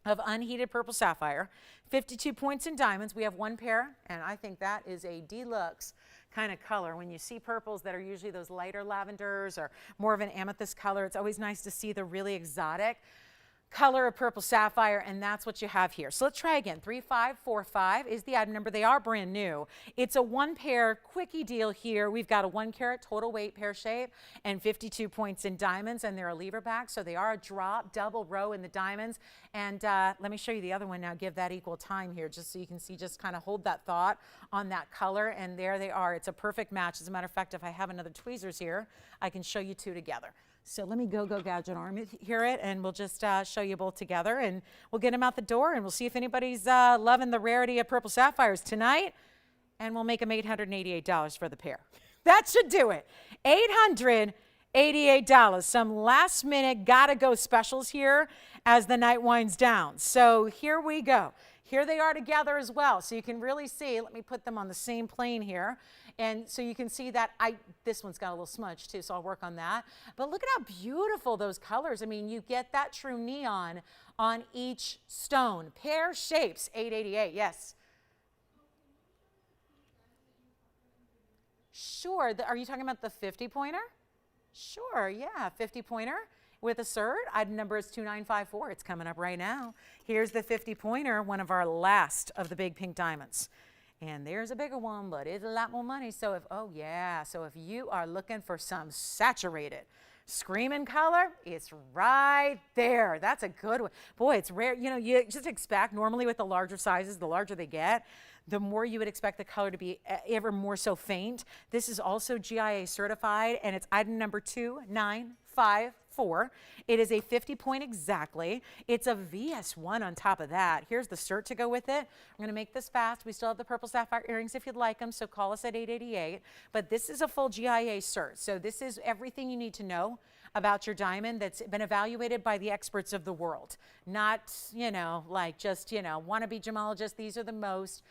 of unheated purple sapphire, 52 points in diamonds. We have one pair, and I think that is a deluxe kind of color. When you see purples that are usually those lighter lavenders or more of an amethyst color, it's always nice to see the really exotic color of purple sapphire, and that's what you have here. So let's try again. 3545 is the item number. They are brand new. It's a 1 pair quickie deal here. We've got a 1 carat total weight pear shape and 52 points in diamonds, and they're a lever back, so they are a drop double row in the diamonds. And let me show you the other one now. Give that equal time here just so you can see, just kind of hold that thought on that color, and there they are. It's a perfect match. As a matter of fact, if I have another tweezers here, I can show you two together. So let me go gadget arm here it, and we'll just show you both together, and we'll get them out the door, and we'll see if anybody's loving the rarity of purple sapphires tonight, and we'll make them $888 for the pair. That should do it. $888. Some last minute gotta go specials here as the night winds down. So here we go. Here they are together as well. So you can really see, let me put them on the same plane here. And so you can see that this one's got a little smudge too, so I'll work on that. But look at how beautiful those colors. I mean, you get that true neon on each stone. Pear shapes, $888, yes. Sure, are you talking about the 50 pointer? Sure, yeah, 50 pointer. With a cert, item number is 2954. It's coming up right now. Here's the 50 pointer, one of our last of the big pink diamonds. And there's a bigger one, but it's a lot more money. So if you are looking for some saturated screaming color, it's right there. That's a good one. Boy, it's rare. You know, you just expect normally with the larger sizes, the larger they get, the more you would expect the color to be ever more so faint. This is also GIA certified, and it's item number 2954. It is a 50 point exactly. It's a VS1 on top of that. Here's the cert to go with it. I'm going to make this fast. We still have the purple sapphire earrings if you'd like them, so call us at 888. But this is a full GIA cert. So this is everything you need to know about your diamond that's been evaluated by the experts of the world. Not, you know, like just, you know, wannabe gemologists. These are the most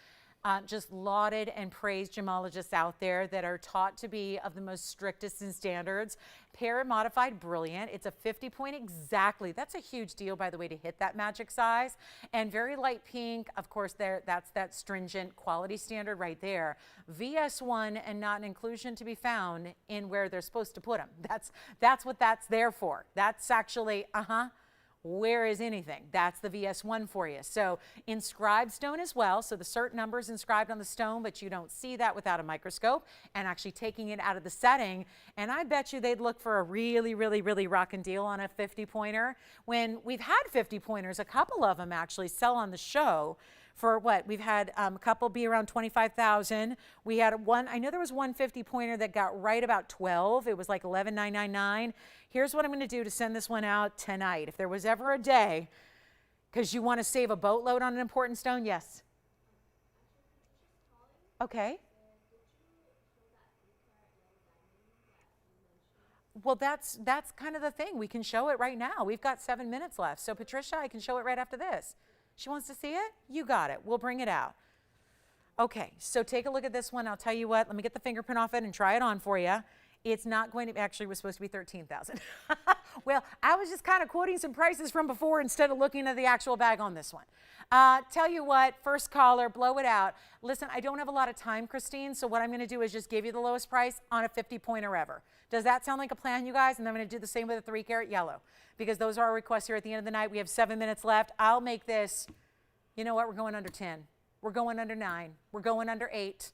just lauded and praised gemologists out there that are taught to be of the most strictest in standards. Para-modified brilliant. It's a 50 point exactly. That's a huge deal, by the way, to hit that magic size. And very light pink, of course, that's that stringent quality standard right there. VS1 and not an inclusion to be found in where they're supposed to put them. That's what that's there for. That's actually, where is anything? That's the VS1 for you. So inscribed stone as well. So the cert number is inscribed on the stone, but you don't see that without a microscope and actually taking it out of the setting. And I bet you they'd look for a really, really, really rockin' deal on a 50 pointer. When we've had 50 pointers, a couple of them actually sell on the show for what? We've had a couple be around 25,000. We had one, I know there was one 50 pointer that got right about 12. It was like 11,999. Here's what I'm going to do to send this one out tonight. If there was ever a day, because you want to save a boatload on an important stone, yes. Okay. Well, that's kind of the thing. We can show it right now. We've got 7 minutes left. So Patricia, I can show it right after this. She wants to see it? You got it. We'll bring it out. Okay, so take a look at this one. I'll tell you what. Let me get the fingerprint off it and try it on for you. It's not going to, actually was supposed to be 13,000. Well, I was just kind of quoting some prices from before instead of looking at the actual bag on this one. Tell you what, first caller, blow it out. Listen, I don't have a lot of time, Christine, so what I'm going to do is just give you the lowest price on a 50-pointer ever. Does that sound like a plan, you guys? And I'm going to do the same with a 3-carat yellow, because those are our requests here at the end of the night. We have 7 minutes left. I'll make this, you know what, we're going under 10. We're going under 9. We're going under 8.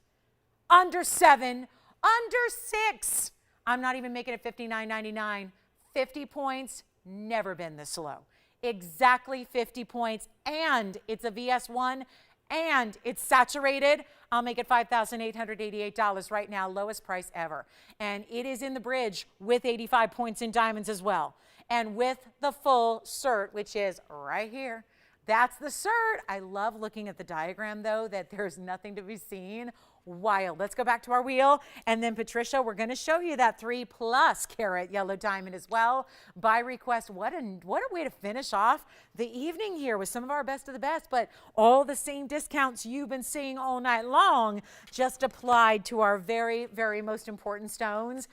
Under 7. Under 6. I'm not even making it $59.99. 50 points, never been this low. Exactly 50 points, and it's a VS1, and it's saturated. I'll make it $5,888 right now, lowest price ever. And it is in the bridge with 85 points in diamonds as well. And with the full cert, which is right here. That's the cert. I love looking at the diagram, though, that there's nothing to be seen. Wild. Let's go back to our wheel. And then, Patricia, we're going to show you that 3+ carat yellow diamond as well by request. What a way to finish off the evening here with some of our best of the best, but all the same discounts you've been seeing all night long just applied to our very, very most important stones.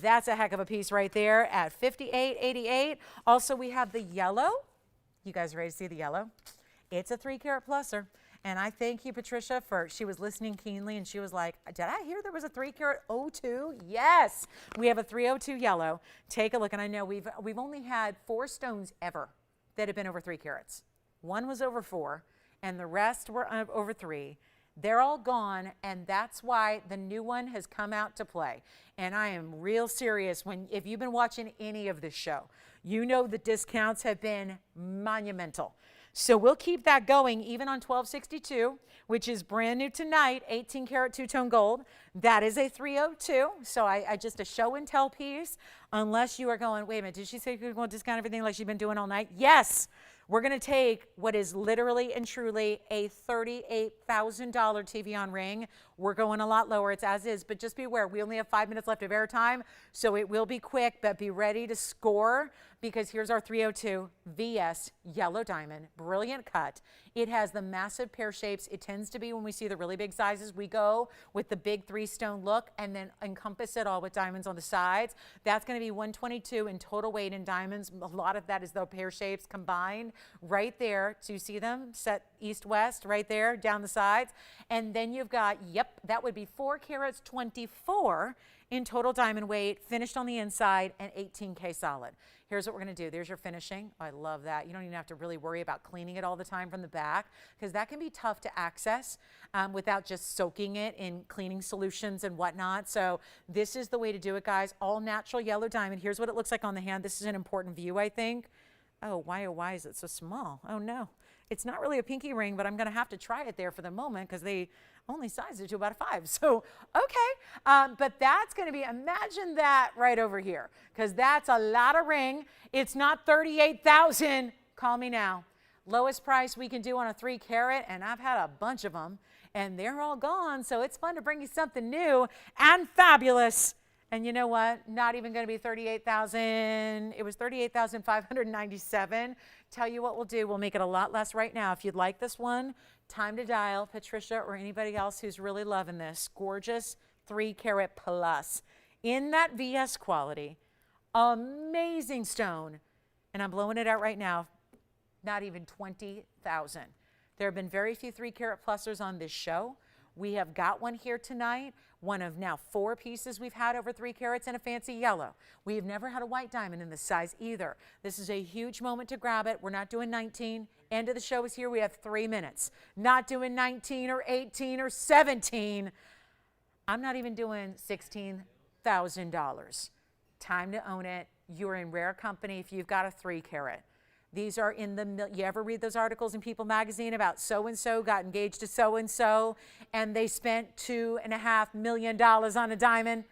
That's a heck of a piece right there at $58.88. Also, we have the yellow. You guys ready to see the yellow? It's a 3-carat pluser. And I thank you, Patricia, for, she was listening keenly and she was like, did I hear there was a 3-carat 02? Yes, we have a 302 yellow. Take a look. And I know we've only had 4 stones ever that have been over 3 carats. One was over 4 and the rest were over 3. They're all gone, and that's why the new one has come out to play. And I am real serious. If you've been watching any of this show, you know the discounts have been monumental. So we'll keep that going even on 1262, which is brand new tonight, 18-carat two-tone gold. That is a 302. So I just a show and tell piece, unless you are going, wait a minute, did she say we're going to discount everything like she's been doing all night? Yes. We're going to take what is literally and truly a $38,000 TVON ring. We're going a lot lower. It's as is, but just be aware, we only have 5 minutes left of airtime, so it will be quick, but be ready to score, because here's our 302 VS yellow diamond, brilliant cut. It has the massive pear shapes. It tends to be, when we see the really big sizes, we go with the big 3-stone look and then encompass it all with diamonds on the sides. That's going to be 122 in total weight in diamonds. A lot of that is the pear shapes combined right there. Do you see them set east-west right there down the sides? And then you've got, yep, that would be 4 carats 24 in total diamond weight, finished on the inside, and 18K solid. Here's what we're going to do. There's your finishing. Oh, I love that. You don't even have to really worry about cleaning it all the time from the back, because that can be tough to access without just soaking it in cleaning solutions and whatnot. So this is the way to do it, guys. All natural yellow diamond. Here's what it looks like on the hand. This is an important view, I think. Oh, why is it so small? Oh, no. It's not really a pinky ring, but I'm going to have to try it there for the moment because they only size it to about a 5. So, okay. But that's going to be, imagine that right over here, because that's a lot of ring. It's not 38,000. Call me now. Lowest price we can do on a 3-carat, and I've had a bunch of them, and they're all gone. So it's fun to bring you something new and fabulous. And you know what? Not even going to be 38,000. It was 38,597. Tell you what we'll do. We'll make it a lot less right now. If you'd like this one, time to dial Patricia or anybody else who's really loving this. Gorgeous 3-carat plus in that VS quality. Amazing stone. And I'm blowing it out right now. Not even 20,000. There have been very few 3-carat plusers on this show. We have got one here tonight, one of now 4 pieces we've had over 3 carats in a fancy yellow. We have never had a white diamond in this size either. This is a huge moment to grab it. We're not doing 19. End of the show is here. We have 3 minutes. Not doing 19 or 18 or 17. I'm not even doing $16,000. Time to own it. You're in rare company if you've got a 3-carat. These are in the, you ever read those articles in People magazine about so-and-so got engaged to so-and-so and they spent $2.5 million on a diamond?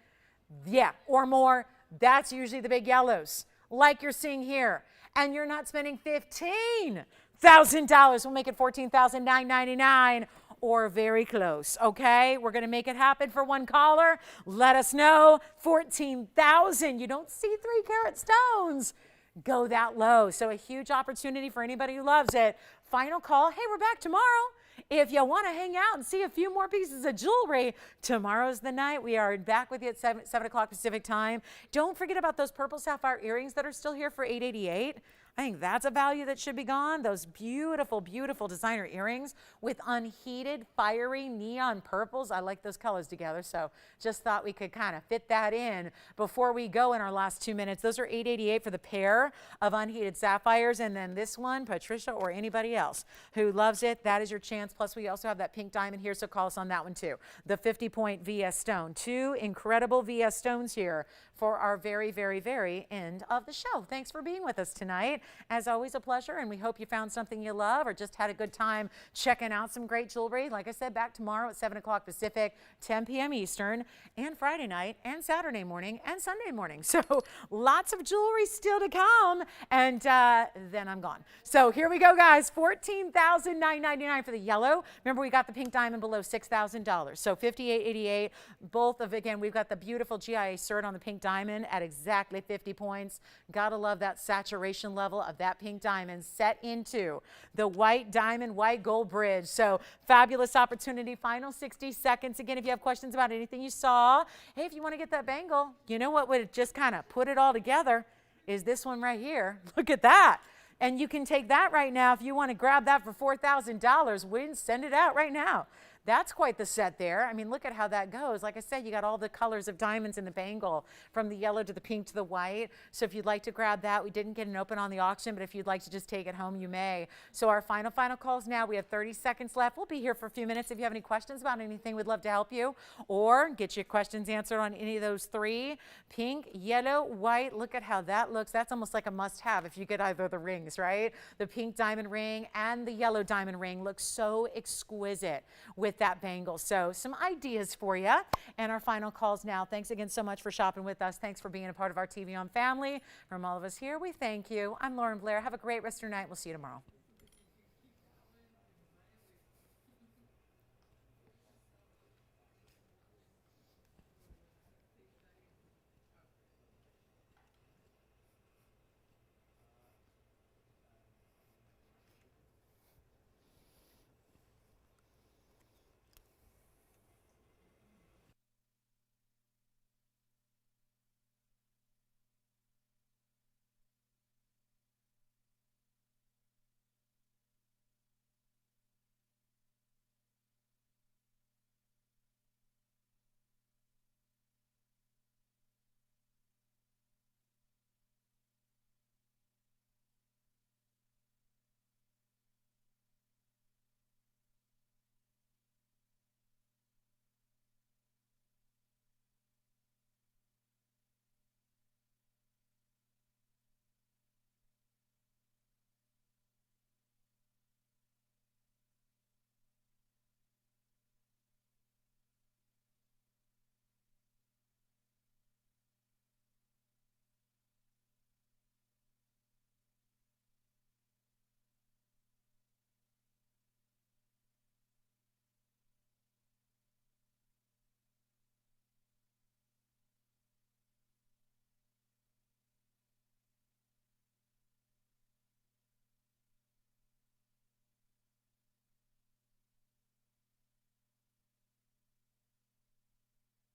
Yeah, or more. That's usually the big yellows, like you're seeing here. And you're not spending $15,000. We'll make it $14,999 or very close, okay? We're gonna make it happen for one caller. Let us know. 14,000. You don't see 3-carat stones go that low. So a huge opportunity for anybody who loves it. Final call. Hey, we're back tomorrow. If you want to hang out and see a few more pieces of jewelry, tomorrow's the night. We are back with you at 7 o'clock Pacific time. Don't forget about those purple sapphire earrings that are still here for $888. I think that's a value that should be gone. Those beautiful, beautiful designer earrings with unheated, fiery neon purples. I like those colors together, so just thought we could kind of fit that in before we go in our last 2 minutes. Those are $888 for the pair of unheated sapphires, and then this one, Patricia or anybody else who loves it, that is your chance. Plus, we also have that pink diamond here, so call us on that one too. The 50-point VS stone. 2 incredible VS stones here for our very, very, very end of the show. Thanks for being with us tonight. As always, a pleasure, and we hope you found something you love or just had a good time checking out some great jewelry. Like I said, back tomorrow at 7 o'clock Pacific, 10 p.m. Eastern, and Friday night, and Saturday morning, and Sunday morning. So lots of jewelry still to come, and then I'm gone. So here we go, guys. $14,999 for the yellow. Remember, we got the pink diamond below $6,000. So $58.88. Both of, again, we've got the beautiful GIA cert on the pink diamond at exactly 50 points. Gotta love that saturation level of that pink diamond set into the white diamond, white gold bridge. So fabulous opportunity. Final 60 seconds. Again, if you have questions about anything you saw, hey, if you want to get that bangle, you know what would just kind of put it all together is this one right here. Look at that. And you can take that right now if you want to grab that for $4,000. We can send it out right now. That's quite the set there. I mean, look at how that goes. Like I said, you got all the colors of diamonds in the bangle, from the yellow to the pink to the white. So if you'd like to grab that, we didn't get an open on the auction, but if you'd like to just take it home, you may. So our final calls now. We have 30 seconds left. We'll be here for a few minutes. If you have any questions about anything, we'd love to help you or get your questions answered on any of those 3. Pink, yellow, white. Look at how that looks. That's almost like a must-have if you get either of the rings, right? The pink diamond ring and the yellow diamond ring look so exquisite with that bangle. So some ideas for you. And our final calls now. Thanks again so much for shopping with us. Thanks for being a part of our TVON family. From all of us here, we thank you. I'm Lauren Blair. Have a great rest of your night. We'll see you tomorrow.